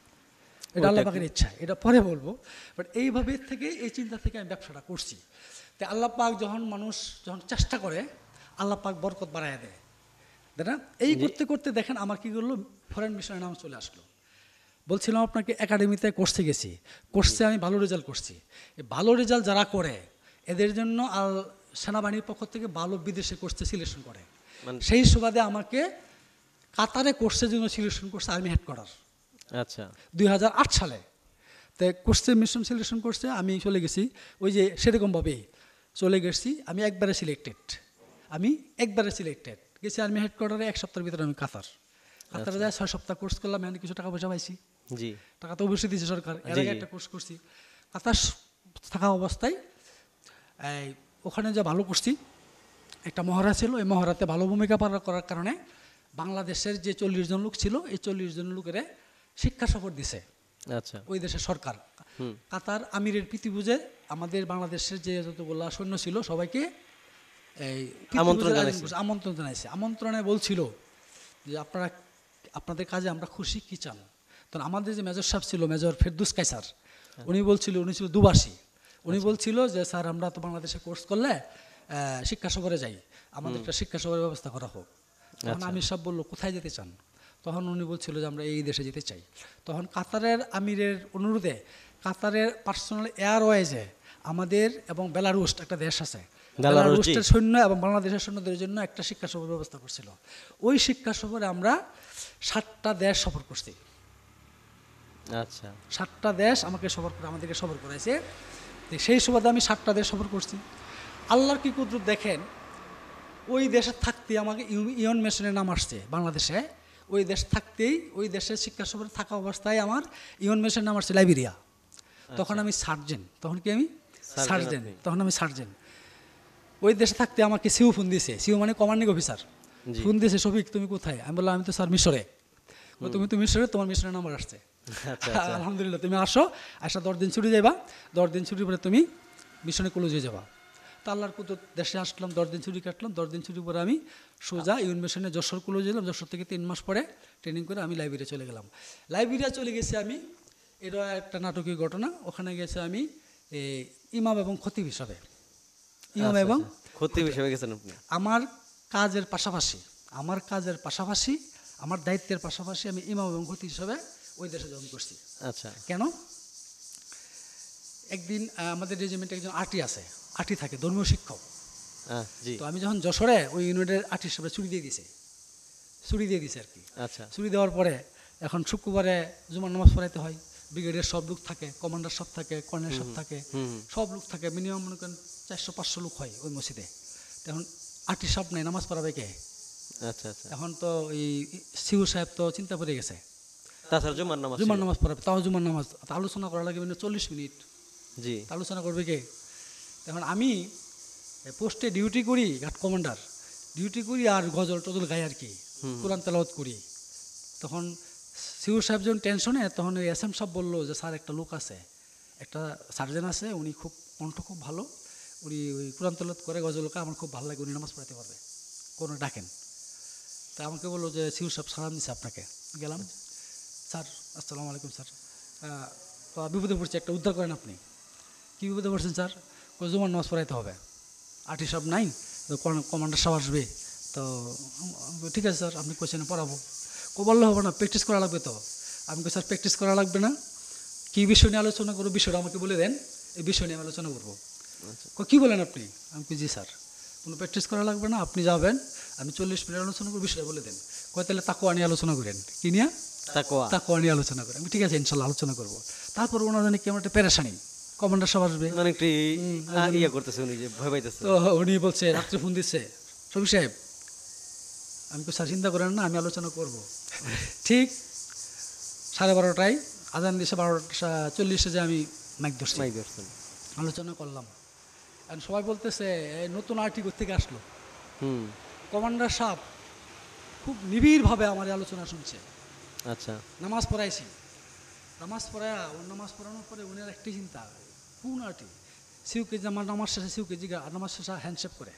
এটা আল্লাহ পাকের ইচ্ছা, এটা পরে বলবো। বাট এইভাবে থেকে, এই চিন্তা থেকে আমি ব্যবসাটা করছি। তো আল্লাহ পাক মানুষ যখন চেষ্টা করে, আল্লাহ পাক বরকত বাড়ায় দেয়, তাই না? এই করতে করতে দেখেন আমার কি করলো, ফরেন মিশনের নাম চলে আসলো। বলছিলাম আপনাকে একাডেমিতে কোর্সে গেছি, কোর্সে আমি ভালো রেজাল্ট করছি। এই ভালো রেজাল্ট যারা করে এদের জন্য সেনাবাহিনীর পক্ষ থেকে ভালো বিদেশে কোর্সে সিলেকশন করে। সেই সুবাদে আমাকে কাতারে কোর্সের জন্য সিলেকশন করছে আর্মি হেডকোয়ার্টার। আচ্ছা, 2008 সালে। তো কোর্সে মিশন সিলেকশন করছে, আমি চলে গেছি ওই যে সেরকমভাবে চলে গেছি। আমি একবারে সিলেক্টেড গেছি আর্মি হেডকোয়ার্টারে। 1 সপ্তাহের ভিতরে আমি কাতারে যায় 6 সপ্তাহ কোর্স করলাম, আমি কিছু টাকা পয়সা পাইছি। জি, টাকা তো অবশ্যই দিয়েছে সরকার। এর আগে একটা কোর্স করছি কাতার থাকা অবস্থায়। ওখানে যা ভালো করছি, একটা মহড়া ছিল, এই মহড়াতে ভালো ভূমিকা পালন করার কারণে বাংলাদেশের যে 40 জন লোক ছিল, এই 40 জন লোকের শিক্ষা সফর দিছে। আচ্ছা, ওই দেশের সরকার কাতার আমিরের প্রীতিভোজে আমাদের বাংলাদেশের যে যতগুলো সৈন্য ছিল সবাইকে আমন্ত্রণ জানাইছে। আমন্ত্রণে বলছিল যে আপনাদের কাজে আমরা খুশি, কি চান। তখন আমাদের যে মেজর সাহেব ছিল, মেজর ফেরদৌস কায়সার, উনি ছিল দুবাসী। উনি বলছিল যে স্যার আমরা তো বাংলাদেশে কোর্স করলে শিক্ষা সফরে যাই, আমাদের একটা শিক্ষা সফরের ব্যবস্থা করা হোক। তখন আমির সাহেব বললো কোথায় যেতে চান। তখন উনি বলছিল যে আমরা এই দেশে যেতে চাই। তখন কাতারের আমিরের অনুরোধে কাতারের পার্সোনাল এয়ারওয়েজে আমাদের এবং বেলারুশ একটা দেশ আছে, বেলারুশের সৈন্য এবং বাংলাদেশের সৈন্যদের জন্য একটা শিক্ষা সফর ব্যবস্থা করছিল। ওই শিক্ষা সফরে আমরা 7টা দেশ সফর করছি। আচ্ছা, 7টা দেশ আমাদেরকে সফর করাইছে। সেই সুবাদে আমি 7টা দেশ সফর করছি। আল্লাহর কি কুদরত দেখেন, ওই দেশে থাকতেই আমাকে ইয়ন মেশনের নাম আসছে বাংলাদেশে। ওই দেশ থাকতেই, ওই দেশের শিক্ষা সফরে থাকা অবস্থায় আমার ইয়ন মেশনের নাম আসছে লাইবেরিয়া। তখন আমি সার্জেন্ট, তখন আমি সার্জেন্ট। ওই দেশে থাকতে আমাকে সিউ ফোন দিয়েছে, সিউ মানে কমান্ডিং অফিসার। ফোন দিয়েছে, শফিক তুমি কোথায়? আমি বললাম আমি তো স্যার মিশরে। তুমি তো মিশরে, তোমার মিশনের নাম্বার আসছে। আলহামদুলিল্লাহ, তুমি আসো, 10 দিন ছুটি যাবা, 10 দিন ছুটির পরে তুমি মিশনে ক্লোজে যাবা। তা আল্লাহর কুদরত দেশে আসলাম, 10 দিন ছুটি কাটলাম। 10 দিন ছুটির পরে আমি সোজা ইউন মিশনে যশোর ক্লোজে গেলাম। যশোর থেকে 3 মাস পরে ট্রেনিং করে আমি লাইব্রেরিয়া চলে গেলাম। লাইব্রেরিয়া চলে গেছি আমি, এটা একটা নাটকীয় ঘটনা। ওখানে গেছে আমি ইমাম এবং খতিব হিসাবে। গেছেন আপনি। আমার কাজের পাশাপাশি, আমার দায়িত্বের পাশাপাশি আমি ইমাম এবং খতিব হিসাবে ওই দেশে জয়েন করছি। আচ্ছা, কেন? একদিন আমাদের রেজিমেন্টে একজন আর্টি থাকে, ধর্মীয় শিক্ষক। তো আমি যখন যশোরে ওই ইউনিটের আর্টি হিসাবে ছুটি দিয়ে দিছে আর কি। আচ্ছা, ছুটি দেওয়ার পরে এখন শুক্রবারে জুমার নামাজ পড়াইতে হয়। ব্রিগেডের সব লোক থাকে, কমান্ডার সব থাকে, কর্নেল সব থাকে, সব লোক থাকে। মিনিমাম মনে করেন 400-500 লোক হয় ওই মসজিদে। তখন আর্টি সব নেই, নামাজ পড়াবে কে? আচ্ছা, এখন তো এই সিউ সাহেব তো চিন্তা পড়ে গেছে, তাছাড়া জুমার নামাজ পড়াবে, তাও জুমার নামাজ আলোচনা করা লাগে 40 মিনিট। জি, আলোচনা করবে কে? এখন আমি পোস্টে ডিউটি করি, ঘাট কমান্ডার ডিউটি করি, আর গজল টজল গাই আর কি, কোরআন তেলাওয়াত করি। তো তখন সিউ সাহেব যখন টেনশনে, তখন ওই এস এম সাহেব বললো যে স্যার একটা লোক আছে, একটা সার্জেন আছে, উনি খুব কণ্ঠ খুব ভালো, উনি ওই কোরআন তেলাওয়াত করে গজলকা, আমার খুব ভালো লাগে, উনি নামাজ পড়াতে পারবে, কোনো ডাকেন। তা আমাকে বললো যে সিউ সাহেব সালাম দিছে আপনাকে। গেলাম, স্যার আসসালামু আলাইকুম স্যার, তো বিপদে পড়ছে, একটা উদ্ধার করেন আপনি। কী বিপদে পড়ছেন স্যার? জুমার নামাজ পড়াইতে হবে, আর্টি সাহেব নাই, তো কমান্ডার সাহেব আসবে, তো ঠিক আছে স্যার আপনি কোশ্চেনে পড়াবো। বললে হবে না, প্র্যাকটিস করা লাগবে তো। আমি স্যার প্র্যাকটিস করা লাগবে না, কী বিষয় নিয়ে আলোচনা করবো বিষয়টা আমাকে বলে দেন, এই বিষয় নিয়ে আমি আলোচনা করবো। কী বলেন আপনি? আমি জি স্যার, কোনো প্র্যাকটিস করা লাগবে না, আপনি যাবেন, আমি 40 মিনিট আলোচনা করবো, বিষয়টা বলে দেন। তাহলে তাকুয়া নিয়ে আলোচনা করেন। কি নিয়ে? তাকুয়া নিয়ে আলোচনা করেন। আমি ঠিক আছে ইনশাল্লাহ আলোচনা করবো। তারপর ওনার জানি কেমন একটা পেরেশানি, কমান্ডার সাহেব আসবে, মানে একটু ইয়ে করতেছে উনি, যে ভয় পাইতেছে। তো উনি বলছে, রাত্রে ফোন দিচ্ছে, শফিক সাহেব। আমি তো স্যার চিন্তা করেন না, আমি আলোচনা করব। ঠিক 12:30টায় আজান দিয়েছে, 12:40 যে আমি মাইক ধরছি, আলোচনা করলাম। আর সবাই বলতেছে এই নতুন আর্টি থেকে আসলো। কমান্ডার সাহেব খুব নিবিড়ভাবে আমার আলোচনা শুনছে। আচ্ছা, নামাজ পড়াইছি, নামাজ পড়ায়, ওর নামাজ পড়ানোর পরে উনার একটি চিন্তা, কোন আর্টি সিউকে, যে আমার নামাজ শেষে সিউকে জিগা, আর নামাজ শেষে হ্যান্ডশেক করে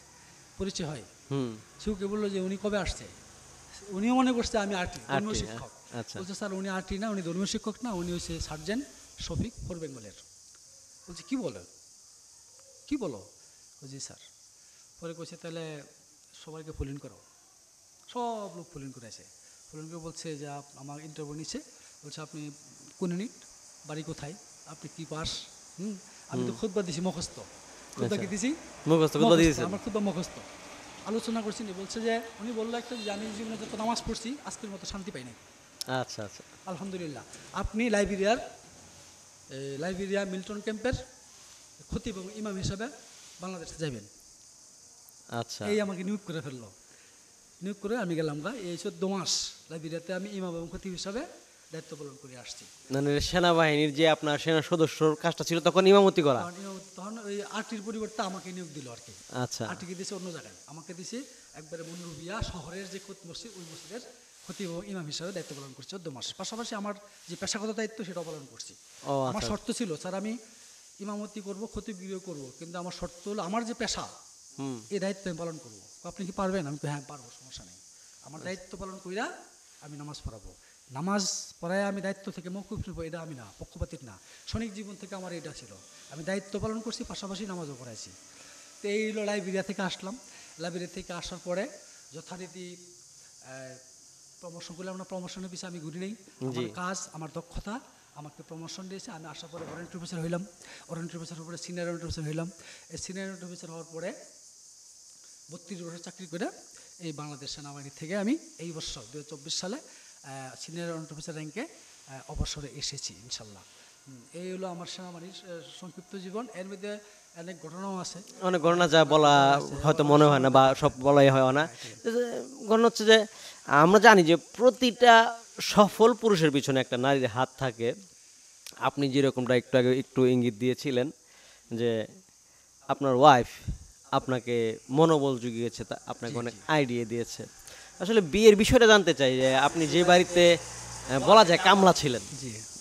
পরিচয় হয়। সিউকে বললো যে উনি কবে আসছে, উনিও মনে করছে আমি আর্টি, ধর্মীয় শিক্ষক। বলছে স্যার উনি আর্টি না, উনি ধর্মীয় শিক্ষক না, উনি হচ্ছে সার্জেন্ট শফিক, ফোর বেঙ্গলের। বলছে কি বলো, কি বলো? জি স্যার। পরে কইছে তাহলে সবাইকে ফোন করো। সব লোক ফোন করেছে, ফোন করে বলছে যে আমার ইন্টারভিউ নিচ্ছে, বলছে আপনি কোন ইউনিট, বাড়ি কোথায়, আপনি কি পাস। আমি তো খুতবা দিছি মুখস্থ, খুতবা কি দিছি আমার খুতবা মুখস্থ। আলোচনা করছি, বলছে যে উনি বললো একটা যে আমি জীবনে যত নামাজ পড়ছি আজকের মতো শান্তি পাই নাই। আচ্ছা আচ্ছা, আলহামদুলিল্লাহ, আপনি লাইবেরিয়া মিল্টন ক্যাম্পের খতিব এবং ইমাম হিসাবে বাংলাদেশে যাবেন। আচ্ছা, এই আমাকে নিয়োগ করে ফেললো। নিয়োগ করে আমি গেলাম গা, এই 14 মাস লাইবেরিয়াতে আমি ইমাম এবং খতিব হিসাবে দায়িত্ব পালন করে আসছি। মানে সেনাবাহিনীর যে আপনার সেনা সদস্যর কাজটা ছিল তখন ইমামতি করা, তখন ওই আর্টির পরিবর্তে আমাকে নিয়োগ দিল আর কি। আচ্ছা, আর্টিকে দিয়েছে অন্য জায়গায়, আমাকে দিয়েছে একবারে মনরুবিয়া শহরের যে মসজিদ, ওই মসজিদের খতিব এবং ইমাম হিসাবে দায়িত্ব পালন করছি 14 মাস। পাশাপাশি আমার যে পেশাগত দায়িত্ব সেটাও পালন করছি। আমার শর্ত ছিল স্যার আমি ইমামতি করব, খতিবগিরিও করব, কিন্তু আমার শর্ত হলো আমার যে পেশা এই দায়িত্ব আমি পালন করবো। আপনি কি পারবেন? আমি তো হ্যাঁ পারবো, সমস্যা নেই। আমার দায়িত্ব পালন কইরা আমি নামাজ পড়াবো, নামাজ পড়ায় আমি দায়িত্ব থেকে মৌকুফ নেবো, এটা আমি না, পক্ষপাতিক না, সৈনিক জীবন থেকে আমার এটা ছিল। আমি দায়িত্ব পালন করছি, পাশাপাশি নামাজও পড়াইছি। তো এই হলো লাইবেরিয়া থেকে আসলাম। লাইবেরিয়া থেকে আসার পরে যথারীতি প্রমোশন করলাম না, প্রমোশনের পিছিয়ে আমি ঘুরি নেই। আমার কাজ, আমার দক্ষতা আমাকে প্রমোশন দিয়েছে। আমি আসার পরে ওয়ারেন্ট অফিসার হইলাম, ওয়ারেন্ট অফিসারের পরে সিনিয়র ওয়ারেন্ট অফিসার হইলাম। এই সিনিয়র ওয়ারেন্ট অফিসার হওয়ার পরে 32 বছর চাকরি করে এই বাংলাদেশ সেনাবাহিনী থেকে আমি এই বছর 2024 সালে সিনিয়র ওয়ারেন্ট অফিসার র্যাঙ্কে অবসরে এসেছি ইনশাল্লাহ। এই হলো আমার সেনাবাহিনীর সংক্ষিপ্ত জীবন। এর মধ্যে অনেক ঘটনাও আছে, অনেক ঘটনা যা বলা হয়তো মনে হয় না বা সব বলাই হয় না। ঘটনা হচ্ছে যে আমরা জানি যে প্রতিটা সফল পুরুষের পিছনে একটা নারীর হাত থাকে। আপনি যেরকমটা একটু আগে একটু ইঙ্গিত দিয়েছিলেন যে আপনার ওয়াইফ আপনাকে মনোবল জুগিয়েছে, তা আপনাকে অনেক আইডিয়া দিয়েছে। আসলে বিয়ের বিষয়টা জানতে চাই যে আপনি যে বাড়িতে বলা যায় কামলা ছিলেন,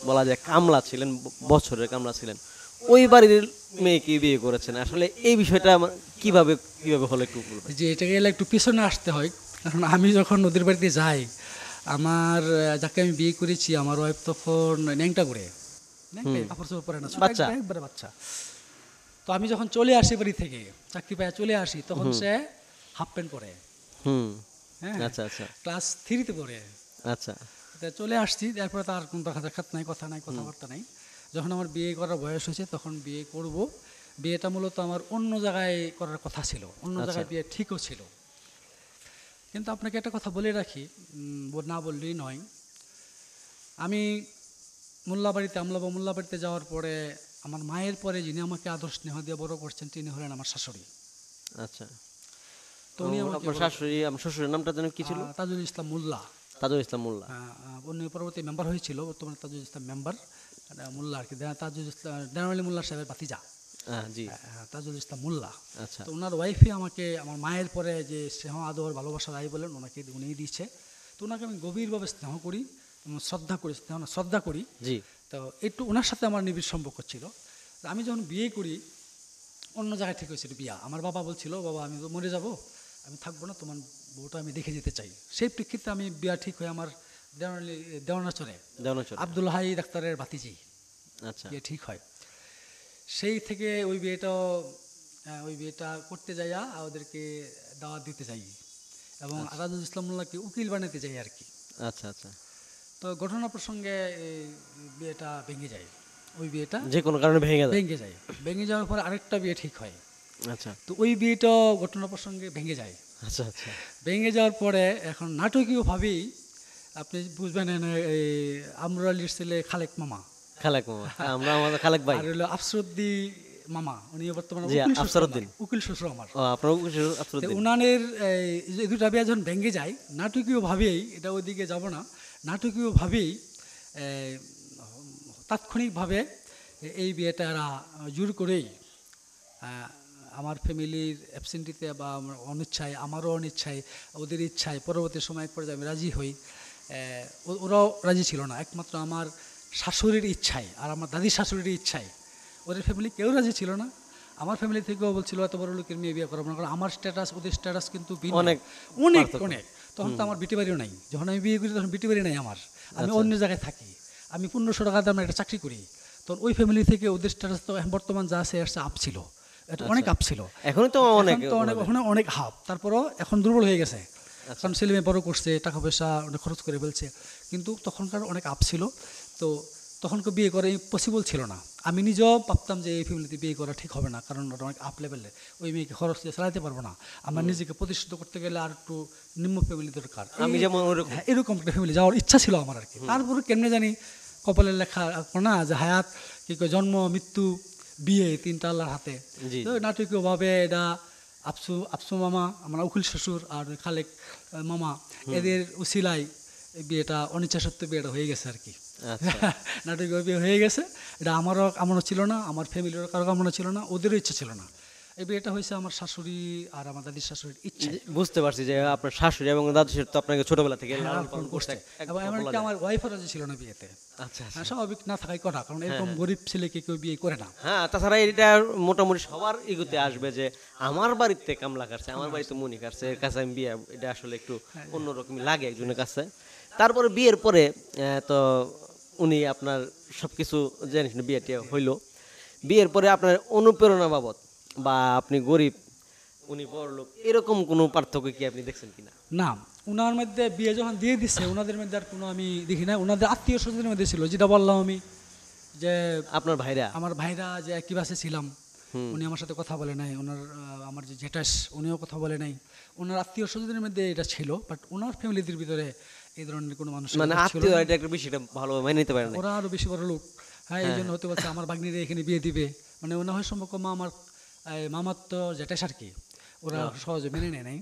বলা যায় কামলা ছিলেন, বছরের কামলা ছিলেন, ওই বাড়ির মেয়েকে বিয়ে করেছেন, আসলে এই বিষয়টা কিভাবে কিভাবে হলো একটু বলবেন? যে এটা গেলে একটু পিছনে আসতে হয়, কারণ আমি যখন নদীর বাড়িতে যাই, আমার যাকে আমি বিয়ে করেছি আমার ওয়াইফ তখন ন্যাংটা করে, কাপড় চোপড় পরে না, বাচ্চা, একবারে বাচ্চা। তো আমি যখন চলে আসি বাড়ি থেকে চাকরি পায় চলে আসি, তখন সে হাফ প্যান্ট পরে, হ্যাঁ আচ্ছা আচ্ছা, ক্লাস 3-তে পড়ে। আচ্ছা, চলে আসছি, তারপরে তার কোনো দেখা সাক্ষাৎ নাই, কথা নাই, কথাবার্তা নাই। যখন আমার বিয়ে করার বয়স হয়েছে তখন বিয়ে করব। বিয়েটা মূলত আমার অন্য জায়গায় করার কথা ছিল, অন্য জায়গায় বিয়ে ঠিকও ছিল। কিন্তু আপনাকে একটা কথা বলে রাখি, না বললেই নয়, আমি মোল্লাবাড়িতে যাওয়ার পরে আমার মায়ের পরে যিনি আমাকে আদর স্নেহ দিয়ে বড় করছেন তিনি হলেন আমার শাশুড়ি। আচ্ছা, তো উনি আমার শাশুড়ি, আমার শ্বশুরের নামটা যেন কি ছিল? তাজুল ইসলাম মোল্লা। তাজুল ইসলাম মোল্লা, উনি পরবর্তী মেম্বার হয়েছিল, বর্তমানে তাজুল ইসলাম মেম্বার মোল্লা আর কি, তাজুল ইসলাম দেওয়ালি মোল্লা সাহেবের ভাতিজা, জি, তাজুল ইসলাম মোল্লা। আচ্ছা, তো ওনার ওয়াইফে আমাকে আমার মায়ের পরে যে স্নেহ আদর ভালোবাসা রাই বলেন ওনাকে উনিই দিচ্ছে। তো ওনাকে আমি গভীরভাবে স্নেহ করি এবং শ্রদ্ধা করি। জি তো একটু ওনার সাথে আমার নিবিড় সম্পর্ক ছিল। তো আমি যখন বিয়ে করি, অন্য জায়গায় ঠিক হয়েছিল বিয়া। আমার বাবা বলছিল, বাবা আমি তো মরে যাব, আমি থাকবো না, তোমার বউটা আমি দেখে যেতে চাই। সেই প্রেক্ষিতে আমি বিয়া ঠিক হয়ে আমার দেওয়ানাচরে দেওয়ানচর। আব্দুল হাই ডাক্তারের ভাতিজি আচ্ছা বিয়ে ঠিক হয়। সেই থেকে ওই বিয়েটা করতে যাইয়া ওদেরকে দাওয়াত দিতে যাই এবং রাজুল ইসলাম মোল্লাকে উকিল বানাতে যাই আর কি। আচ্ছা আচ্ছা। তো ঘটনা প্রসঙ্গে এই বিয়েটা ভেঙে যায়। ওই বিয়েটা যে কোনো কারণে ভেঙে যায়। ভেঙে যাওয়ার পর আরেকটা বিয়ে ঠিক হয়। আচ্ছা তো ওই বিয়েটা ঘটনা প্রসঙ্গে ভেঙে যায়। আচ্ছা আচ্ছা। ভেঙে যাওয়ার পরে এখন নাটকীয়ভাবেই আপনি বুঝবেন, এই আমরুল আলীর ছেলে খালেক মামা, খালেক মামা, আমরা আমাদের খালেক ভাই। আর হলো আফসরুদ্দি মামা, উনি বর্তমানে জি, উকিল শ্বশুর আফসরউদ্দিন। আমার, উকিল শ্বশুর আমার। ও আপনার আফসরউদ্দিন। উনানের এই দুটা বিয়ে যখন ভেঙে যায়, নাটকীয়ভাবেই, এটা ওইদিকে যাব না, নাটকীয়ভাবেই তাৎক্ষণিকভাবে এই বিয়েটা এরা জোর করেই আমার ফ্যামিলির অ্যাবসেন্টিতে বা আমার অনিচ্ছায়, আমারও অনিচ্ছায়, ওদের ইচ্ছায় পরবর্তী সময় পর্যায়ে আমি রাজি হই। ওরাও রাজি ছিল না, একমাত্র আমার শাশুড়ির ইচ্ছায় আর আমার দাদির শাশুড়ির ইচ্ছায়। ওদের ফ্যামিলি কেউ রাজি ছিল না। আমার ফ্যামিলি থেকেও বলছিল এত বড় লোকের মেয়ে বিয়ে করাবো না, কারণ আমার স্ট্যাটাস ওদের স্ট্যাটাস কিন্তু অনেক অনেক অনেক। তখন তো আমার বিটি বাড়িও নাই, যখন আমি বিয়ে করি তখন বিটি বাড়ি নাই আমার, আমি অন্য জায়গায় থাকি, আমি 1500 টাকা দামের একটা চাকরি করি। তখন ওই ফ্যামিলি থেকে ওদের স্ট্যাটাস তো বর্তমান যা আছে এর আপ ছিল, এটা অনেক আপ ছিল। এখনই তো অনেক অনেক হাফ, তারপরও এখন দুর্বল হয়ে গেছে, কারণ ছেলে মেয়ে বড় করছে, টাকা পয়সা অনেক খরচ করে ফেলছে। কিন্তু তখনকার অনেক আপ ছিল। তো তখনকে বিয়ে করা পসিবল ছিল না। আমি নিজেও ভাবতাম যে এই ফ্যামিলিতে বিয়ে করা ঠিক হবে না, কারণ ওটা অনেক আপ লেভেলের, ওই মেয়েকে খরচ দিয়ে চালাতে পারবো না। আমার নিজেকে প্রতিষ্ঠিত করতে গেলে আর একটু নিম্ন ফ্যামিলি দরকার, আমি যেমন এরকম একটা ফ্যামিলি যাওয়ার ইচ্ছা ছিল আমার আর কি। তারপরে কেমনে জানি কপালের লেখা না, যে হায়াত কি করে, জন্ম মৃত্যু বিয়ে তিনটা আল্লাহর হাতে। তো নাটকীয়ভাবে এটা আফসু মামা, আমার উকিল শ্বশুর, আর খালেক মামা, এদের উসিলায় বিয়েটা অনিচ্ছা সত্ত্বে বিয়েটা হয়ে গেছে আর কি। নাটকীয় বিয়ে হয়ে গেছে। এটা আমারও কামনা ছিল না, আমার ফ্যামিলিরও কারো কামনা ছিল না, ওদেরও ইচ্ছা ছিল না। এই বিয়েটা হয়েছে আমার শাশুড়ি আর আমার দাদির শাশুড়ির ইচ্ছা। বুঝতে পারছি যে আপনার শাশুড়ি এবং দাদু তো আপনাকে ছোটবেলা থেকে লালন পালন করছে, এবং এমনকি আমার ওয়াইফও রাজি ছিল না বিয়েতে। আচ্ছা স্বাভাবিক না থাকাই কথা, কারণ এরকম গরিব ছেলেকে কেউ বিয়ে করে না। হ্যাঁ, তাছাড়া এটা মোটামুটি সবার ইগুতে আসবে যে আমার বাড়িতে কামলা কাটছে, আমার বাড়িতে মনি কাটছে, এর কাছে আমি বিয়ে, এটা আসলে একটু অন্যরকমই লাগে একজনের কাছে। তারপরে বিয়ের পরে তো উনি আপনার সব কিছু জানিস না, বিয়েটা হইলো। বিয়ের পরে আপনার অনুপ্রেরণা বাবদ বা আপনি গরিব উনি বড় লোক, এরকম কোনো পার্থক্য কি আপনি দেখছেন কিনা? না, ওনার মধ্যে বিয়ে যখন দিয়ে দিচ্ছে, ওনাদের মধ্যে আর কোনো আমি দেখি না। ওনাদের আত্মীয় স্বজনের মধ্যে ছিল, যেটা বললাম আমি, যে আপনার ভাইরা, আমার ভাইরা যে একই বাসে ছিলাম, উনি আমার সাথে কথা বলে নাই। ওনার আমার যে জেঠাস, উনিও কথা বলে নাই। ওনার আত্মীয় স্বজনের মধ্যে এটা ছিল, বাট ওনার ফ্যামিলিদের ভিতরে এই ধরনের কোনো মানুষ মানে আত্মীয়, এটা একটা বিষয়টা ভালো মেনে নিতে পারে না। ওরা আরো বেশি বড় লোক, হ্যাঁ, এই জন্য হতে পারছে আমার ভাগ্নিরা এখানে বিয়ে দিবে, মানে ওনা হয় সম্পর্ক মা আমার মামার তো জেঠাস আর কি, ওরা সহজে মেনে নেয় নাই।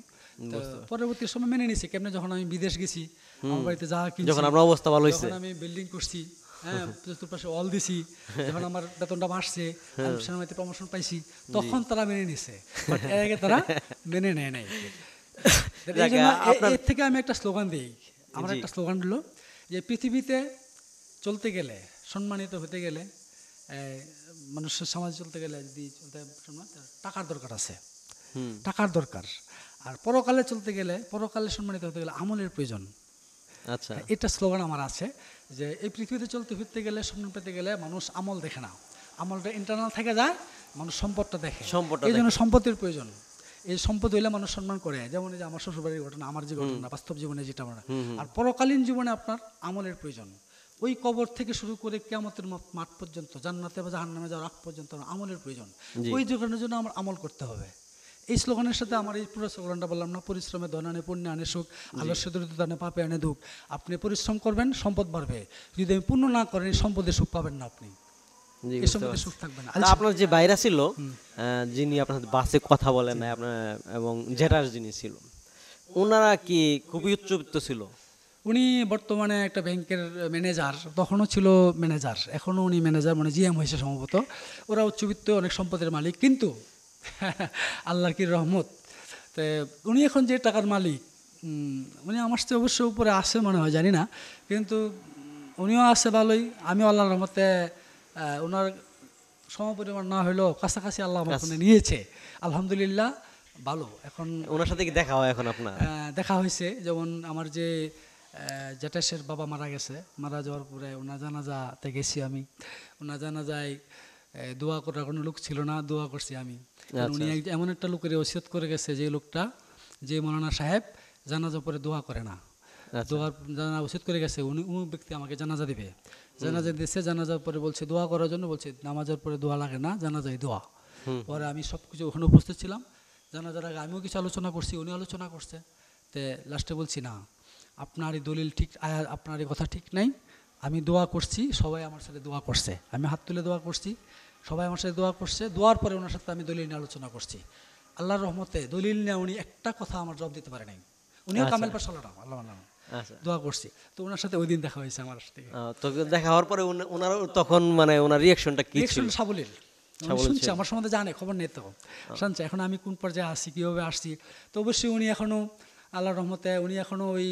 পরবর্তী সময় মেনে নিছে কেমনে, যখন আমি বিদেশ গেছি, আমার বাড়িতে যা কিনছি, যখন আপনার অবস্থা ভালো হয়েছে, আমি বিল্ডিং করছি, হ্যাঁ, চতুর্পাশে অল দিছি, যখন আমার বেতনটা বাড়ছে, আমি সেনাবাহিনীতে প্রমোশন পাইছি, তখন তারা মেনে নিছে, বাট এর আগে তারা মেনে নেয় নাই। এই জন্য এর থেকে আমি একটা স্লোগান দিই। আমার একটা স্লোগান হলো যে পৃথিবীতে চলতে গেলে, সম্মানিত হতে গেলে, মানুষের সমাজে চলতে গেলে, যদি চলতে টাকার দরকার আছে, টাকার দরকার। আর পরকালে চলতে গেলে, পরকালে সম্মানিত হতে গেলে আমলের প্রয়োজন। আচ্ছা, এটা স্লোগান আমার আছে, যে এই পৃথিবীতে চলতে ফিরতে গেলে, সম্মান পেতে গেলে মানুষ আমল দেখে না, আমলটা ইন্টারনাল থেকে যায়, মানুষ সম্পদটা দেখে। এই জন্য সম্পদের প্রয়োজন। এই সম্পদ হইলে মানুষ সম্মান করে। যেমন এই যে আমার শ্বশুরবাড়ির ঘটনা, আমার যে ঘটনা, বাস্তব জীবনে যেটা আমরা, আর পরকালীন জীবনে আপনার আমলের প্রয়োজন। ওই কবর থেকে শুরু করে কিয়ামতের মাঠ পর্যন্ত, জান্নাতে বা জাহান্নামে যাওয়ার আগ পর্যন্ত আমলের প্রয়োজন। ওই জীবনের জন্য আমার আমল করতে হবে। এই স্লোগানের সাথে আমার এই পুরো স্লোগানটা বললাম না, পরিশ্রমে ধন আনে, পুণ্যে আনে সুখ, আলস্য দরিদ্রতা আনে, পাপে আনে দুঃখ। আপনি পরিশ্রম করবেন, সম্পদ বাড়বে। যদি আমি পুণ্য না করেন, সম্পদে সুখ পাবেন না আপনি, এই সম্পদে সুখ থাকবে না। আপনার যে বাইরা ছিল, যিনি আপনার সাথে বাসে কথা বলেন না আপনার, এবং জেঠাস যিনি ছিল, ওনারা কি খুবই উচ্চবিত্ত ছিল? উনি বর্তমানে একটা ব্যাংকের ম্যানেজার, তখনও ছিল ম্যানেজার, এখনও উনি ম্যানেজার, মানে জিএম হয়েছে সম্ভবত। ওরা উচ্চবিত্ত, অনেক সম্পদের মালিক, কিন্তু আল্লাহর কি রহমত, তো উনি এখন যে টাকার মালিক, উনি আমার চেয়ে অবশ্য উপরে আসে মনে হয়, জানি না, কিন্তু উনিও আছে ভালোই। আমিও আল্লাহর রহমতে ওনার সমপরিমাণ না হলেও কাছাকাছি আল্লাহ আমার ফোনে নিয়েছে, আলহামদুলিল্লাহ ভালো। এখন ওনার সাথে কি দেখা হয় এখন আপনার? দেখা হয়েছে, যেমন আমার যে জ্যাঠাশের বাবা মারা গেছে, মারা যাওয়ার পরে ওনার জানাজাতে গেছি আমি। ওনার জানাজায় দোয়া করার কোনো লোক ছিল না, দোয়া করছি আমি। উনি এমন একটা লোকের ওসিয়ত করে গেছে, যে লোকটা, যে মৌলানা সাহেব জানাজা পরে দোয়া করে না, দোয়ার জানা উচিত করে গেছে, উনি অমুক ব্যক্তি আমাকে জানাজা দিবে। জানাজা দিয়েছে, জানাজার পরে বলছে দোয়া করার জন্য, বলছে নামাজের পরে দোয়া লাগে না, জানাজায় দোয়া। পরে আমি সব কিছু ওখানে উপস্থিত ছিলাম, জানাজার আগে আমিও কিছু আলোচনা করছি, উনি আলোচনা করছে। তে লাস্টে বলছি না, আপনার এই দলিল ঠিক, আপনার এই কথা ঠিক নাই, আমি দোয়া করছি, সবাই আমার সাথে দোয়া করছে, আমি হাত তুলে দোয়া করছি, সবাই আমার সাথে দোয়া করছে। দোয়ার পরে ওনার সাথে আমি দলিল নিয়ে আলোচনা করছি। আল্লাহর রহমতে দলিল নিয়ে উনি একটা কথা আমার জবাব দিতে পারে নাই। উনিও কামেল পাশ আল্লাহ আল্লাহ দোয়া করছি। তো ওনার সাথে ওই দিন দেখা হয়েছে আমার সাথে। তো দেখা হওয়ার পরে ওনার তখন মানে ওনার রিয়াকশনটা কি ছিল? সাবলীল, শুনছে, আমার সম্বন্ধে জানে, খবর নেই তো, শুনছে এখন আমি কোন পর্যায়ে আসছি, কীভাবে আসছি। তো অবশ্যই উনি এখনও আল্লাহর রহমতে উনি এখনও ওই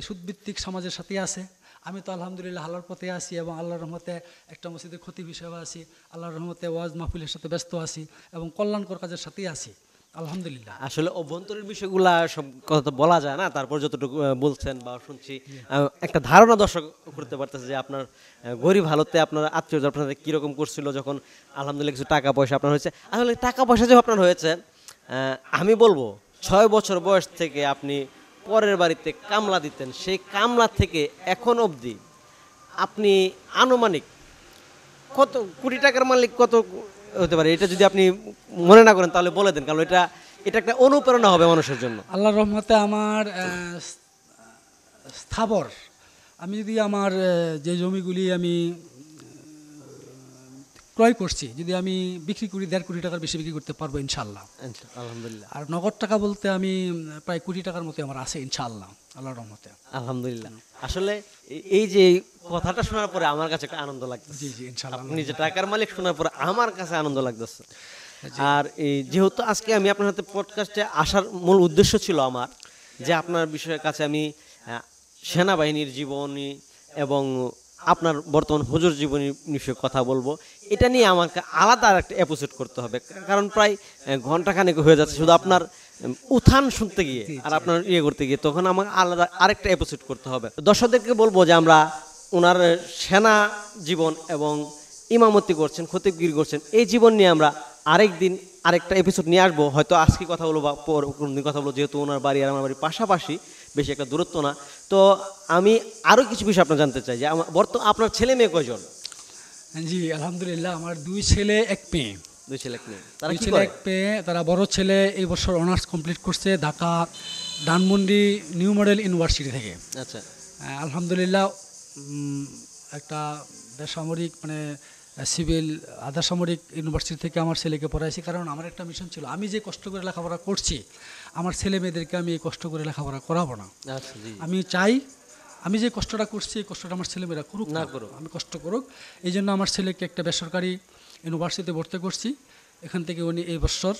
সুদভিত্তিক সমাজের সাথেই আছে। আমি তো আলহামদুলিল্লাহ আল্লাহর পথে আছি, এবং আল্লাহর রহমতে একটা মসজিদের খতিব হিসেবে আছি, আল্লাহর রহমতে ওয়াজ মাহফিলের সাথে ব্যস্ত আছি, এবং কল্যাণকর কাজের সাথেই আছি আলহামদুলিল্লাহ। আসলে অভ্যন্তরীণ বিষয়গুলা সব কথা তো বলা যায় না, তারপর যতটুকু বলছেন বা শুনছি, একটা ধারণা দর্শক করতে পারতেছে যে আপনার গরিব হালতে আপনার আত্মীয় আপনাদের কীরকম করছিল যখন আলহামদুলিল্লাহ কিছু টাকা পয়সা আপনার হয়েছে। আসলে টাকা পয়সা যে আপনার হয়েছে, আমি বলবো 6 বছর বয়স থেকে আপনি পরের বাড়িতে কামলা দিতেন, সেই কামলা থেকে এখন অবধি আপনি আনুমানিক কত কোটি টাকার মালিক কত হতে পারে? এটা যদি আপনি মনে না করেন তাহলে বলে দেন, কারণ এটা একটা অনুপ্রেরণা হবে মানুষের জন্য। আল্লাহর রহমতে আমার স্থাবর, আমি যদি আমার যে জমিগুলি আমি ক্রয় করছি, যদি আমি বিক্রি করি 1.5 কোটি টাকার বেশি বিক্রি করতে পারবো ইনশাআল্লাহ, আলহামদুলিল্লাহ। আর নগদ টাকা বলতে আমি প্রায় কোটি টাকার মতো আমার আছে ইনশাআল্লাহ আল্লাহর রহমতে। আলহামদুলিল্লাহ। আসলে এই যে কথাটা শোনার পরে আমার কাছে একটা আনন্দ লাগছে। জি জি ইনশাআল্লাহ। আপনি যে টাকার মালিক শোনার পরে আমার কাছে আনন্দ লাগতেছে। আর এই যেহেতু আজকে আমি আপনার সাথে পডকাস্টে আসার মূল উদ্দেশ্য ছিল আমার, যে আপনার বিষয়ের কাছে আমি সেনাবাহিনীর জীবনী এবং আপনার বর্তমান হুজুর জীবনী বিষয়ে কথা বলবো। এটা নিয়ে আমাকে আলাদা একটা এপিসোড করতে হবে, কারণ প্রায় ঘন্টাখানেক হয়ে যাচ্ছে শুধু আপনার উত্থান শুনতে গিয়ে আর আপনার করতে গিয়ে, তখন আমাকে আলাদা আরেকটা এপিসোড করতে হবে। দর্শকদেরকে বলবো যে আমরা ওনার সেনা জীবন এবং ইমামতি করছেন, খতিবগিরি করছেন, এই জীবন নিয়ে আমরা আরেকদিন আরেকটা এপিসোড নিয়ে আসবো। হয়তো আজকে কথা বলবো বা কোনদিন কথা বলবো, যেহেতু ওনার বাড়ি আর আমার বাড়ি পাশাপাশি, বেশি একটা দূরত্ব না। তো আমি আরও কিছু বিষয় আপনার জানতে চাই, যে আপনার ছেলে মেয়ে কয়জন? জি আলহামদুলিল্লাহ, আমার 2 ছেলে 1 মেয়ে। 2 ছেলে 1 মেয়ে। তারা কি ছেলে করে? 1 মেয়ে। তারা বড় ছেলে এই বছর অনার্স কমপ্লিট করছে Dhaka Dhanmondi new model university থেকে। আচ্ছা, আলহামদুলিল্লাহ, একটা বেসামরিক মানে সিভিল আধা সামরিক ইউনিভার্সিটি থেকে আমার ছেলেকে পড়াইছি, কারণ আমার একটা মিশন ছিল, আমি যে কষ্ট করে লেখাপড়া করছি আমার ছেলে মেয়েদেরকে আমি এই কষ্ট করে লেখাপড়া করাবো না। আমি চাই আমি যে কষ্টটা করছি এই কষ্টটা আমার ছেলেমেয়েরা করুক না, আমি কষ্ট করুক। এই জন্য আমার ছেলেকে একটা বেসরকারি ইউনিভার্সিটিতে ভর্তি করছি। এখান থেকে উনি এই বছর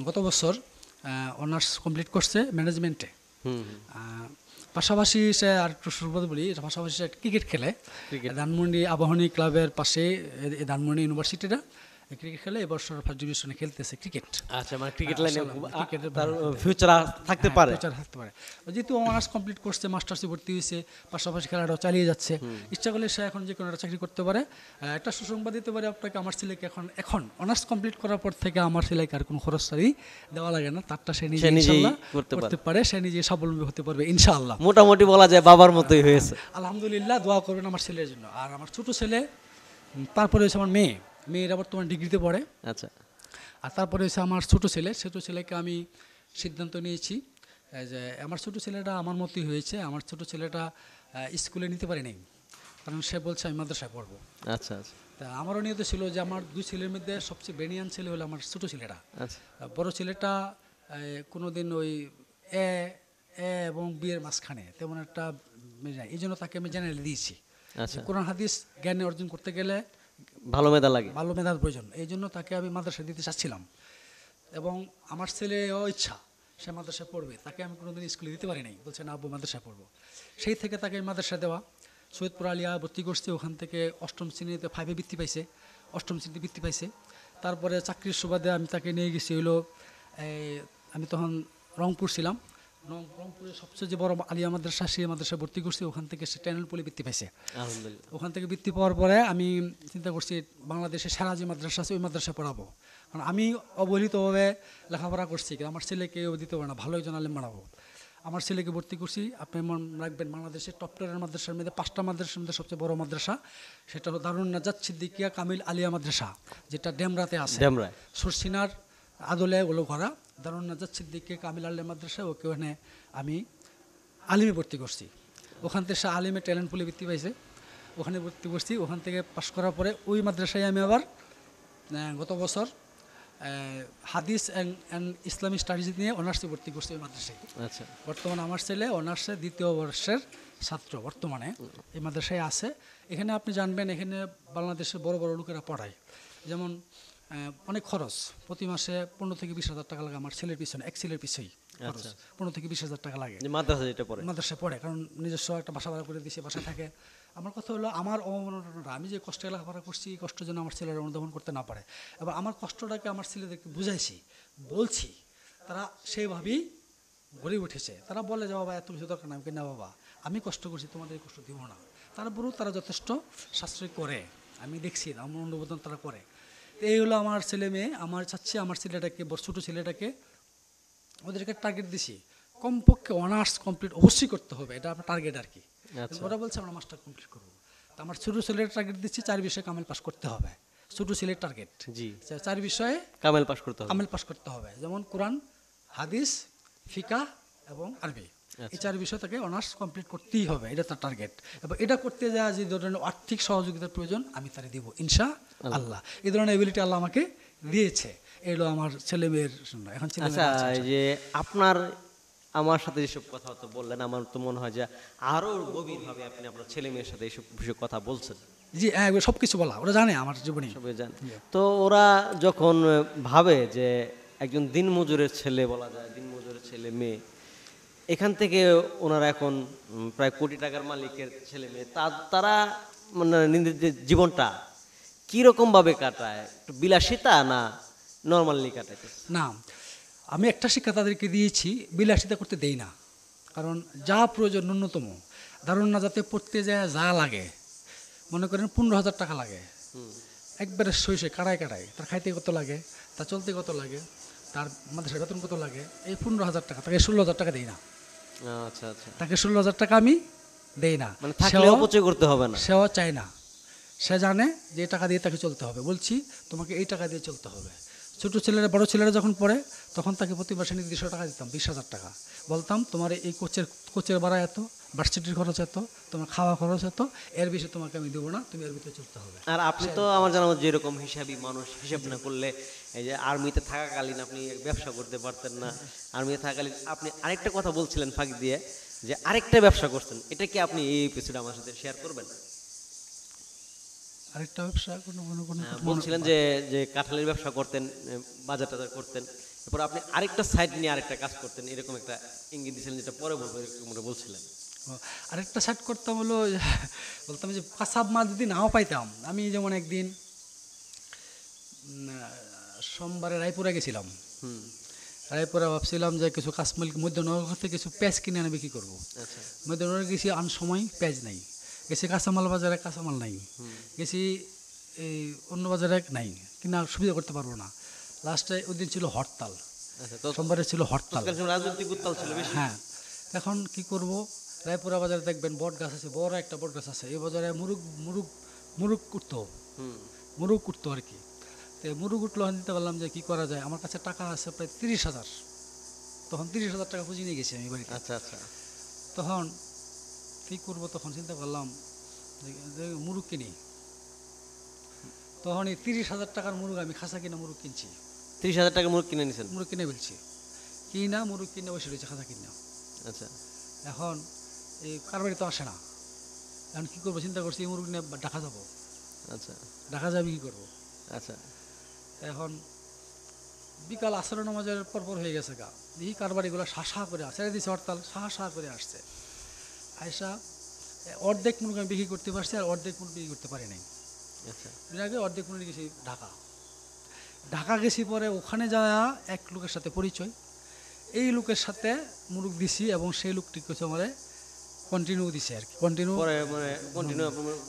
গত বছর অনার্স কমপ্লিট করছে ম্যানেজমেন্টে। পাশাপাশি সে আর একটু শুরুতে বলি, পাশাপাশি সে ক্রিকেট খেলে ধানমন্ডি আবাহনী ক্লাবের পাশে, ধানমন্ডি ইউনিভার্সিটিটা ক্রিকেট খেলে, এবছর ফার্স্ট ডিভিশনে খেলতেছে ক্রিকেট। আচ্ছা, মানে ক্রিকেট লাইনে তার ফিউচার থাকতে পারে। যেহেতু অনার্স কমপ্লিট করছে, মাস্টার্সে ভর্তি হয়েছে, পাশাপাশি খেলাটাও চালিয়ে যাচ্ছে, ইচ্ছা করলে সে এখন যে কোনো একটা চাকরি করতে পারে। একটা সুসংবাদ দিতে পারে আপনাকে, আমার ছেলেকে এখন অনার্স কমপ্লিট করার পর থেকে আমার ছেলেকে আর কোনো খরচ দেওয়া লাগে না, তারটা সে নিজেই করতে পারে, সে নিজে স্বাবলম্বী হতে পারবে ইনশাআল্লাহ। মোটামুটি বলা যায় বাবার মতোই হয়েছে। আলহামদুলিল্লাহ, দোয়া করবেন আমার ছেলের জন্য। আর আমার ছোট ছেলে, তারপরে হয়েছে আমার মেয়েরা বর্তমানে ডিগ্রিতে পড়ে। আচ্ছা। আর তারপরে হচ্ছে আমার ছোট ছেলেকে আমি সিদ্ধান্ত নিয়েছি যে আমার ছোট ছেলেটা আমার মতোই হয়েছে। আমার ছোট ছেলেটা স্কুলে নিতে পারেনি, কারণ সে বলছে আমি মাদ্রাসায় পড়বো। আচ্ছা আচ্ছা। তা আমারও নিয়ত ছিল যে আমার 2 ছেলের মধ্যে সবচেয়ে ব্রেনিয়ান ছেলে হলো আমার ছোট ছেলেটা। বড় ছেলেটা কোনোদিন ওই এ এবং বিয়ের মাঝখানে তেমন একটা, এই জন্য তাকে আমি জেনারেল দিয়েছি। কোরআন হাদিস জ্ঞানে অর্জন করতে গেলে ভালো মেধার প্রয়োজন, এই জন্য তাকে আমি মাদ্রাসা দিতে চাচ্ছিলাম। এবং আমার ছেলেও ইচ্ছা সে মাদ্রাসায় পড়বে, তাকে আমি কোনোদিন স্কুলে দিতে পারি নাই, বলছে না আব্বু মাদ্রাসায় পড়বো। সেই থেকে তাকে মাদ্রাসায় দেওয়া, সৈয়দপুর আলিয়া ভর্তি করছে, ওখান থেকে অষ্টম শ্রেণীতে 5-এ বৃত্তি পাইছে, অষ্টম শ্রেণীতে বৃত্তি পাইছে। তারপরে চাকরির সুবাদে আমি তাকে নিয়ে গেছি হলো আমি তখন রংপুর ছিলাম, রংপুরের সবচেয়ে যে বড় আলিয়া মাদ্রাসা, সেই মাদ্রাসায় ভর্তি করছি, ওখান থেকে সে ট্যানেল পলি বৃত্তি পাইছে। আলহামদুলিল্লাহ। ওখান থেকে বৃত্তি পাওয়ার পরে আমি চিন্তা করছি বাংলাদেশের সেরা যে মাদ্রাসা আছে ওই মাদ্রাসায় পড়াবো, কারণ আমি অবহেলিতভাবে লেখাপড়া করছি, কিন্তু আমার ছেলেকে দিতে পারে না, ভালো একজন আলেম বানাবো। আমার ছেলেকে ভর্তি করছি, আপনি মনে রাখবেন বাংলাদেশের টপ 10 মাদ্রাসার মধ্যে 5টা মাদ্রাসার মধ্যে সবচেয়ে বড় মাদ্রাসা, সেটা হলো দারুন নাজাত সিদ্দিকিয়া কামিল আলিয়া মাদ্রাসা, যেটা ডেমরাতে আছে, ডেমরায় সুরসিনার আদলে ওগুলো করা দারুন নাজাত সিদ্দিকিয়া কামিল আলিয়া মাদ্রাসা। ওকে ওখানে আমি আলিমে ভর্তি করছি, ওখান থেকে সে আলিমে ট্যালেন্ট পুলে বৃত্তি পাইছে, ওখানে ভর্তি করছি। ওখান থেকে পাশ করার পরে ওই মাদ্রাসায় আমি আবার গত বছর হাদিস অ্যান্ড ইসলামিক স্টাডিজ নিয়ে অনার্সে ভর্তি করছি ওই মাদ্রাসায়। আচ্ছা। বর্তমানে আমার ছেলে অনার্সে 2য় বর্ষের ছাত্র বর্তমানে এই মাদ্রাসায় আছে। এখানে আপনি জানবেন এখানে বাংলাদেশের বড় বড় লোকেরা পড়ায়, যেমন অনেক খরচ, প্রতি মাসে 15 থেকে 20 হাজার টাকা লাগে আমার ছেলের পিছনে, এক ছেলের পিছনেই খরচ 15 থেকে 20 হাজার টাকা লাগে মাদ্রাসা যেটা পড়ে, মাদ্রাসায় পড়ে, কারণ নিজস্ব একটা বাসা ভাড়া করে দিয়েছে, বাসা থাকে। আমার কথা হলো আমার অবমাননাটা, আমি যে কষ্টে লেখাপড়া করছি এই কষ্ট যেন আমার ছেলেরা অনুধাবন করতে না পারে। এবার আমার কষ্টটাকে আমার ছেলেদেরকে বুঝাইছি, বলছি, তারা সেইভাবেই গড়ে উঠেছে। তারা বলে যে বাবা এত কিছু দরকার না, না বাবা আমি কষ্ট করছি, তোমাদের এই কষ্ট দিব না। তারপরেও তারা যথেষ্ট সাশ্রয় করে, আমি দেখছি আমার অনুমোদন তারা করে। এই হলো আমার ছেলে মেয়ে। আমার চাচ্ছি আমার ছেলেটাকে, ছোটো ছেলেটাকে ওদেরকে টার্গেট দিছি কমপক্ষে অনার্স কমপ্লিট অবশ্যই করতে হবে, এটা আপনার টার্গেট আর কি। ওরা বলছে আমরা মাস্টার কমপ্লিট করবো, তো আমার ছোটো ছেলের টার্গেট দিচ্ছি 4 বিষয়ে কামেল পাস করতে হবে। ছোটো ছেলের টার্গেট জি 4 বিষয়ে কামেল পাস করতে হবে, কামেল পাস করতে হবে, যেমন কোরআন, হাদিস, ফিকা এবং আরবি। এই 4 বিষয় তাকে অনার্স কমপ্লিট করতেই হবে, এটা তার টার্গেট। এবং এটা করতে যাওয়া যে ধরনের আর্থিক সহযোগিতার প্রয়োজন আমি তারে দিব ইনশা আল্লাহ। এই ধরনের এবিলিটি আল্লাহ আমাকে দিয়েছে। এগুলো আমার ছেলে মেয়ের এখন ছেলে আচ্ছা। যে আপনার আমার সাথে যেসব কথাবার্তা বললেন, আমার তো মনে হয় যে আরো গভীরভাবে আপনি আপনার ছেলে মেয়ের সাথে এইসব বিষয়ে কথা বলছেন। জি হ্যাঁ, সব কিছু বলা ওরা জানে আমার জীবনে। সবাই জানে। তো ওরা যখন ভাবে যে একজন দিনমজুরের ছেলে, বলা যায় দিনমজুরের ছেলে মেয়ে, এখান থেকে ওনারা এখন প্রায় কোটি টাকার মালিকের ছেলে মেয়ে, তারা মানে নিজেদের জীবনটা কীরকমভাবে কাটায়, একটু বিলাসিতা না নর্মালি কাটাইতে? না, আমি একটা শিক্ষা তাদেরকে দিয়েছি, বিলাসিতা করতে দেই না। কারণ যা প্রয়োজন ন্যূনতম, ধরুন না যাতে পড়তে যায় যা লাগে, মনে করেন 15,000 টাকা লাগে, একবারে সইসে কাটায় কাটায়, তার খাইতে কত লাগে, তার চলতে কত লাগে, তার মাদ্রাসার বেতন কত লাগে, এই 15,000 টাকা, তাকে 16,000 টাকা দেই না। আচ্ছা আচ্ছা। তাকে 16,000 টাকা আমি দেই না, মানে থাকলে অপচয় করতে হবে না, সেও চায় না। সে জানে যে এই টাকা দিয়ে তাকে চলতে হবে, বলছি তোমাকে এই টাকা দিয়ে চলতে হবে। ছোটো ছেলেরা বড় ছেলেরা যখন পড়ে তখন তাকে প্রতি মাসে নির্দিষ্ট টাকা দিতাম, 20,000 টাকা। বলতাম তোমার এই কোচের ভাড়া এত, ভার্সিটির খরচ এত, তোমার খাওয়া খরচ এত, এর বেশি তোমাকে আমি দেবো না, তুমি এর ভিতরে চলতে হবে। আর আপনি তো আমার জানা মতো যেরকম হিসাবী মানুষ, হিসাব না করলে এই যে আর্মিতে থাকাকালীন আপনি ব্যবসা করতে পারতেন না। আর্মিতে থাকাকালীন আপনি আরেকটা কথা বলছিলেন ফাঁকি দিয়ে, যে আরেকটা ব্যবসা করতেন, এটা কি আপনি এই এপিসোডে আমার সাথে শেয়ার করবেন? আরেকটা ব্যবসা বলছিলেন যে যে কাঁঠালের ব্যবসা করতেন, বাজার টাজার করতেন, এরপর আপনি আরেকটা সাইড নিয়ে আরেকটা কাজ করতেন, এরকম একটা ইঙ্গিত দিয়েছিলেন, যেটা পরে বলবো এরকম বলছিলেন। আরেকটা সাইড করতাম হলো, বলতাম যে কাসাব মাছ যদি নাও পাইতাম, আমি যেমন একদিন সোমবারে রায়পুরে গেছিলাম, রায়পুরে ভাবছিলাম যে কিছু কাশ্মীর মধ্যনগর থেকে কিছু পেঁয়াজ কিনে আনে বিক্রি করবো। মধ্যনগরে গেছি, আন সময় পেঁয়াজ নাই, গেছি কাঁচামাল বাজারে, কাঁচামাল নাই, গেছি এই অন্য বাজারে নাই, কিনা সুবিধা করতে পারবো না। লাস্টে ওই দিন ছিল হরতাল, সোমবারে ছিল হরতাল, রাজনৈতিক উত্তাল ছিল বেশি। হ্যাঁ, এখন কি করব, রায়পুরা বাজারে দেখবেন বট গাছ আছে, বড় একটা বট গাছ আছে, এই বাজারে মুরুগ উঠতো, মুরুগ উঠতো আর কি। তো মুরুগ উঠলো, দিতে পারলাম যে কী করা যায়, আমার কাছে টাকা আছে প্রায় 30,000, তখন 30,000 টাকা পুঁজি নিয়ে গেছি আমি বাড়িতে। আচ্ছা আচ্ছা। তখন কী করবো, তখন চিন্তা করলাম যে মুরুগ কিনি। তখন এই 30,000 টাকার মুরুগ আমি খাসা কিনা মুরুগ কিনছি। 30,000 টাকা মুরগ কিনে নিয়েছেন? মুরুগ কিনে ফেলছি, কিনা মুরুগ কিনে বসে রয়েছে খাসা কিনা। আচ্ছা। এখন এই কারবারি তো আসে না, এখন কী করবো চিন্তা করছি, এই মুরুগ নিয়ে ঢাকা যাবো। আচ্ছা, ঢাকা যাবে কী করবো? আচ্ছা। এখন বিকাল আসর নামাজের পরপর হয়ে গেছে গা, এই কারবারিগুলো শাসা করে ছেড়ে দিয়েছে হরতাল, শাসা করে আসছে। আয়সা অর্ধেক মুরগি আমি বিক্রি করতে পারছি, আর অর্ধেক মুরগি বিক্রি করতে পারি নাই। আচ্ছা এর আগে অর্ধেক মুরগি গেছি ঢাকা। ঢাকা গেছি পরে ওখানে যাওয়া এক লোকের সাথে পরিচয়, এই লোকের সাথে মুরগ দিছি এবং সেই লোকটি কিছু আমার কন্টিনিউ দিছে আর কি, কন্টিনিউ পরে মানে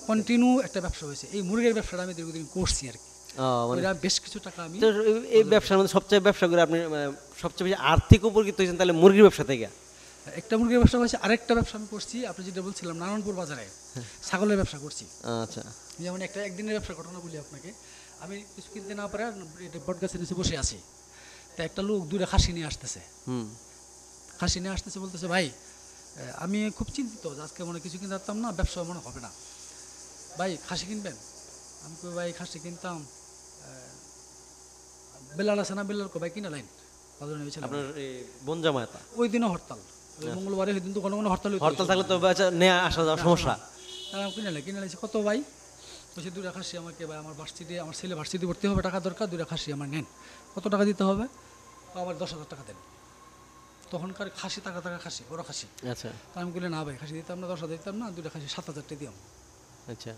কন্টিনিউ একটা ব্যবসা হয়েছে। এই মুরগের ব্যবসাটা আমি দীর্ঘদিন করছি আর কি, মানে ওইটা বেশ কিছু টাকা আমি। তো এই ব্যবসার মধ্যে সবচেয়ে ব্যবসা করে আপনি মানে সবচেয়ে বেশি আর্থিক উপকৃত হয়েছেন তাহলে মুরগির ব্যবসা থেকে? একটা মুরগির ব্যবসা হয়েছে, আরেকটা ব্যবসা আমি করছি আপনি যেটা বলছিলাম নারায়ণপুর বাজারে ছাগলের ব্যবসা করছি। আচ্ছা যেমন একটা একদিনের ব্যবসার ঘটনা বলি আপনাকে। আমি কিছু কিনতে না পারে বট গাছের নিচে বসে আছি, তা একটা লোক দূরে খাসি নিয়ে আসতেছে। খাসি নিয়ে আসতেছে, বলতেছে ভাই আমি খুব চিন্তিত যে আজকে মনে কিছু কিনতে পারতাম না, ব্যবসা মনে হবে না, ভাই খাসি কিনবেন? আমি কই ভাই খাসি কিনতাম, বেলাল আছে না, বেলাল কো ভাই কিনা লাইন বাজারে নিয়েছিলাম। আপনার এই বনজামাতা ওই দিনও হরতাল, ওই মঙ্গলবারে ওই দিন তো কোনো হরতাল হইতো। হরতাল থাকলে তো নেওয়া আসা যাওয়ার সমস্যা। তারা কিনে লাগছে কত ভাই? বলছে দুটা খাসি আমাকে ভাই, আমার ভার্সিটি, আমার ছেলে ভার্সিটি ভর্তি হবে, টাকা দরকার, দুটা খাসি আমার নেন। কত টাকা দিতে হবে? আমার 10,000 টাকা দেন। তখনকার খাসি টাকা খাসি, বড় খাসি। আচ্ছা তা আমি বলি না ভাই খাসি দিতাম না, 10,000 দিতাম না, দুটা খাসি 7,000 টাকা দিলাম। আচ্ছা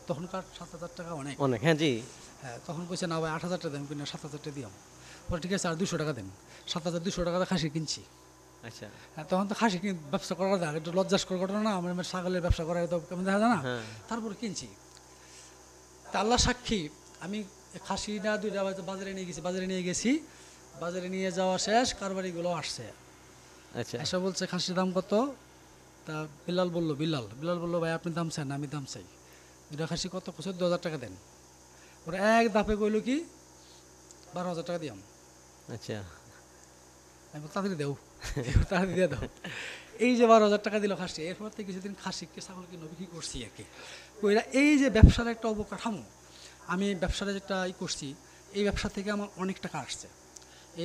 তখনকার 7,000 টাকা অনেক। অনেক, হ্যাঁ জি। হ্যাঁ, তখন কইছে না ভাই 8,000 টাকা দেন, কিনা 7,000 টাকা দিলাম। বলে ঠিক আছে আর 200 টাকা দেন। 7,200 টাকা খাসি কিনছি। আচ্ছা হ্যাঁ, তখন তো খাসি ব্যবসা করার দেখ একটু লজ্জাস্কর ঘটনা না, আমার ছাগলের ব্যবসা করার তো কেমন দেখা যায় না। তারপরে কিনছি। তা আল্লাহ সাক্ষী, আমি খাসি না দুইটা বাজারে নিয়ে গেছি, বাজারে নিয়ে যাওয়া শেষ, কারবারিগুলো আসছে। আচ্ছা এসে বলছে খাসির দাম কত? তা বিলাল বললো ভাই আপনি দাম চান, আমি দাম চাই। দুটা খাসি কত? 14,000 টাকা দেন। ওরা এক দাপে কইলো কি 12,000 টাকা দিয়াম। আচ্ছা আমি বললাম, তাড়াতাড়ি দেও, তাড়াতাড়ি দিয়ে দাও। এই যে 12,000 টাকা দিল খাসি, এরপর থেকে কিছুদিন খাসিকে ছাগলকে বিক্রি করছি আর কি। ওইরা এই যে ব্যবসার একটা অবকাঠামো, আমি ব্যবসাটা যেটা করছি, এই ব্যবসা থেকে আমার অনেক টাকা আসছে।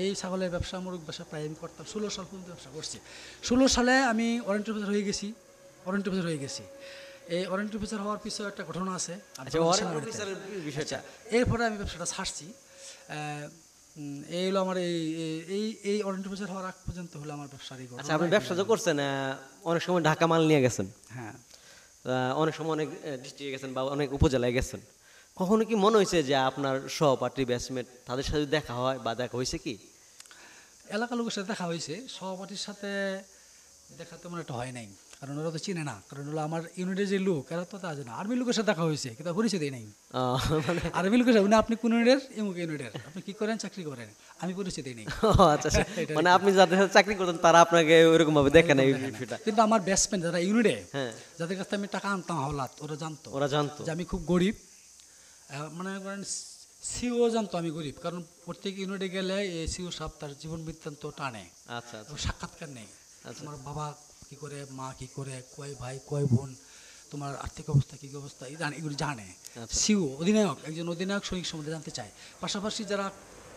এই ছাগলের ব্যবসা, মুরগ ব্যবসা প্রায় আমি করতাম 16 সাল পর্যন্ত ব্যবসা করছি। 16 সালে আমি ওয়ারেন্টি অফিসার হয়ে গেছি। এই ওয়ারেন্টি অফিসার হওয়ার পিছনে একটা ঘটনা আছে। এরপরে আমি ব্যবসাটা ছাড়ছি। এই হলো আমার এই ওয়ারেন্টি অফিসার হওয়ার আগ পর্যন্ত হলো আমার ব্যবসার। আচ্ছা আপনি ব্যবসা তো করছেন, অনেক সময় ঢাকা মাল নিয়ে গেছেন, হ্যাঁ অনেক সময় অনেক ডিস্ট্রিক্টে গেছেন বা অনেক উপজেলায় গেছেন, কখনো কি মনে হয়েছে যে আপনার সহপাঠী ব্যাচমেট তাদের সাথে দেখা হয় বা দেখা হয়েছে কি? এলাকার লোকের সাথে দেখা হয়েছে, সহপাঠীর সাথে দেখা তেমন একটা হয় নাই, কারণ ওরা তো চিনে না। কারণ হলো আমার ইউনিটের যে লোক, এরা তো তা জানে। আর্মি লোকের সাথে দেখা হয়েছে কিন্তু পরিচয় দেয় নাই। আর্মি লোকের সাথে আপনি কোন ইউনিটের? এমুক ইউনিটের। আপনি কি করেন? চাকরি করেন। আমি পরিচয় দিই নাই। আচ্ছা মানে আপনি যাদের সাথে চাকরি করতেন তারা আপনাকে ওইরকম ভাবে দেখে না এই বিষয়টা। কিন্তু আমার ব্যাটসম্যান যারা ইউনিটে, যাদের কাছে আমি টাকা আনতাম হাওলাত, ওরা জানতো যে আমি খুব গরিব। মনে করেন সিও জানতো আমি গরিব, কারণ প্রত্যেক ইউনিটে গেলে এই সিও সাহেব তার জীবন বৃত্তান্ত টানে। আচ্ছা সাক্ষাৎকার নেই, তোমার বাবা কি করে, মা কি করে, কয় ভাই কয় বোন, তোমার আর্থিক অবস্থা কি অবস্থা, এগুলো জানে। সিও অধিনায়ক, একজন অধিনায়ক সৈনিক সম্বন্ধে জানতে চায়। পাশাপাশি যারা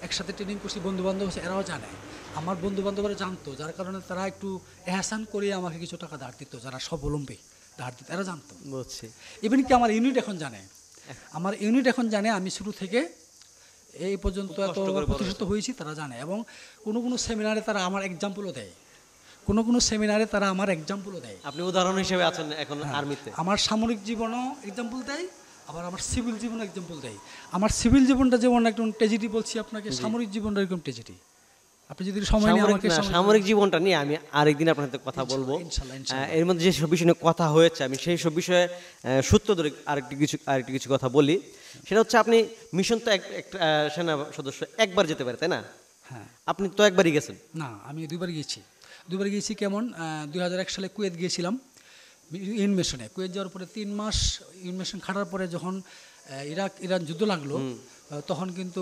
একসাথে ট্রেনিং করছি, বন্ধু বান্ধব আছে, এরাও জানে। আমার বন্ধু বান্ধবরা জানতো, যার কারণে তারা একটু এহসান করে আমাকে কিছু টাকা ধার দিত, যারা স্বাবলম্বী ধার দিত, এরা জানতো। বুঝছি। ইভেন কি আমার ইউনিট এখন জানে, আমি শুরু থেকে এই পর্যন্ত এত প্রতিষ্ঠিত হয়েছি তারা জানে। এবং কোনো সেমিনারে তারা আমার এক্সাম্পলও দেয়, কোনো সেমিনারে তারা আমার এক্সাম্পলও দেয়। আপনি উদাহরণ হিসেবে আছেন এখন আর্মিতে। আমার সামরিক জীবনও এক্সাম্পল দেয়, আবার আমার সিভিল জীবনও এক্সাম্পল দেয়। আমার সিভিল জীবনটা যেমন একদম ট্র্যাজেডি বলছি আপনাকে, সামরিক জীবনটা এরকম ট্র্যাজেডি। আপনি যদি সময় নিয়ে আমাকে সামরিক জীবনটা নিয়ে আমি আরেকদিন আপনার সাথে কথা বলবো। এর মধ্যে যেসব বিষয় নিয়ে কথা হয়েছে আমি সেই সব বিষয়ে সূত্র ধরে আরেকটি কিছু কথা বলি। সেটা হচ্ছে আপনি মিশন তো একটা সেনা সদস্য একবার যেতে পারে, তাই না? হ্যাঁ, আপনি তো একবারই গেছেন। না, আমি দুইবার গিয়েছি। কেমন 2001 সালে কুয়েত গিয়েছিলাম ইনভেশনে। কুয়েত যাওয়ার পরে 3 মাস ইনভেশন খাটার পরে যখন ইরান যুদ্ধ লাগলো, তখন কিন্তু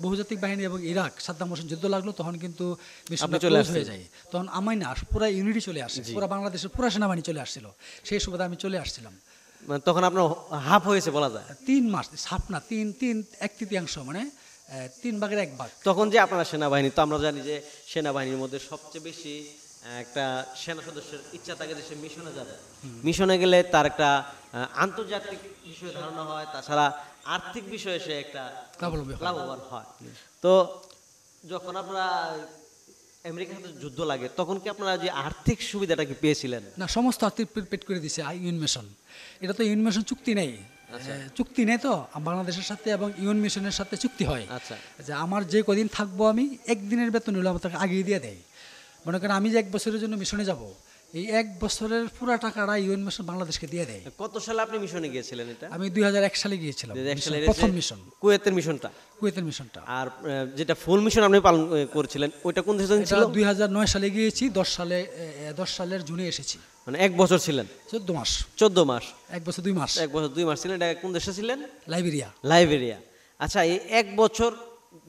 বহুজাতিক বাহিনী এবং ইরাক সাদ্দাম হোসেন যুদ্ধ লাগলো, তখন কিন্তু মিশনটা ক্লোজ হয়ে যায়। তখন আমি না, পুরা ইউনিটি চলে আসে, পুরা বাংলাদেশের পুরা সেনাবাহিনী চলে আসছিল। সেই সুবাদে আমি চলে আসছিলাম। তখন আপনার হাফ হয়েছে বলা যায়। 3 মাস, হাফ না, 1/3 মানে 3 ভাগের 1 ভাগ। তখন যে আপনারা সেনাবাহিনী, তো আমরা জানি যে সেনাবাহিনীর মধ্যে সবচেয়ে বেশি একটা সেনা সদস্যের ইচ্ছা থাকে যে সে মিশনে যাবে। মিশনে গেলে তার একটা আন্তর্জাতিক বিষয়ে ধারণা হয়, তাছাড়া আর্থিক বিষয়ে সে একটা লাভবান হয়। তো যখন আপনারা আমেরিকার সাথে যুদ্ধ লাগে তখন কি আপনারা যে আর্থিক সুবিধাটা কি পেয়েছিলেন? না, সমস্ত আর্থিক পেড করে দিছে ইউএন মিশন। এটা তো ইউএন মিশন চুক্তি নেই, চুক্তি নেই তো বাংলাদেশের সাথে এবং ইউএন মিশনের সাথে চুক্তি হয় আচ্ছা যে আমার যে কদিন থাকবো আমি একদিনের বেতন হলো আমার তাকে আগিয়ে দিয়ে দেয়। মনে করেন আমি যে 1 বছরের জন্য মিশনে যাব, এই 1 বছরের পুরো টাকাটা ইউএন মিশন বাংলাদেশকে দিয়ে দেয়। কত সালে আপনি মিশনে গিয়েছিলেন? এটা আমি 2001 সালে গিয়েছিলাম, 2001 সালে প্রথম মিশন, কুয়েতের মিশনটা। কুয়েতের মিশনটা। আর যেটা ফুল মিশন আপনি পালন করেছিলেন ওইটা কোন দেশে এটা ছিল? 2009 সালে গিয়েছি, 10 সালের জুনে এসেছি। মানে 1 বছর ছিলেন? 14 মাস। 14 মাস। 1 বছর 2 মাস। 1 বছর 2 মাস ছিলেন। এটা কোন দেশে ছিলেন? লাইবেরিয়া। লাইবেরিয়া। আচ্ছা, এই 1 বছর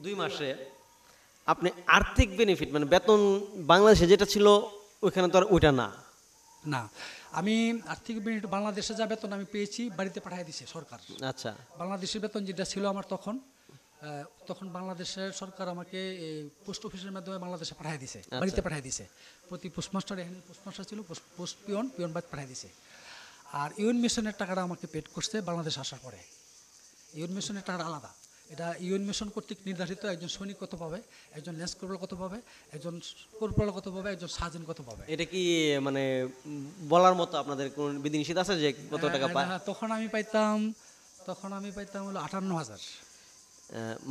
2 মাসে আপনি আর্থিক বেনিফিট মানে বেতন বাংলাদেশে যেটা ছিল ওইখানে তো আর ওইটা না। না, আমি আর্থিক বেনিফিট বাংলাদেশে যা বেতন আমি পেয়েছি বাড়িতে পাঠিয়ে দিছে সরকার। আচ্ছা, বাংলাদেশের বেতন যেটা ছিল আমার তখন বাংলাদেশের সরকার আমাকে পোস্ট অফিসের মাধ্যমে বাংলাদেশে পাঠিয়ে দিছে, বাড়িতে পাঠিয়ে দিছে। প্রতি পোস্টমাস্টার, এখানে পোস্টমাস্টার ছিল, পোস্ট পিয়ন বাদ পাঠিয়ে দিছে। আর ইউএন মিশনের টাকাটা আমাকে পেড করছে বাংলাদেশ আসার পরে। ইউএন মিশনের টাকাটা আলাদা, এটা ইউএন মিশন কর্তৃক নির্ধারিত। একজন সৈনিক কত পাবে, একজন লেন্স কর্পোরাল কত পাবে, একজন কর্পোরাল কত পাবে, একজন সার্জেন্ট কত পাবে। এটা কি মানে বলার মতো আপনাদের কোন বিধিনিষেধ আছে যে কত টাকা পায়? তখন আমি পাইতাম হলো 58,000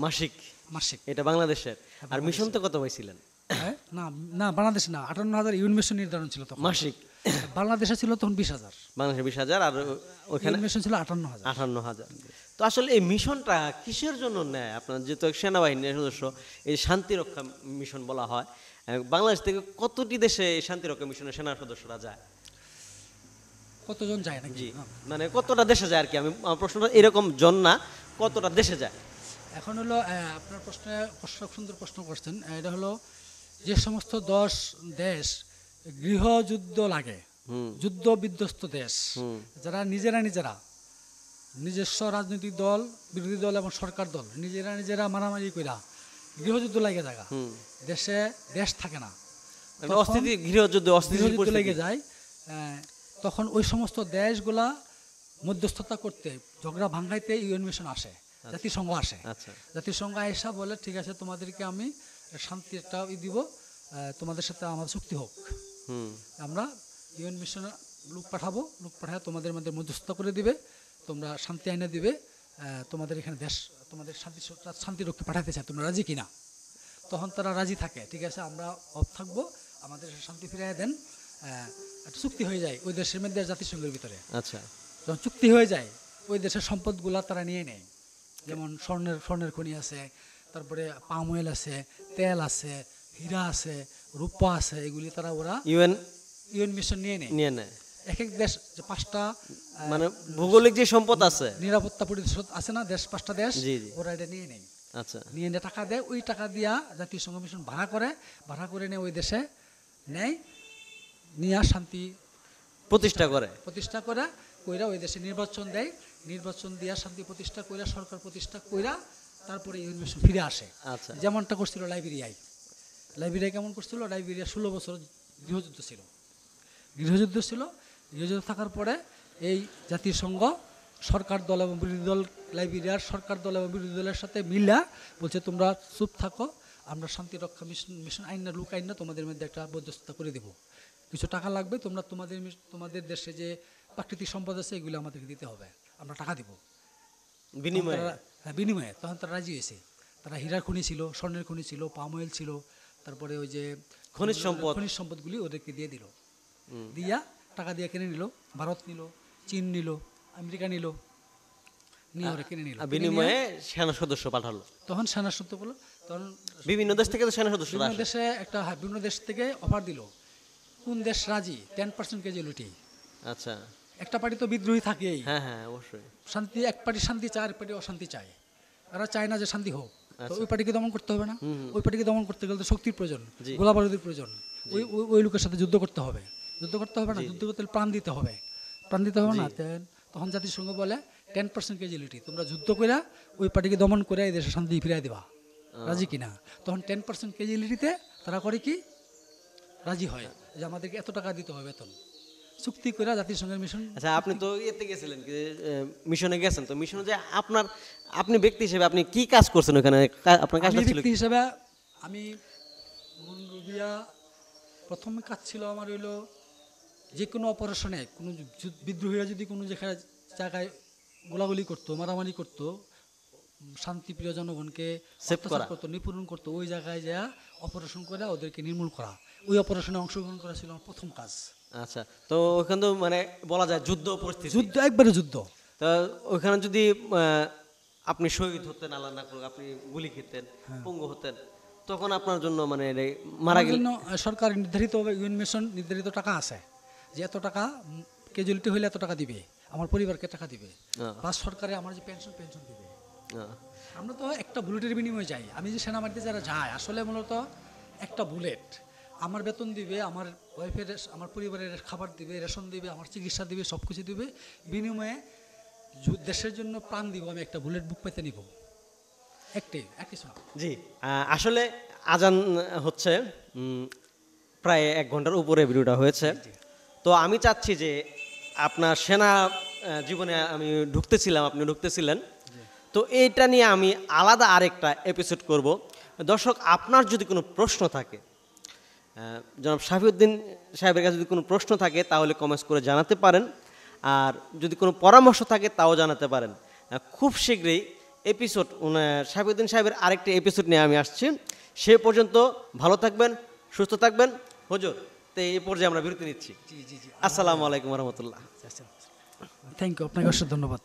মাসিক। মাসিক। এটা বাংলাদেশের। আর মিশন তো কত পাইছিলেন? হ্যাঁ, না না, বাংলাদেশ না, 58,000 ইউএন মিশন নির্ধারণ ছিল তখন। মাসিক। বাংলাদেশে ছিল তখন 20,000, বাংলাদেশে 20,000 আর ওখানে ইউএন মিশন ছিল 58,000। 58,000। তো আসলে এই মিশনটা কিসের জন্য নেয়? আপনার যেহেতু সেনাবাহিনীর সদস্য, এই শান্তিরক্ষা মিশন বলা হয়, বাংলাদেশ থেকে কতটি দেশে এই শান্তিরক্ষা মিশনের সেনা সদস্যরা যায়? কতজন যায় নাকি? জি, মানে কতটা দেশে যায় আর কি। আমার প্রশ্নটা এরকম জন না, কতটা দেশে যায়? এখন হলো আপনার সুন্দর প্রশ্ন করছেন। এটা হলো যে সমস্ত 10 দেশ গৃহযুদ্ধ লাগে, যুদ্ধ বিধ্বস্ত দেশ, যারা নিজেরা নিজস্ব রাজনৈতিক দল, বিরোধী দল এবং সরকার দল নিজেরা মারামারি কইরা গৃহযুদ্ধ লাগে জায়গা, দেশ থাকে না, মানে গৃহযুদ্ধ লেগে যায়। তখন ওই সমস্ত দেশগুলা মধ্যস্থতা করতে, ঝগড়া ভাঙাইতে ইউএন মিশন আসে, জাতিসংঘ আসে। জাতিসংঘ এসা বলে ঠিক আছে তোমাদেরকে আমি শান্তি একটা দিব, তোমাদের সাথে আমাদের চুক্তি হোক। আমরা ইউএন মিশনে লোক পাঠায় তোমাদের মধ্যে মধ্যস্থতা করে দিবে, তোমরা শান্তি আইনে দিবে, তোমাদের এখানে তোমাদের শান্তিরক্ষী পাঠাতে চায়, তোমরা রাজি কিনা? তখন তারা রাজি থাকে, ঠিক আছে আমরা অফ থাকবো, আমাদের শান্তি ফিরিয়ে দেন। একটা চুক্তি হয়ে যায় ওই দেশের মধ্যে জাতিসংঘের ভিতরে। আচ্ছা, যখন চুক্তি হয়ে যায় ওই দেশের সম্পদগুলা তারা নিয়ে নেয়, যেমন স্বর্ণের খনি আছে, তারপরে পাম অয়েল আছে, তেল আছে, হীরা আছে, রূপা আছে, এগুলি ওরা ইউএন মিশন নিয়ে নেয়। এক এক দেশ যে 5টা মানে ভৌগোলিক যে সম্পদ আছে, নিরাপত্তা পরিষদ আছে না দেশ, 5টা দেশ, ওরা এটা নিয়ে নেয়। আচ্ছা, নিয়ে টাকা দেয়, ওই টাকা দিয়া জাতিসংঘ মিশন ভাড়া করে নিয়ে ওই দেশে নেয়, নিয়ে শান্তি প্রতিষ্ঠা করে কইরা ওই দেশে নির্বাচন দেয়, নির্বাচন দিয়া শান্তি প্রতিষ্ঠা কইরা, সরকার প্রতিষ্ঠা কইরা তারপরে ইউএন মিশন ফিরে আসে। আচ্ছা, যেমনটা করছিল লাইবেরিয়ায় কেমন করছিল? লাইবেরিয়া 16 বছর গৃহযুদ্ধ ছিল। গৃহযুদ্ধ থাকার পরে এই জাতিসংঘ সরকার দল এবং বিরোধী দল, লাইবেরিয়ার সরকার দল এবং বিরোধী দলের সাথে মিলা বলছে তোমরা চুপ থাকো, আমরা শান্তি রক্ষা মিশন আইন তোমাদের মধ্যে একটা মধ্যস্থতা করে দেব, কিছু টাকা লাগবে, তোমাদের দেশে যে প্রাকৃতিক সম্পদ আছে এগুলো আমাদেরকে দিতে হবে, আমরা টাকা দেব বিনিময়ে। তখন তারা রাজি হয়েছে। তারা হীরার খনি ছিল, স্বর্ণের খনি ছিল, পাম অয়েল ছিল, তারপরে ওই যে খনিজ সম্পদগুলি ওদেরকে দিয়ে দিল, দিয়া টাকা দিয়ে কিনে নিল। ভারত নিল, চীন নিল, আমেরিকা নিয়ে ওরা কিনে নিল, বিনিময়ে সেনা সদস্য পাঠালো। তখন সেনা সদস্য বললো, তখন বিভিন্ন দেশ থেকে সেনা সদস্য বিভিন্ন দেশ থেকে অফার দিল, কোন দেশ রাজি 10% ক্যাজুয়ালিটি। আচ্ছা, একটা পার্টি তো বিদ্রোহী থাকেই, হ্যাঁ হ্যাঁ অবশ্যই, শান্তি, এক পার্টি শান্তি চায়, আর পার্টি অশান্তি চায়, এরা চায় না যে শান্তি হোক। তো ওই পার্টিকে দমন করতে হবে না, ওই পার্টিকে দমন করতে গেলে তো শক্তির প্রয়োজন, গোলাবারুদের প্রয়োজন, ওই লোকের সাথে যুদ্ধ করতে হবে না, যুদ্ধ করতে প্রাণ দিতে হবে না। তখন জাতিসংঘ বলে 10% ক্যাজুয়ালিটি, তোমরা যুদ্ধ করে ওই পার্টিকে দমন করে এই দেশে শান্তি ফিরিয়ে দিবা, রাজি কিনা? তখন 10% ক্যাজুয়ালিটিতে তারা করে কি রাজি হয় যে আমাদেরকে এত টাকা দিতে হবে বেতন, চুক্তি করে জাতিসংঘের মিশন। আচ্ছা, আপনি তো এতে গেছিলেন, মিশনে গেছেন, তো মিশনে যে আপনি ব্যক্তি হিসেবে আপনি কি কাজ করছেন ওখানে? আপনার কাজটা ছিল? ব্যক্তি হিসেবে আমি মনরুবিয়া প্রথম কাজ ছিল আমার হইলো যে কোনো অপারেশনে কোনো বিদ্রোহীরা যদি কোনো যেখানে জায়গায় গোলাগুলি করতো, মারামারি করতো, শান্তিপ্রিয় জনগণকে Save অত্যাচার করা। করতো, নিপীড়ন করতো, ওই জায়গায় যা অপারেশন করে ওদেরকে নির্মূল করা, ওই অপারেশনে অংশগ্রহণ করা ছিল আমার প্রথম কাজ। আচ্ছা, তো ওখানে তো মানে বলা যায় যুদ্ধ পরিস্থিতি। যুদ্ধ, একবারে যুদ্ধ। তা ওইখানে যদি আপনি শহীদ হতেন, আল্লাহ না করুক, আপনি গুলি খেতেন, পঙ্গু হতেন, তখন আপনার জন্য মানে মারা আমার গেল। জন্য সরকার নির্ধারিতভাবে ইউএন মিশন নির্ধারিত টাকা আছে যে এত টাকা ক্যাজুয়ালিটি হলে এত টাকা দিবে, আমার পরিবারকে টাকা দিবে, প্লাস সরকারে আমার যে পেনশন দিবে। আমরা তো একটা বুলেটের বিনিময়ে যাই, আমি যে সেনাবাহিনীতে যারা যায় আসলে মূলত একটা বুলেট আমার বেতন দিবে, আমার ওয়াইফের, আমার পরিবারের খাবার দিবে, রেশন দিবে, আমার চিকিৎসা দিবে, সব কিছু দিবে, বিনিময়ে দেশের জন্য প্রাণ দিব, আমি একটা বুলেট বুক পেতে নিব, একটাই, এক কিছু না। জি, আসলে আজান হচ্ছে, প্রায় 1 ঘন্টার উপরে ভিডিওটা হয়েছে। তো আমি চাচ্ছি যে আপনার সেনা জীবনে আমি ঢুকতেছিলাম, আপনি ঢুকতেছিলেন, তো এইটা নিয়ে আমি আলাদা আরেকটা এপিসোড করব। দর্শক, আপনার যদি কোনো প্রশ্ন থাকে, জনাব শাফিউদ্দিন সাহেবের কাছে যদি কোনো প্রশ্ন থাকে তাহলে কমেন্টস করে জানাতে পারেন, আর যদি কোনো পরামর্শ থাকে তাও জানাতে পারেন। খুব শীঘ্রই এপিসোড শাফিউদ্দিন সাহেবের আরেকটি এপিসোড নিয়ে আমি আসছি। সে পর্যন্ত ভালো থাকবেন, সুস্থ থাকবেন। হুজুর, তো এই পর্যায়ে আমরা বিরতি নিচ্ছি। জি জি জি, আসসালামু আলাইকুম রহমতুল্লাহ। থ্যাংক ইউ, আপনাকে অসংখ্য ধন্যবাদ।